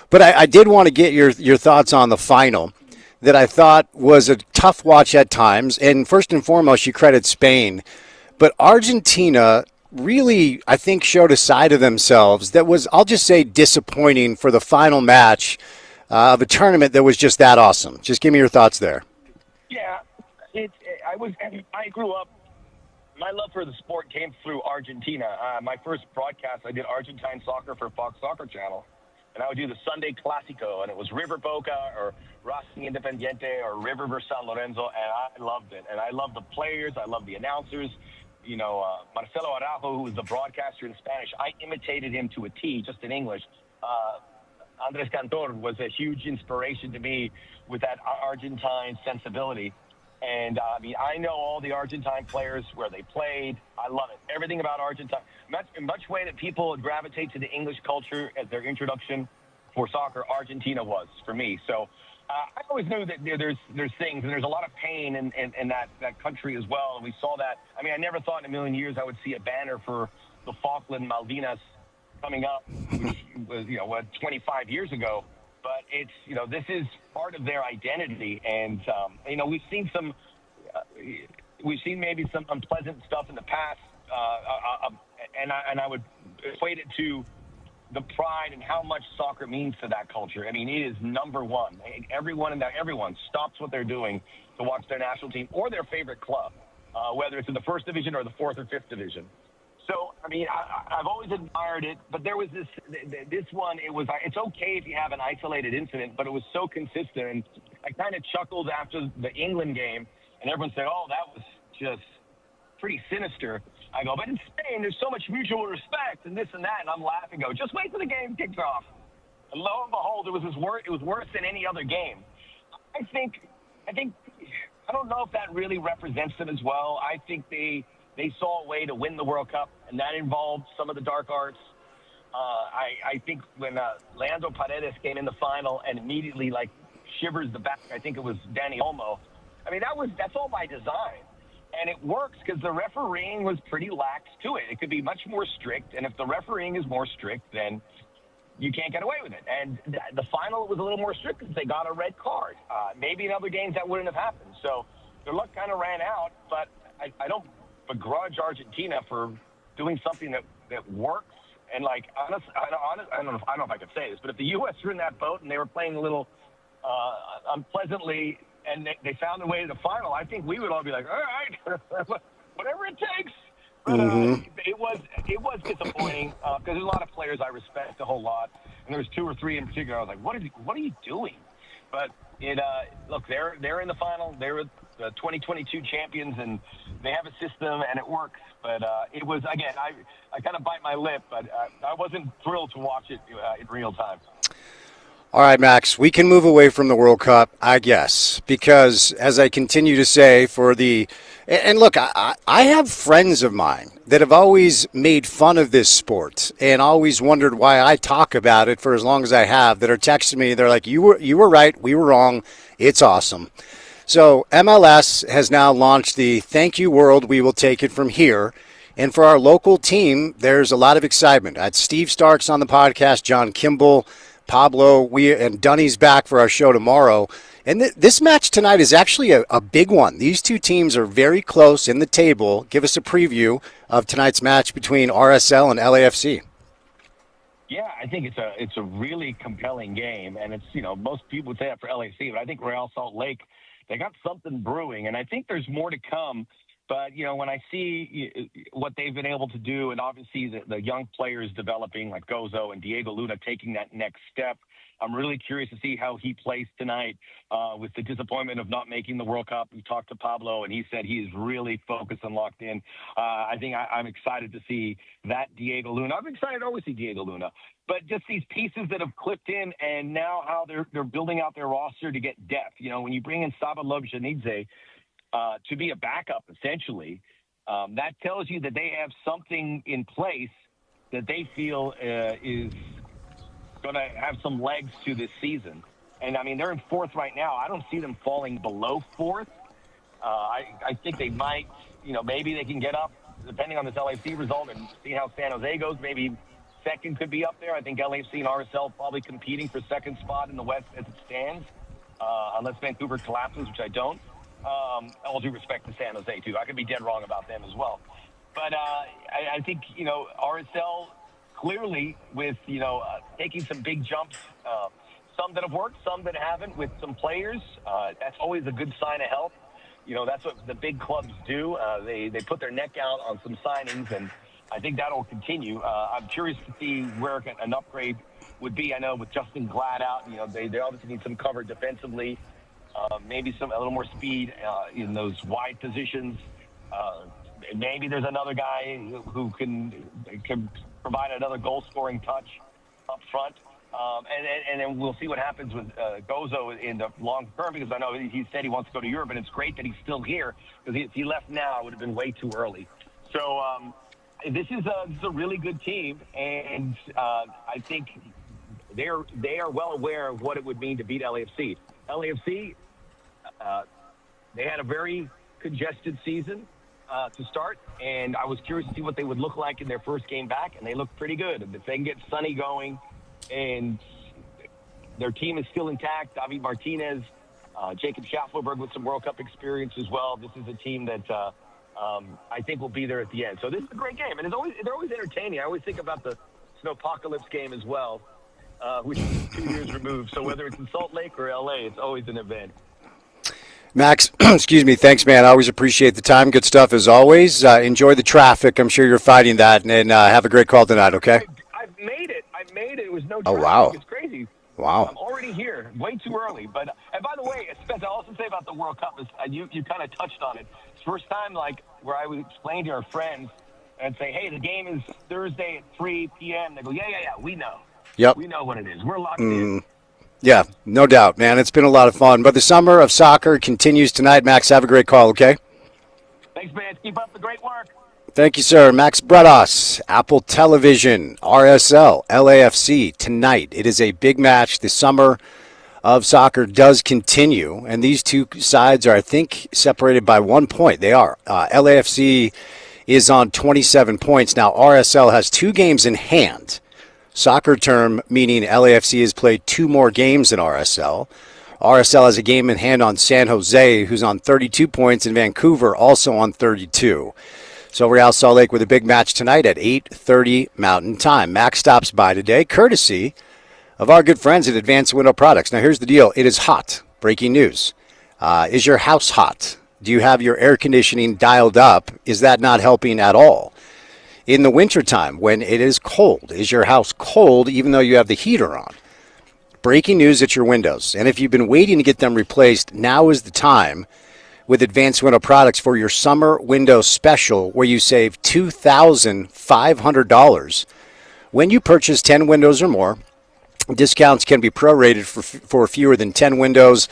But I did want to get your thoughts on the final, that I thought was a tough watch at times. And first and foremost, you credit Spain. But Argentina really, I think, showed a side of themselves that was, I'll just say, disappointing for the final match of a tournament that was just that awesome. Just give me your thoughts there. Yeah, I grew up, my love for the sport came through Argentina. My first broadcast, I did Argentine soccer for Fox Soccer Channel, and I would do the Sunday Clásico, and it was River Boca or Racing Independiente or River versus San Lorenzo, and I loved it. And I loved the players, I loved the announcers. Marcelo Araujo, who was the broadcaster in Spanish, I imitated him to a T, just in English. Andres Cantor was a huge inspiration to me with that Argentine sensibility. And, I know all the Argentine players, where they played. I love it. Everything about Argentina. In much way that people would gravitate to the English culture as their introduction for soccer, Argentina was for me. So I always knew that there's things, and there's a lot of pain in that country as well. And we saw that. I never thought in a million years I would see a banner for the Falkland Malvinas coming up, which was, 25 years ago. But it's, this is part of their identity. And, we've seen maybe some unpleasant stuff in the past. And I would equate it to the pride and how much soccer means to that culture. It is number one. Everyone stops what they're doing to watch their national team or their favorite club, whether it's in the first division or the fourth or fifth division. So, I mean, I've always admired it, but there was this one, it's okay if you have an isolated incident, but it was so consistent. And I kind of chuckled after the England game, and everyone said, oh, that was just pretty sinister. I go, but in Spain, there's so much mutual respect and this and that, and I'm laughing. Go, just wait till the game kicks off. And lo and behold, it was worse than any other game. I don't know if that really represents them as well. I think they saw a way to win the World Cup, and that involved some of the dark arts. I think when Leandro Paredes came in the final and immediately shivers the back, I think it was Dani Olmo. I mean, that's all by design. And it works because the refereeing was pretty lax to it. It could be much more strict, and if the refereeing is more strict, then you can't get away with it. And the final was a little more strict because they got a red card. Maybe in other games that wouldn't have happened. So their luck kind of ran out, but I don't begrudge Argentina for doing something that works. And honestly, I don't know if I could say this, but if the U.S. were in that boat and they were playing a little unpleasantly, and they found their way to the final, I think we would all be like, all right, whatever it takes. But it was disappointing because there's a lot of players I respect a whole lot, and there was 2 or 3 in particular. I was like, what are you doing? But look, they're in the final. They're the 2022 champions, and they have a system, and it works. But it was, again, I kind of bite my lip, but I wasn't thrilled to watch it in real time. All right, Max, we can move away from the World Cup, I guess, because as I continue to say and look, I have friends of mine that have always made fun of this sport and always wondered why I talk about it for as long as I have, that are texting me. They're like, you were right, we were wrong. It's awesome. So MLS has now launched the Thank You World, we will take it from here. And for our local team, there's a lot of excitement. I had Steve Starks on the podcast, John Kimball, Pablo, and Dunny's back for our show tomorrow. And this match tonight is actually a big one. These two teams are very close in the table. Give us a preview of tonight's match between RSL and LAFC. Yeah, I think it's a really compelling game, and it's, most people would say that for LAFC, but I think Real Salt Lake, they got something brewing, and I think there's more to come. But, when I see what they've been able to do, and obviously the young players developing like Gozo and Diego Luna taking that next step, I'm really curious to see how he plays tonight with the disappointment of not making the World Cup. We talked to Pablo, and he said he is really focused and locked in. I think I'm excited to see that Diego Luna. I'm excited to always see Diego Luna. But just these pieces that have clipped in, and now how they're building out their roster to get depth. When you bring in Saba Lobjanidze, to be a backup, essentially, that tells you that they have something in place that they feel is going to have some legs to this season. And, I mean, they're in 4th right now. I don't see them falling below 4th. I think they might, maybe they can get up, depending on this LAFC result, and see how San Jose goes. Maybe 2nd could be up there. I think LAFC and RSL probably competing for 2nd spot in the West as it stands, unless Vancouver collapses, which I don't. All due respect to San Jose, too. I could be dead wrong about them as well. But I think, RSL clearly with, taking some big jumps, some that have worked, some that haven't with some players. That's always a good sign of health. That's what the big clubs do. They put their neck out on some signings, and I think that'll continue. I'm curious to see where an upgrade would be. I know with Justin Glad out, they obviously need some cover defensively. Maybe a little more speed in those wide positions. Maybe there's another guy who can provide another goal-scoring touch up front. And then we'll see what happens with Gozo in the long term, because I know he said he wants to go to Europe, and it's great that he's still here, because if he left now, it would have been way too early. So this is a really good team, and I think they are well aware of what it would mean to beat LAFC. LAFC, they had a very congested season to start, and I was curious to see what they would look like in their first game back, and they looked pretty good. If they can get Sonny going, and their team is still intact, David Martinez, Jacob Schaffelberg with some World Cup experience as well, this is a team that I think will be there at the end. So this is a great game, and they're always entertaining. I always think about the Snowpocalypse game as well, which is 2 years removed. So whether it's in Salt Lake or LA, it's always an event. Max, excuse me. Thanks, man. I always appreciate the time. Good stuff as always. Enjoy the traffic. I'm sure you're fighting that, and have a great call tonight. Okay. I've made it. It was no Oh traffic. wow. It's crazy. Wow. I'm already here, way too early. But and by the way, Spence, I'll also say about the World Cup is you kind of touched on it. It's the first time where I would explain to our friends and say, hey, the game is Thursday at 3 p.m. They go, yeah, we know. Yep. We know what it is. We're locked in. Yeah, no doubt, man. It's been a lot of fun. But the summer of soccer continues tonight. Max, have a great call, okay? Thanks, man. Keep up the great work. Thank you, sir. Max Bredos, Apple Television, RSL, LAFC tonight. It is a big match. The summer of soccer does continue, and these two sides are, I think, separated by 1 point. They are. LAFC is on 27 points. Now, RSL has 2 games in hand. Soccer term meaning LAFC has played 2 more games than RSL. RSL has a game in hand on San Jose, who's on 32 points, and Vancouver also on 32. So Real Salt Lake with a big match tonight at 8:30 Mountain Time. Max stops by today, courtesy of our good friends at Advanced Window Products. Now here's the deal. It is hot. Breaking news. Is your house hot? Do you have your air conditioning dialed up? Is that not helping at all? In the wintertime, when it is cold, is your house cold even though you have the heater on? Breaking news at your windows. And if you've been waiting to get them replaced, now is the time with Advanced Window Products for your summer window special where you save $2,500 when you purchase 10 windows or more. Discounts can be prorated for fewer than 10 windows.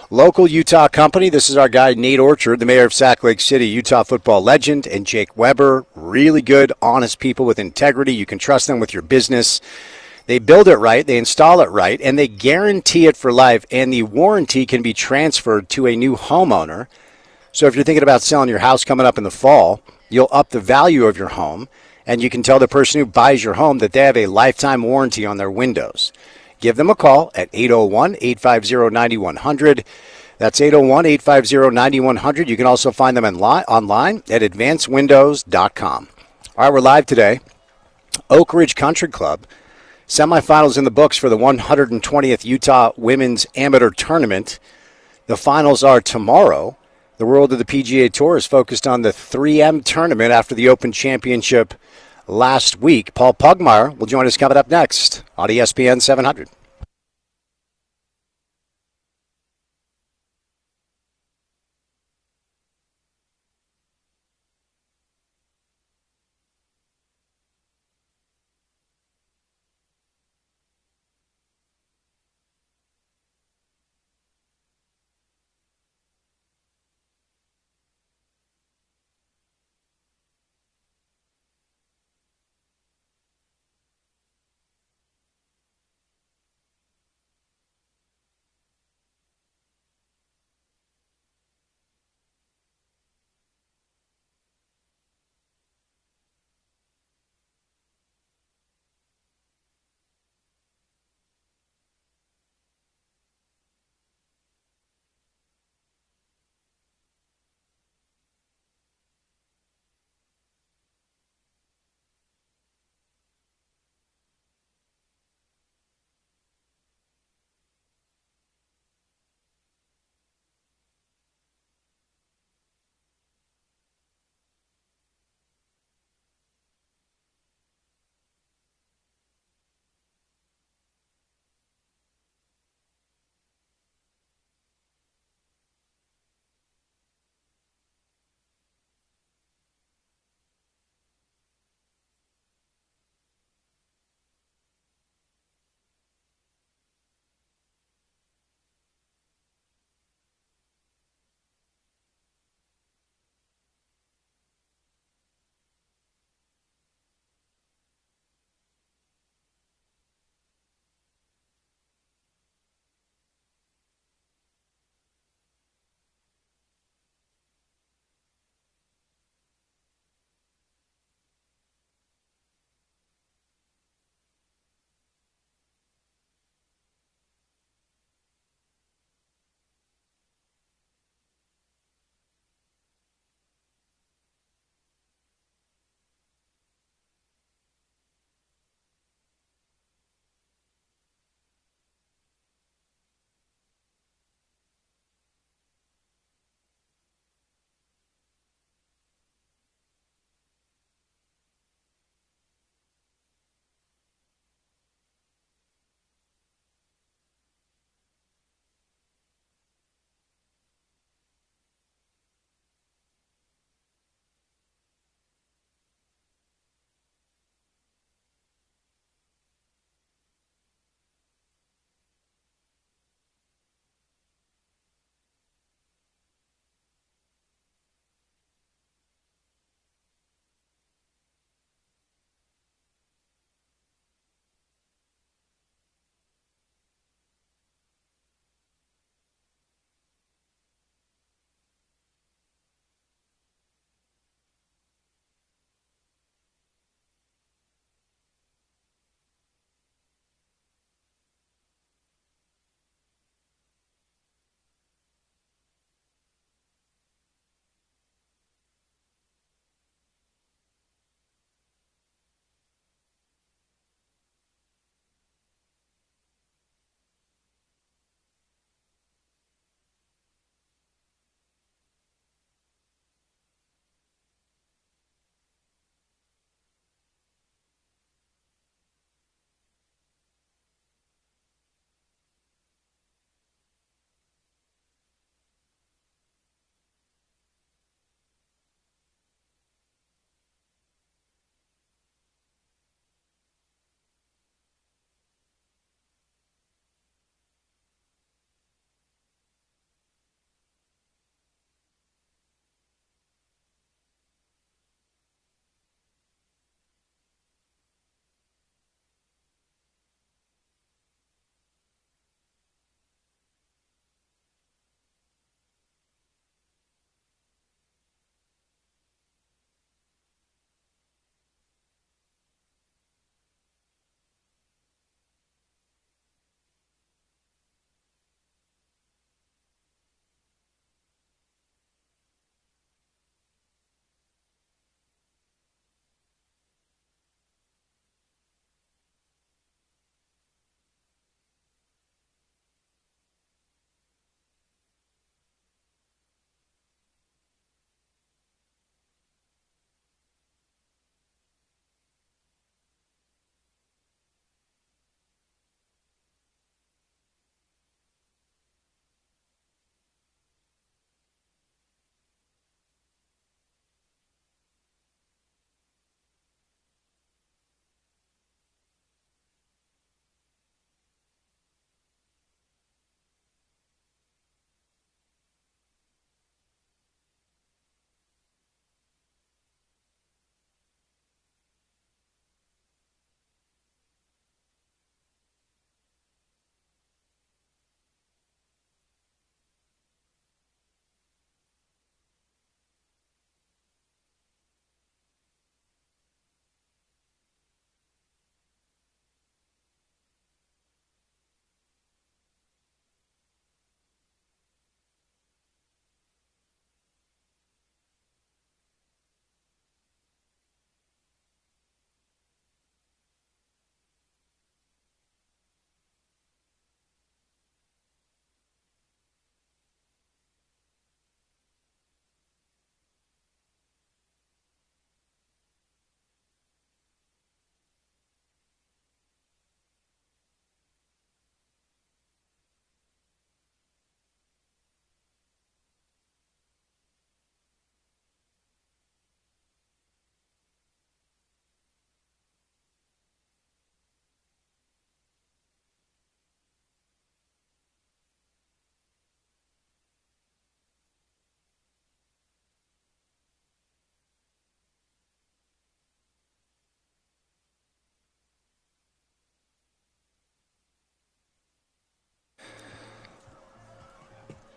Local Utah company. This is our guy, Nate Orchard, the mayor of Sac Lake City, Utah football legend, and Jake Weber. Really good, honest people with integrity. You can trust them with your business. They build it right, they install it right, and they guarantee it for life. And the warranty can be transferred to a new homeowner. So if you're thinking about selling your house coming up in the fall, you'll up the value of your home, and you can tell the person who buys your home that they have a lifetime warranty on their windows. Give them a call at 801-850-9100. That's 801-850-9100. You can also find them online at advancedwindows.com. All right, we're live today. Oak Ridge Country Club. Semifinals in the books for the 120th Utah Women's Amateur Tournament. The finals are tomorrow. The world of the PGA Tour is focused on the 3M tournament after the Open Championship last week. Paul Pugmire will join us coming up next on ESPN 700.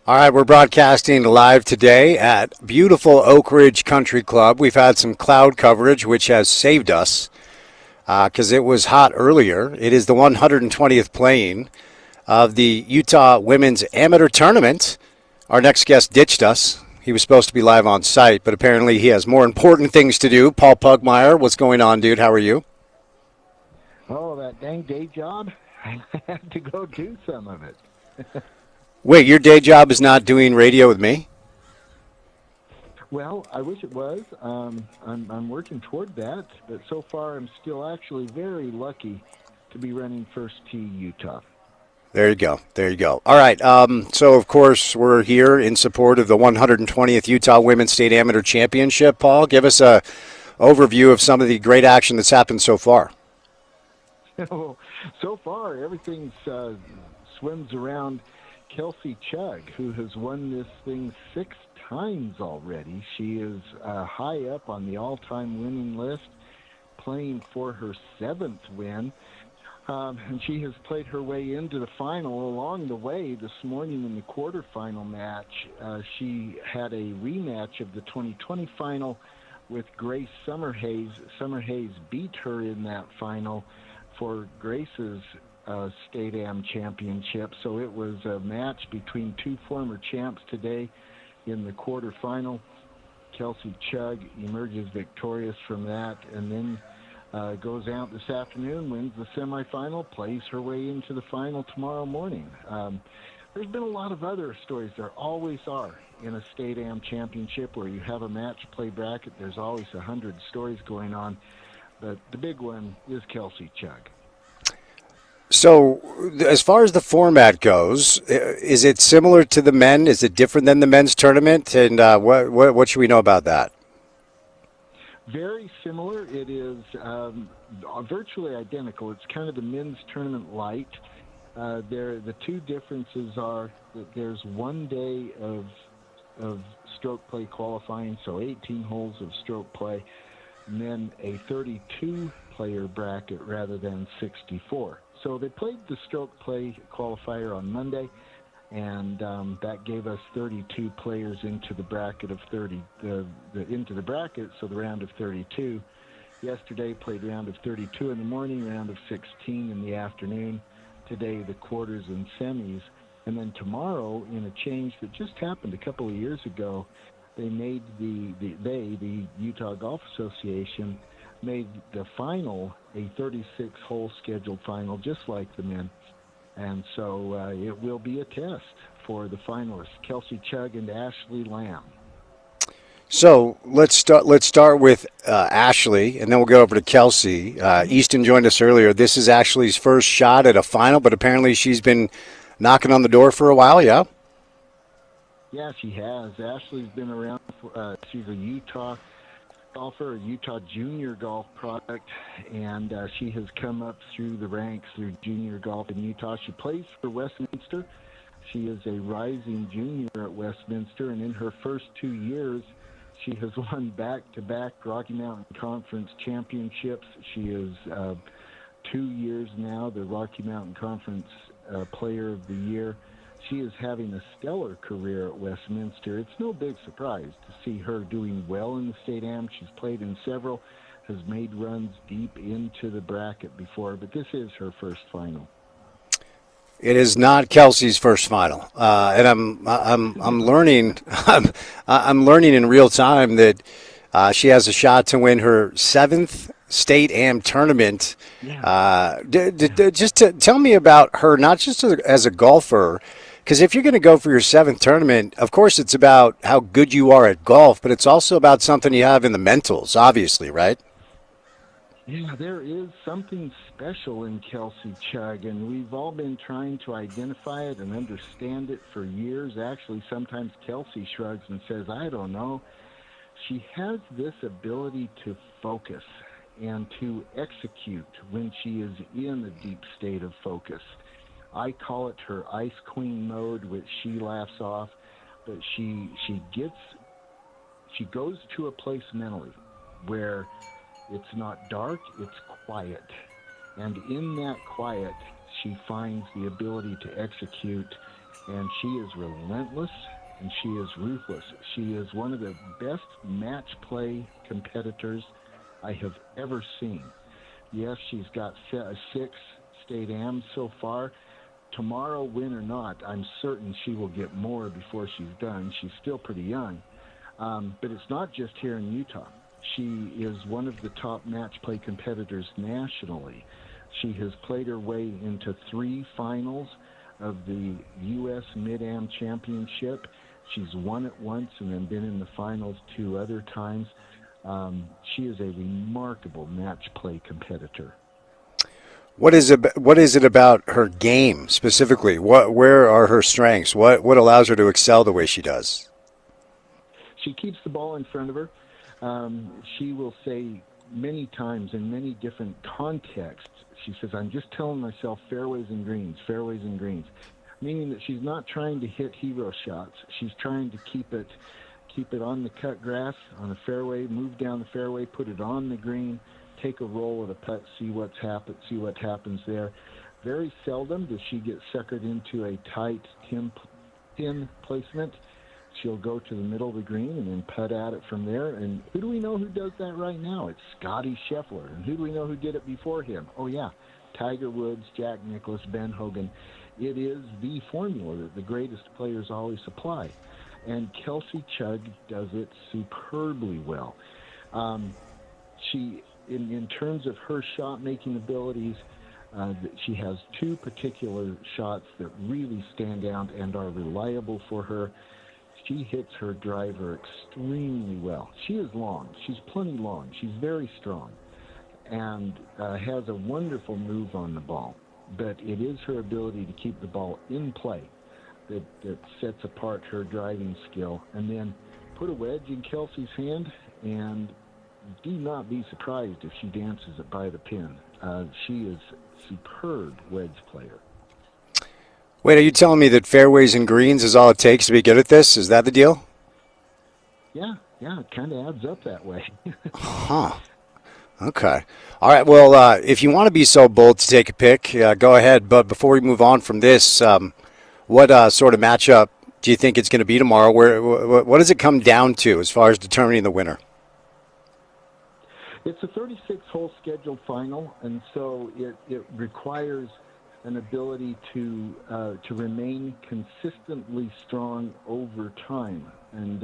All right, we're broadcasting live today at beautiful Oak Ridge Country Club. We've had some cloud coverage, which has saved us because it was hot earlier. It is the 120th playing of the Utah Women's Amateur Tournament. Our next guest ditched us. He was supposed to be live on site, but apparently he has more important things to do. Paul Pugmire, what's going on, dude? How are you? Oh, that dang day job. I have to go do some of it. Wait, your day job is not doing radio with me? Well, I wish it was. I'm working toward that, but so far I'm still actually very lucky to be running First Tee Utah. There you go. There you go. All right. So, of course, we're here in support of the 120th Utah Women's State Amateur Championship. Paul, give us a overview of some of the great action that's happened so far. So far, everything swims around Kelsey Chugg, who has won this thing 6 times already. She is high up on the all-time winning list, playing for her 7th win. And she has played her way into the final. Along the way, this morning in the quarterfinal match, she had a rematch of the 2020 final with Grace Summerhays. Summerhays beat her in that final for Grace's State Am Championship. So it was a match between 2 former champs today in the quarterfinal. Kelsey Chugg emerges victorious from that, and then goes out this afternoon, wins the semifinal, plays her way into the final tomorrow morning. There's been a lot of other stories. There always are in a State Am Championship where you have a match play bracket. There's always 100 stories going on, but the big one is Kelsey Chugg. So, as far as the format goes, is it similar to the men? Is it different than the men's tournament? And what should we know about that? Very similar. It is virtually identical. It's kind of the men's tournament light. The two differences are that there's 1 day of stroke play qualifying, so 18 holes of stroke play, and then a 32-player bracket rather than 64. So they played the stroke play qualifier on Monday, and that gave us 32 players into the bracket of 30. Into the bracket, so the round of 32. Yesterday played round of 32 in the morning, round of 16 in the afternoon. Today the quarters and semis, and then tomorrow, in a change that just happened a couple of years ago, they made the Utah Golf Association made the final a 36-hole scheduled final, just like the men. And so it will be a test for the finalists, Kelsey Chugg and Ashley Lamb. So let's start with Ashley, and then we'll go over to Kelsey. Easton joined us earlier. This is Ashley's first shot at a final, but apparently she's been knocking on the door for a while, yeah? Yeah, she has. Ashley's been around. She's a Utah golfer, a Utah junior golf product, and she has come up through the ranks through junior golf in Utah. She plays for Westminster. She is a rising junior at Westminster, and in her first 2 years, she has won back-to-back Rocky Mountain Conference championships. She is 2 years now the Rocky Mountain Conference Player of the Year. She is having a stellar career at Westminster. It's no big surprise to see her doing well in the State Am. She's played in several, has made runs deep into the bracket before, but this is her first final. It is not Kelsey's first final, and I'm learning. I'm learning in real time that she has a shot to win her 7th State Am tournament. Yeah. Just to tell me about her, not just as a golfer. Because if you're going to go for your 7th tournament, of course it's about how good you are at golf, but it's also about something you have in the mentals, obviously, right? Yeah, there is something special in Kelsey Chugg, and we've all been trying to identify it and understand it for years. Actually, sometimes Kelsey shrugs and says, I don't know. She has this ability to focus and to execute when she is in a deep state of focus. I call it her Ice Queen mode, which she laughs off, but she goes to a place mentally where it's not dark, it's quiet. And in that quiet, she finds the ability to execute and she is relentless, and she is ruthless. She is one of the best match play competitors I have ever seen. Yes, she's got 6 state AMs so far. Tomorrow, win or not, I'm certain she will get more before she's done. She's still pretty young. But it's not just here in Utah. She is one of the top match play competitors nationally. She has played her way into 3 finals of the U.S. Mid-Am Championship. She's won it once and then been in the finals 2 other times. She is a remarkable match play competitor. What is it about her game specifically? Where are her strengths? What allows her to excel the way she does? She keeps the ball in front of her. She will say many times in many different contexts, she says, I'm just telling myself fairways and greens, meaning that she's not trying to hit hero shots. She's trying to keep it on the cut grass, on the fairway, move down the fairway, put it on the green, take a roll with a putt, see what happens there. Very seldom does she get suckered into a tight pin placement. She'll go to the middle of the green and then putt at it from there. And who do we know who does that right now? It's Scotty Scheffler. And who do we know who did it before him? Oh, yeah, Tiger Woods, Jack Nicklaus, Ben Hogan. It is the formula that the greatest players always apply. And Kelsey Chugg does it superbly well. She, in terms of her shot-making abilities, she has 2 particular shots that really stand out and are reliable for her. She hits her driver extremely well. She is long. She's plenty long. She's very strong and has a wonderful move on the ball. But it is her ability to keep the ball in play that sets apart her driving skill. And then put a wedge in Kelsey's hand, and do not be surprised if she dances it by the pin. She is a superb wedge player. Wait, are you telling me that fairways and greens is all it takes to be good at this? Is that the deal? Yeah, it kind of adds up that way. Huh. Okay. All right. Well, if you want to be so bold to take a pick, go ahead. But before we move on from this, what sort of matchup do you think it's going to be tomorrow? What does it come down to as far as determining the winner? It's a 36-hole scheduled final, and so it requires an ability to remain consistently strong over time. And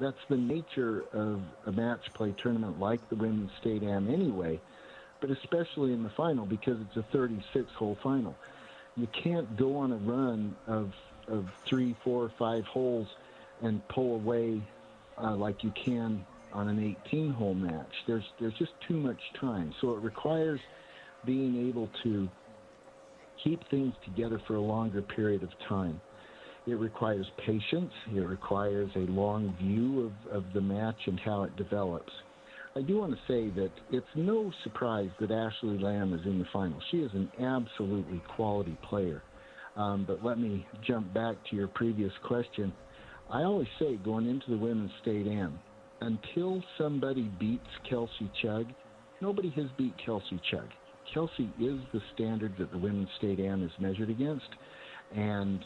that's the nature of a match play tournament like the Women's State Am anyway, but especially in the final because it's a 36-hole final. You can't go on a run of 3, 4, 5 holes and pull away like you can on an 18-hole match. There's just too much time. So it requires being able to keep things together for a longer period of time. It requires patience. It requires a long view of the match and how it develops. I do want to say that it's no surprise that Ashley Lamb is in the final. She is an absolutely quality player. But let me jump back to your previous question. I always say going into the Women's State Am, until somebody beats Kelsey Chugg, nobody has beat Kelsey Chugg. Kelsey is the standard that the Women's State Am is measured against, and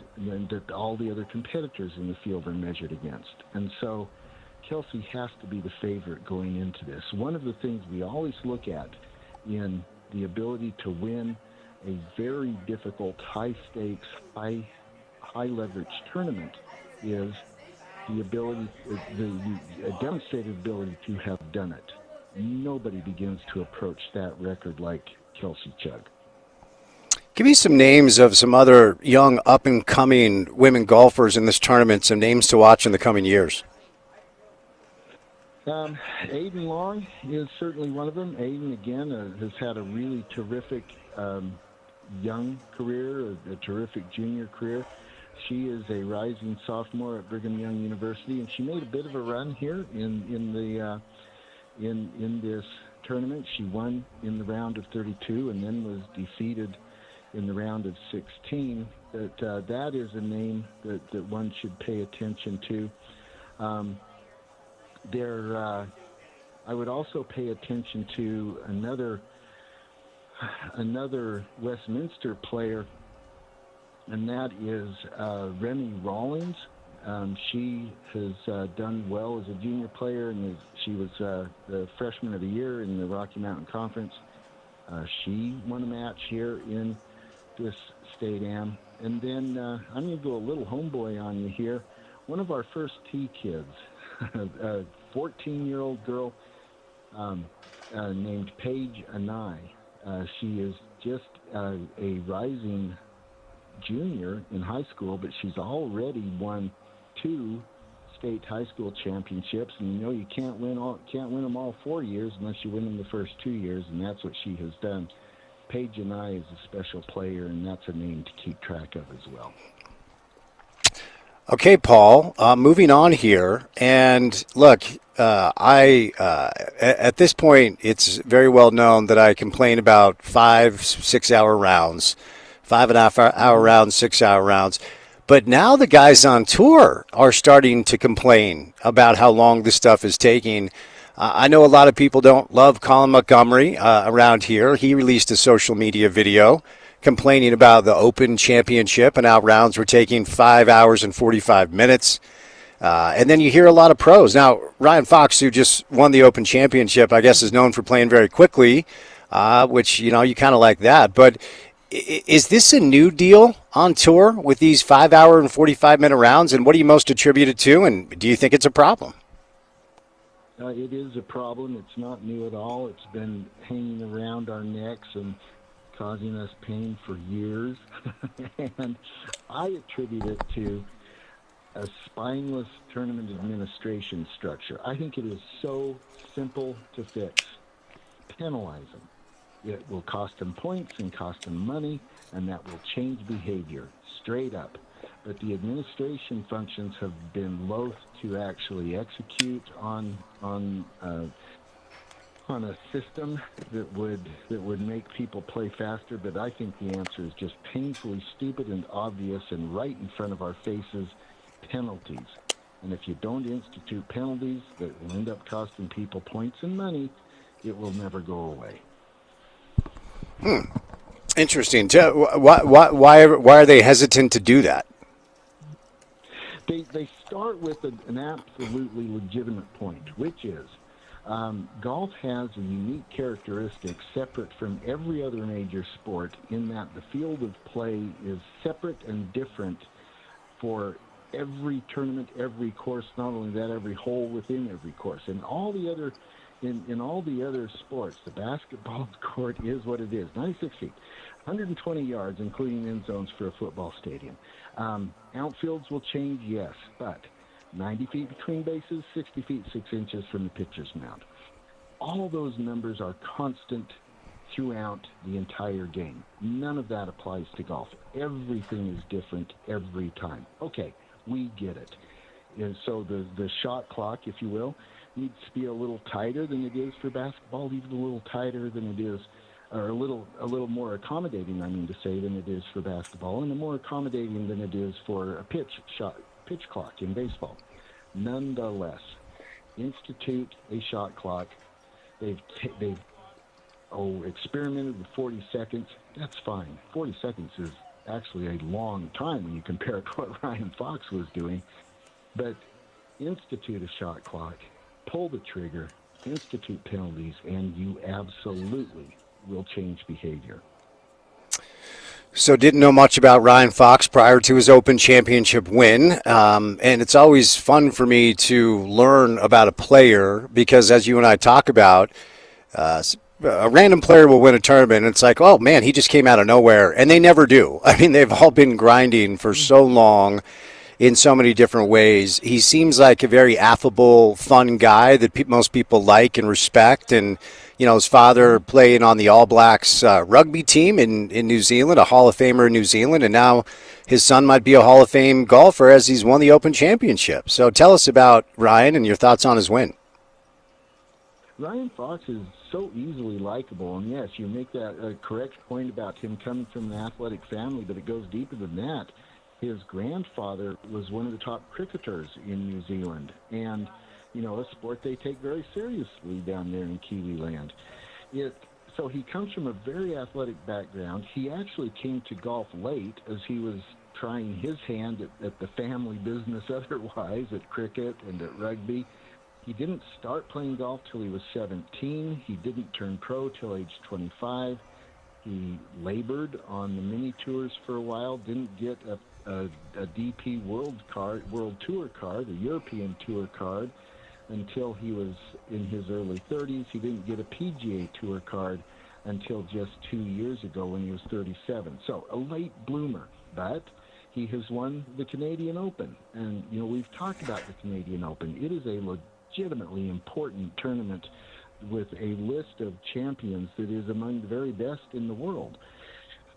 that all the other competitors in the field are measured against. And so Kelsey has to be the favorite going into this. One of the things we always look at in the ability to win a very difficult, high-stakes, high-leverage tournament is the ability, the demonstrated ability to have done it. Nobody begins to approach that record like Kelsey Chugg. Give me some names of some other young, up-and-coming women golfers in this tournament, some names to watch in the coming years. Aiden Long is certainly one of them. Aiden, again, has had a really terrific young career, a terrific junior career. She is a rising sophomore at Brigham Young University, and she made a bit of a run here in this tournament. She won in the round of 32 and then was defeated in the round of 16. That is a name that one should pay attention to. I would also pay attention to another Westminster player and that is Remy Rawlings. She has done well as a junior player, and she was the freshman of the year in the Rocky Mountain Conference. She won a match here in this state am. And then I'm going to go a little homeboy on you here. One of our first T kids, a 14-year-old girl named Paige Anai. She is just a rising junior in high school, but she's already won 2 state high school championships, and you can't win them all 4 years unless you win them the first 2 years, and that's what she has done. Paige and I is a special player, and that's a name to keep track of as well. Okay, Paul, moving on here, and look, at this point, it's very well known that I complain about 5-6 hour rounds, 5.5 hour rounds, 6 hour rounds. But now the guys on tour are starting to complain about how long this stuff is taking. I know a lot of people don't love Colin Montgomery around here. He released a social media video complaining about the Open Championship and how rounds were taking 5 hours and 45 minutes. And then you hear a lot of pros. Now, Ryan Fox, who just won the Open Championship, I guess is known for playing very quickly, which, you kind of like that. But is this a new deal on tour with these 5 hour and 45-minute rounds? And what do you most attribute it to? And do you think it's a problem? It is a problem. It's not new at all. It's been hanging around our necks and causing us pain for years. And I attribute it to a spineless tournament administration structure. I think it is so simple to fix. Penalize them. It will cost them points and cost them money, and that will change behavior, straight up. But the administration functions have been loath to actually execute on a system that would make people play faster. But I think the answer is just painfully stupid and obvious and right in front of our faces: penalties. And if you don't institute penalties that will end up costing people points and money, it will never go away. Interesting. Why are they hesitant to do that? They start with an absolutely legitimate point, which is golf has a unique characteristic separate from every other major sport in that the field of play is separate and different for every tournament, every course. Not only that, every hole within every course. And all the other in all the other sports, the basketball court is what it is, 96 feet, 120 yards, including end zones for a football stadium. Outfields will change, yes, but 90 feet between bases, 60 feet 6 inches from the pitcher's mound. All those numbers are constant throughout the entire game. None of that applies to golf. Everything is different every time. Okay, we get it. And so the shot clock, if you will, needs to be a little tighter than it is for basketball, even a little tighter than it is, or a little more accommodating, I mean to say, than it is for basketball, and more accommodating than it is for a pitch clock in baseball. Nonetheless, institute a shot clock. They've experimented with 40 seconds. That's fine. 40 seconds is actually a long time when you compare it to what Ryan Fox was doing. But institute a shot clock, pull the trigger, institute penalties, and you absolutely will change behavior. So didn't know much about Ryan Fox prior to his Open Championship win. And it's always fun for me to learn about a player because, as you and I talk about, a random player will win a tournament, and it's like, oh, man, he just came out of nowhere. And they never do. I mean, they've all been grinding for so long in so many different ways. He seems like a very affable, fun guy that most people like and respect. And, his father played on the All Blacks rugby team in New Zealand, a Hall of Famer in New Zealand. And now his son might be a Hall of Fame golfer as he's won the Open Championship. So tell us about Ryan and your thoughts on his win. Ryan Fox is so easily likable. And, yes, you make that correct point about him coming from an athletic family, but it goes deeper than that. His grandfather was one of the top cricketers in New Zealand, and, a sport they take very seriously down there in Kiwi land. So he comes from a very athletic background. He actually came to golf late as he was trying his hand at the family business otherwise, at cricket and at rugby. He didn't start playing golf till he was 17. He didn't turn pro till age 25. He labored on the mini tours for a while, didn't get a DP World Tour card, a European Tour card, until he was in his early 30s. He didn't get a PGA Tour card until just 2 years ago when he was 37. So a late bloomer, but he has won the Canadian Open. And, we've talked about the Canadian Open. It is a legitimately important tournament with a list of champions that is among the very best in the world.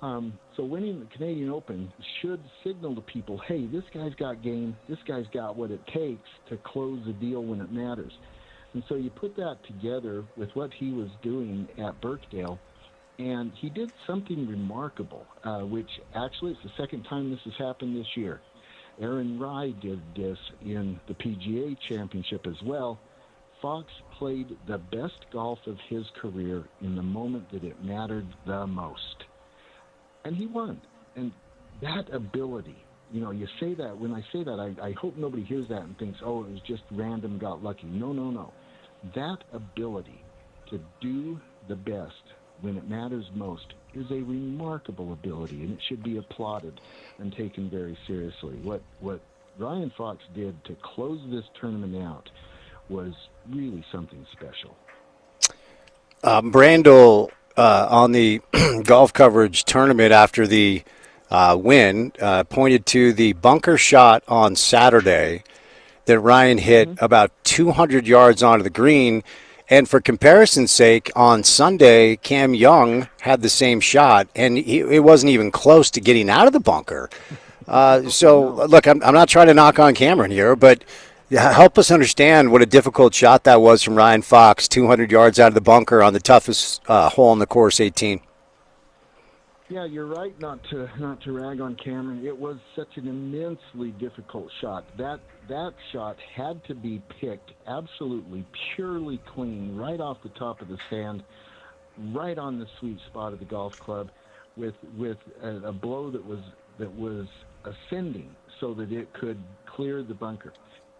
So winning the Canadian Open should signal to people, hey, this guy's got game, this guy's got what it takes to close the deal when it matters. And so you put that together with what he was doing at Birkdale, and he did something remarkable, which actually it's the second time this has happened this year. Aaron Rai did this in the PGA Championship as well. Fox played the best golf of his career in the moment that it mattered the most. And he won. And that ability, you say that, when I say that, I hope nobody hears that and thinks, oh, it was just random, got lucky. No. That ability to do the best when it matters most is a remarkable ability, and it should be applauded and taken very seriously. What Ryan Fox did to close this tournament out was really something special. Brandel, on the golf coverage tournament after the win, pointed to the bunker shot on Saturday that Ryan hit about 200 yards onto the green. And for comparison's sake, on Sunday, Cam Young had the same shot, and it wasn't even close to getting out of the bunker. So, look, I'm not trying to knock on Cameron here, but help us understand what a difficult shot that was from Ryan Fox, 200 yards out of the bunker on the toughest hole in the course, 18. Yeah, you're right not to rag on Cameron. It was such an immensely difficult shot. That shot had to be picked absolutely purely clean, right off the top of the sand, right on the sweet spot of the golf club, with a blow that was ascending so that it could clear the bunker.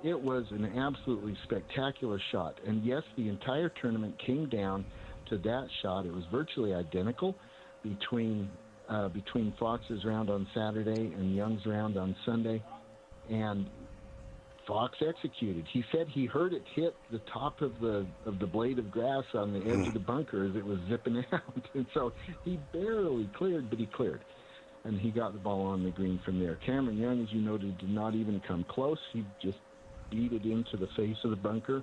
It was an absolutely spectacular shot, and yes, the entire tournament came down to that shot. It was virtually identical between Fox's round on Saturday and Young's round on Sunday, and Fox executed. He said he heard it hit the top of the blade of grass on the edge of the bunker as it was zipping out, and so he barely cleared, but he cleared, and he got the ball on the green from there. Cameron Young, as you noted, did not even come close. He just beat it into the face of the bunker,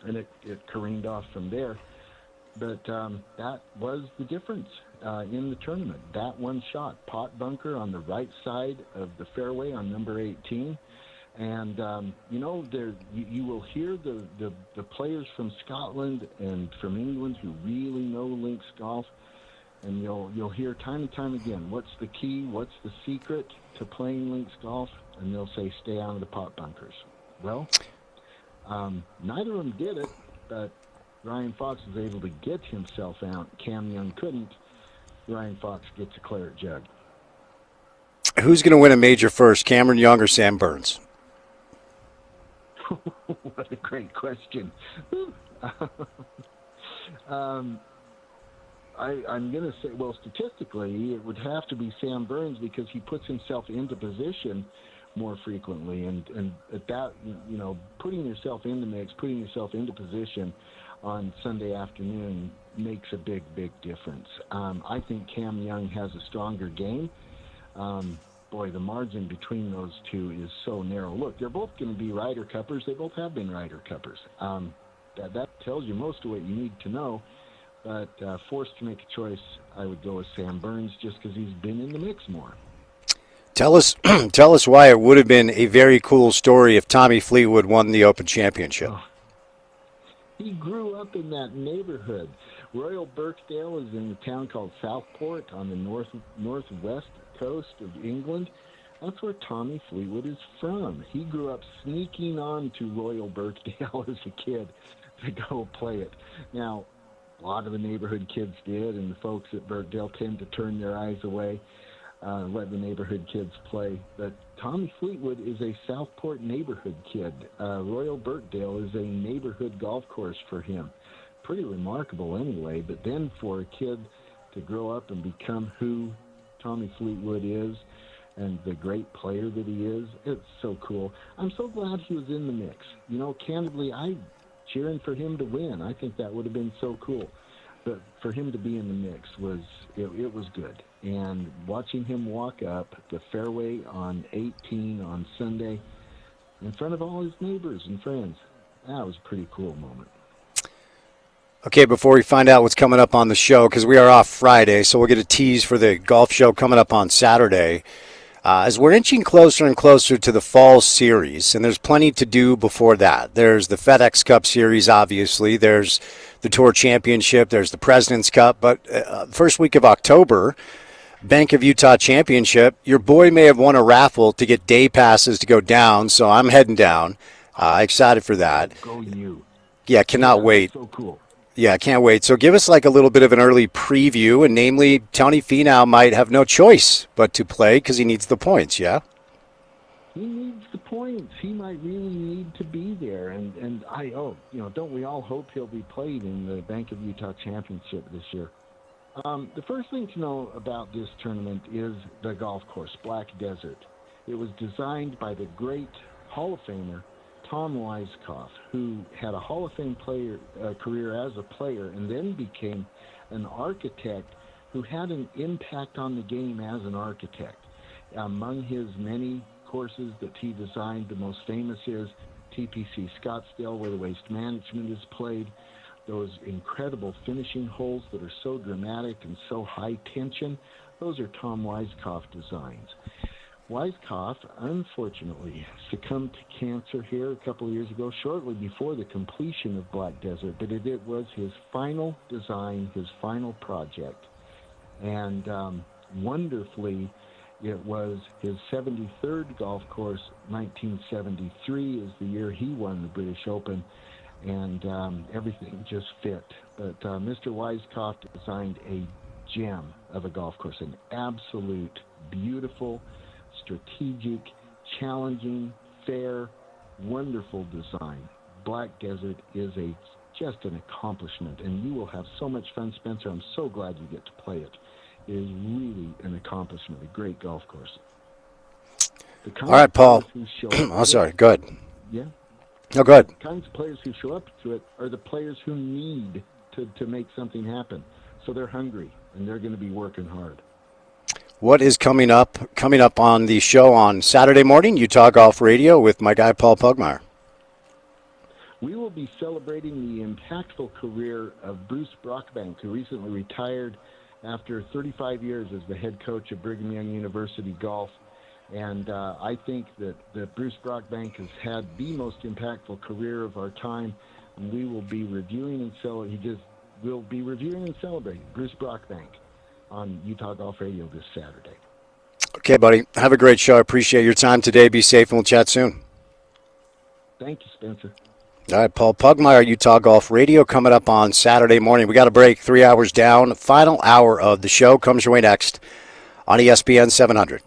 and it careened off from there. But that was the difference in the tournament. That one shot, pot bunker on the right side of the fairway on number 18. And, you will hear the players from Scotland and from England who really know links golf, and you'll hear time and time again, what's the key, what's the secret to playing links golf? And they'll say, stay out of the pot bunkers. Well, neither of them did it, but Ryan Fox was able to get himself out. Cam Young couldn't. Ryan Fox gets a claret jug. Who's going to win a major first, Cameron Young or Sam Burns? What a great question. I'm going to say, well, statistically, it would have to be Sam Burns because he puts himself into position more frequently. And at that, putting yourself in the mix, putting yourself into position on Sunday afternoon makes a big, big difference. I think Cam Young has a stronger game. Boy, the margin between those two is so narrow. Look, they're both going to be Ryder Cuppers. They both have been Ryder Cuppers. That tells you most of what you need to know. But forced to make a choice, I would go with Sam Burns just because he's been in the mix more. Tell us why it would have been a very cool story if Tommy Fleetwood won the Open Championship. Oh. He grew up in that neighborhood. Royal Birkdale is in a town called Southport on the northwest coast of England. That's where Tommy Fleetwood is from. He grew up sneaking on to Royal Birkdale as a kid to go play it. Now, a lot of the neighborhood kids did, and the folks at Birkdale tend to turn their eyes away. let the neighborhood kids play. But Tommy Fleetwood is a Southport neighborhood kid. Royal Birkdale is a neighborhood golf course for him. Pretty remarkable anyway, but then for a kid to grow up and become who Tommy Fleetwood is and the great player that he is, it's so cool. I'm so glad he was in the mix. You know, candidly, I'm cheering for him to win. I think that would have been so cool. But for him to be in the mix it was good. And watching him walk up the fairway on 18 on Sunday in front of all his neighbors and friends, that was a pretty cool moment. Okay, before we find out what's coming up on the show, because we are off Friday, so we'll get a tease for the golf show coming up on Saturday. As we're inching closer and closer to the fall series, and there's plenty to do before that. There's the FedEx Cup Series, obviously. There's the Tour Championship. There's the President's Cup. But first week of October, Bank of Utah Championship, your boy may have won a raffle to get day passes to go down, so I'm heading down. Excited for that. Go you. Yeah, cannot wait. So cool. Yeah, can't wait. So give us like a little bit of an early preview, and namely, Tony Finau might have no choice but to play because he needs the points, yeah? He needs the points. He might really need to be there. And don't we all hope he'll be played in the Bank of Utah Championship this year? The first thing to know about this tournament is the golf course, Black Desert. It was designed by the great Hall of Famer, Tom Weiskopf, who had a Hall of Fame career as a player and then became an architect who had an impact on the game as an architect. Among his many courses that he designed, the most famous is TPC Scottsdale, where the Waste Management is played. Those incredible finishing holes that are so dramatic and so high tension, those are Tom Weiskopf designs. Weiskopf, unfortunately, succumbed to cancer here a couple of years ago, shortly before the completion of Black Desert, but it was his final design, his final project. And wonderfully, it was his 73rd golf course. 1973 is the year he won the British Open, and everything just fit. But Mr. Weiskopf designed a gem of a golf course, an absolute beautiful, strategic, challenging, fair, wonderful design. Black Desert is just an accomplishment, and you will have so much fun, Spencer. I'm so glad you get to play it. It is really an accomplishment, a great golf course. All right, Paul. Oh, sorry. Go ahead. Yeah? No, go ahead. The kinds of players who show up to it are the players who need to make something happen. So they're hungry, and they're going to be working hard. What is coming up on the show on Saturday morning, Utah Golf Radio, with my guy Paul Pugmire? We will be celebrating the impactful career of Bruce Brockbank, who recently retired after 35 years as the head coach of Brigham Young University Golf. And I think that Bruce Brockbank has had the most impactful career of our time. And we will be reviewing and celebrating Bruce Brockbank on Utah Golf Radio this Saturday. Okay, buddy. Have a great show. I appreciate your time today. Be safe, and we'll chat soon. Thank you, Spencer. All right, Paul Pugmire, Utah Golf Radio, coming up on Saturday morning. We got a break, 3 hours down. Final hour of the show comes your way next on ESPN 700.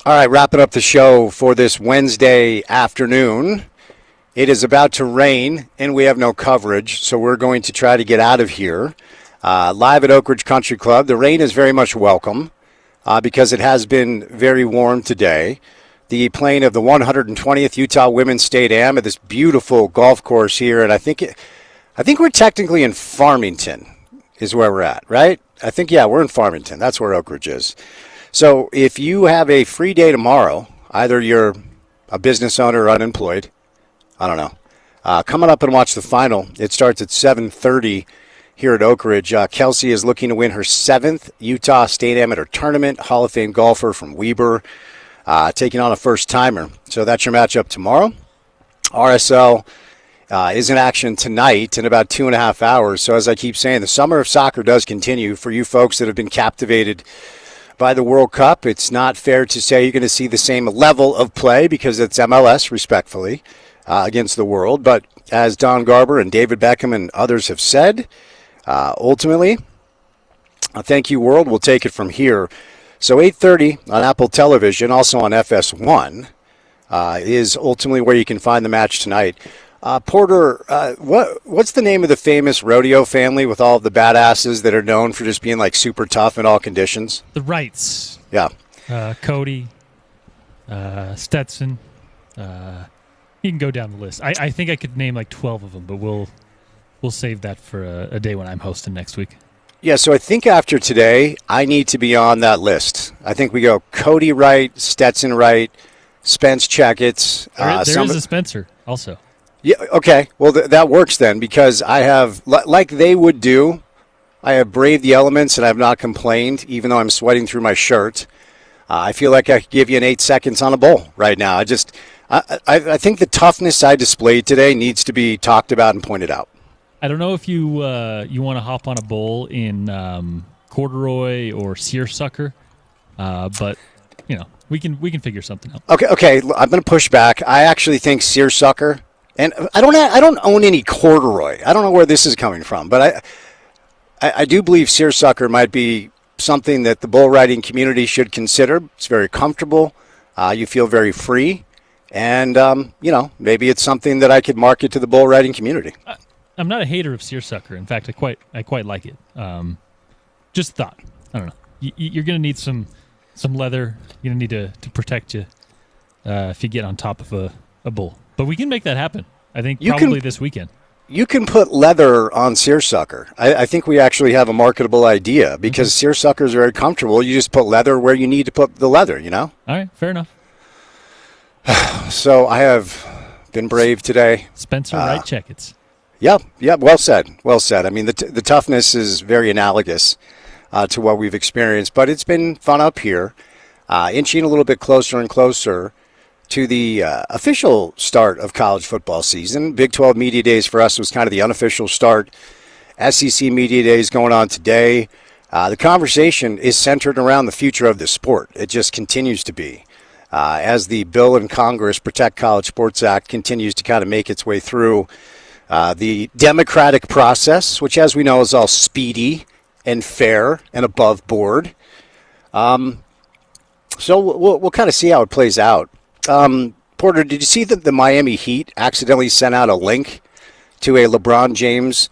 All right, wrapping up the show for this Wednesday afternoon. It is about to rain, and we have no coverage, so we're going to try to get out of here. Live at Oak Ridge Country Club. The rain is very much welcome because it has been very warm today. The playing of the 120th Utah Women's State Am at this beautiful golf course here, and I think we're technically in Farmington is where we're at, right? We're in Farmington. That's where Oak Ridge is. So if you have a free day tomorrow, either you're a business owner or unemployed, I don't know, come on up and watch the final. It starts at 7:30 here at Oak Ridge. Kelsey is looking to win her 7th Utah State Amateur Tournament. Hall of Fame golfer from Weber, taking on a first-timer. So that's your matchup tomorrow. RSL is in action tonight in about 2.5 hours. So as I keep saying, the summer of soccer does continue. For you folks that have been captivated by the World Cup, it's not fair to say you're going to see the same level of play because it's MLS, respectfully, against the world. But as Don Garber and David Beckham and others have said, ultimately, thank you, world. We'll take it from here. So 8:30 on Apple Television, also on FS1, is ultimately where you can find the match tonight. Porter, what's the name of the famous rodeo family with all of the badasses that are known for just being like super tough in all conditions? The Wrights. Yeah. Cody, Stetson. You can go down the list. I think I could name like 12 of them, but we'll save that for a day when I'm hosting next week. Yeah, so I think after today, I need to be on that list. I think we go Cody Wright, Stetson Wright, Spence Checketts. There is a Spencer also. Yeah, okay. Well, that works then because I have, like they would do, I have braved the elements and I have not complained, even though I'm sweating through my shirt. I feel like I could give you an 8 seconds on a bowl right now. I think the toughness I displayed today needs to be talked about and pointed out. I don't know if you want to hop on a bowl in corduroy or seersucker, but we can figure something out. Okay. I'm going to push back. I actually think seersucker. And I don't own any corduroy. I don't know where this is coming from, but I do believe seersucker might be something that the bull riding community should consider. It's very comfortable. You feel very free, and maybe it's something that I could market to the bull riding community. I'm not a hater of seersucker. In fact, I quite like it. Just thought. I don't know. You're going to need some leather. You're going to need to protect you if you get on top of a bull. But we can make that happen. I think probably this weekend. You can put leather on seersucker. I think we actually have a marketable idea because seersucker is very comfortable. You just put leather where you need to put the leather, All right, fair enough. So I have been brave today. Spencer Wright Checketts. Yep, well said. I mean, the toughness is very analogous to what we've experienced, but it's been fun up here, inching a little bit closer and closer to the official start of college football season. Big 12 Media Days for us was kind of the unofficial start. SEC Media Days going on today. The conversation is centered around the future of the sport. It just continues to be. As the bill in Congress, Protect College Sports Act, continues to kind of make its way through the democratic process, which, as we know, is all speedy and fair and above board. So we'll kind of see how it plays out. Porter, did you see that the Miami Heat accidentally sent out a link to a LeBron James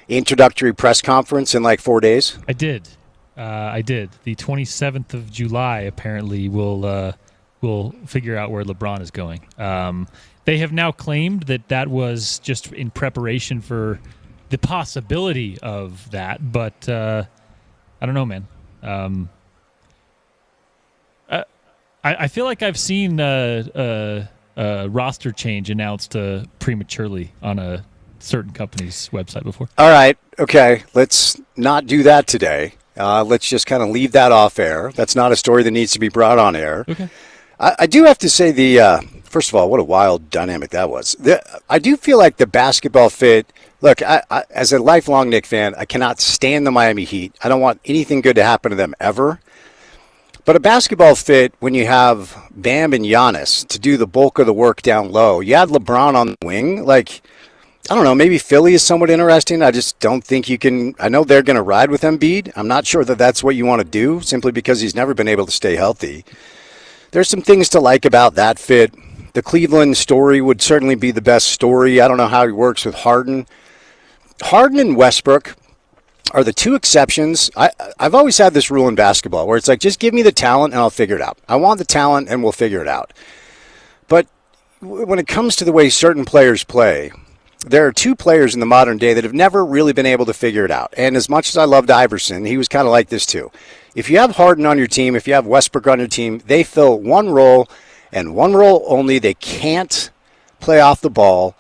introductory press conference in like 4 days? I did. The 27th of July apparently will figure out where LeBron is going. They have now claimed that was just in preparation for the possibility of that, but I don't know, man. I feel like I've seen a roster change announced prematurely on a certain company's website before. All right. Okay. Let's not do that today. Let's just kind of leave that off air. That's not a story that needs to be brought on air. Okay. I do have to say first of all, what a wild dynamic that was. I do feel like the basketball fit. Look, I, as a lifelong Knicks fan, I cannot stand the Miami Heat. I don't want anything good to happen to them ever. But a basketball fit when you have Bam and Giannis to do the bulk of the work down low. You had LeBron on the wing. Like, I don't know, maybe Philly is somewhat interesting. I just don't think you can. I know they're going to ride with Embiid. I'm not sure that that's what you want to do simply because he's never been able to stay healthy. there's some things to like about that fit. The Cleveland story would certainly be the best story. I don't know how he works with Harden. Harden and Westbrook are the two exceptions. I've always had this rule in basketball where it's like, just give me the talent and I'll figure it out. I want the talent and we'll figure it out. But when it comes to the way certain players play, there are two players in the modern day that have never really been able to figure it out. And as much as I loved Iverson, he was kind of like this too. If you have Harden on your team, if you have Westbrook on your team, they fill one role and one role only. They can't play off the ball.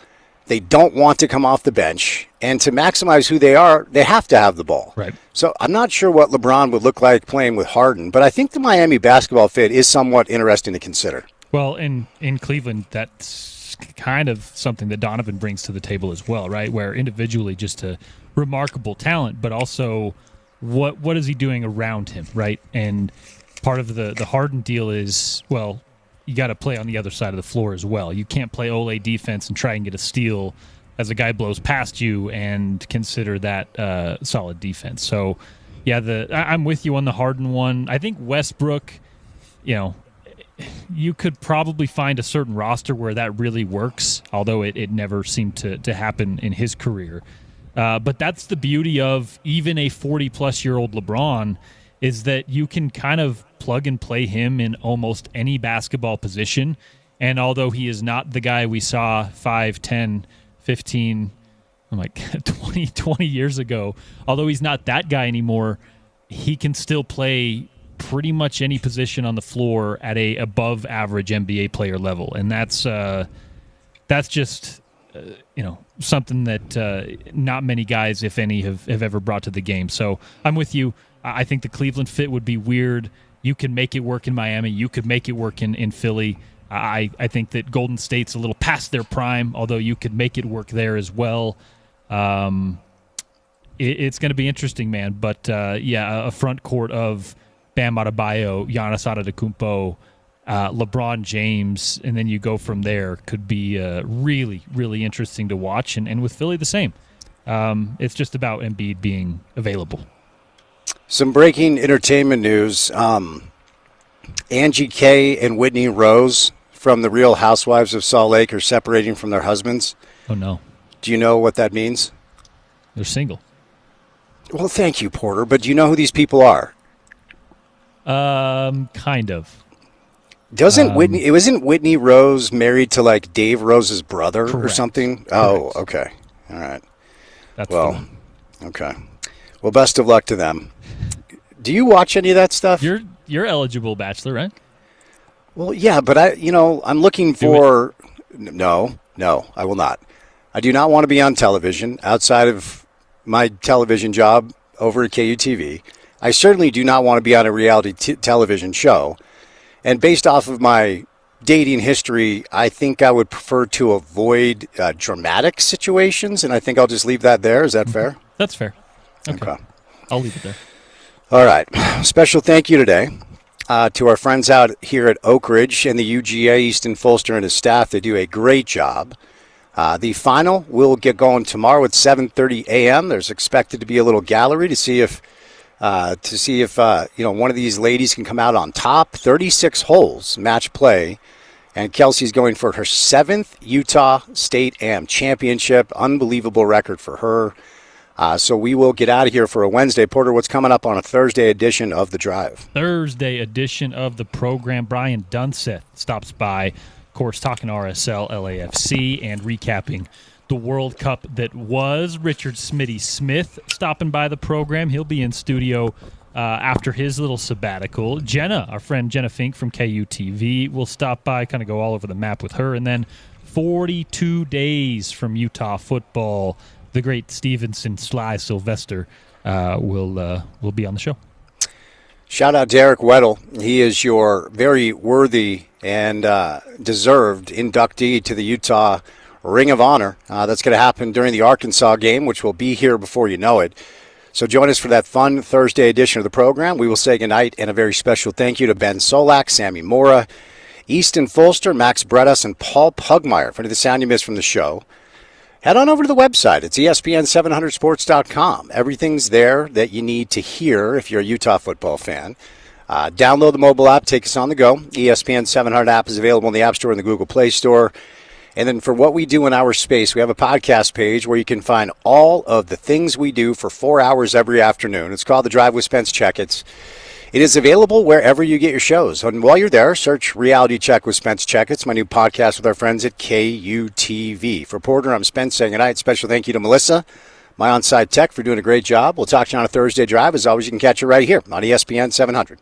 They don't want to come off the bench. And to maximize who they are, they have to have the ball. Right. So I'm not sure what LeBron would look like playing with Harden, but I think the Miami basketball fit is somewhat interesting to consider. Well, in Cleveland, that's kind of something that Donovan brings to the table as well, right? Where individually just a remarkable talent, but also what is he doing around him, right? And part of the Harden deal is, well, you got to play on the other side of the floor as well. You can't play Ole defense and try and get a steal as a guy blows past you and consider that solid defense. So, yeah, I'm with you on the Harden one. I think Westbrook, you could probably find a certain roster where that really works, although it never seemed to happen in his career. But that's the beauty of even a 40-plus-year-old LeBron, is that you can kind of plug and play him in almost any basketball position. And although he is not the guy we saw 5, 10, 15, 20 years ago, although he's not that guy anymore, he can still play pretty much any position on the floor at a above average NBA player level. And that's just something that not many guys, if any, have ever brought to the game. So I'm with you. I think the Cleveland fit would be weird. You can make it work in Miami. You could make it work in Philly. I think that Golden State's a little past their prime, although you could make it work there as well. It's going to be interesting, man. But, a front court of Bam Adebayo, Giannis Antetokounmpo, LeBron James, and then you go from there could be really, really interesting to watch. And with Philly, the same. It's just about Embiid being available. Some breaking entertainment news. Angie K and Whitney Rose from the Real Housewives of Salt Lake are separating from their husbands. Oh, no. Do you know what that means? They're single. Well, thank you, Porter. But do you know who these people are? Kind of. Wasn't Whitney Rose married to like Dave Rose's brother or something? Correct. Oh, okay. All right. That's the one. Okay. Well, best of luck to them. Do you watch any of that stuff? You're eligible, Bachelor, right? Well, yeah, but I'm looking for. No, I will not. I do not want to be on television outside of my television job over at KUTV. I certainly do not want to be on a reality television show. And based off of my dating history, I think I would prefer to avoid dramatic situations, and I think I'll just leave that there. Is that fair? That's fair. Okay. I'll leave it there. All right. Special thank you today to our friends out here at Oak Ridge and the UGA, Easton Folster and his staff. They do a great job. The final will get going tomorrow at 7:30 a.m. There's expected to be a little gallery to see if one of these ladies can come out on top. 36 holes, match play, and Kelsey's going for her 7th Utah State Am championship. Unbelievable record for her. So we will get out of here for a Wednesday. Porter, what's coming up on a Thursday edition of The Drive? Thursday edition of the program. Brian Dunseth stops by, of course, talking RSL, LAFC, and recapping the World Cup that was. Richard Smitty Smith stopping by the program. He'll be in studio after his little sabbatical. Jenna, our friend Jenna Fink from KUTV, will stop by, kind of go all over the map with her. And then 42 days from Utah football, the great Stevenson Sly Sylvester will be on the show. Shout out Derek Weddle. He is your very worthy and deserved inductee to the Utah Ring of Honor. That's going to happen during the Arkansas game, which will be here before you know it. So join us for that fun Thursday edition of the program. We will say goodnight and a very special thank you to Ben Solak, Sammy Mora, Easton Folster, Max Bretas, and Paul Pugmire for any of the sound you missed from the show. Head on over to the website. It's ESPN700sports.com. Everything's there that you need to hear if you're a Utah football fan. Download the mobile app. Take us on the go. ESPN 700 app is available in the App Store and the Google Play Store. And then for what we do in our space, we have a podcast page where you can find all of the things we do for 4 hours every afternoon. It's called The Drive with Spence Checketts. It is available wherever you get your shows. And while you're there, search Reality Check with Spence Checketts, my new podcast with our friends at KUTV. For Porter, I'm Spence saying goodnight. Special thank you to Melissa, my on-site tech, for doing a great job. We'll talk to you on a Thursday drive. As always, you can catch it right here on ESPN 700.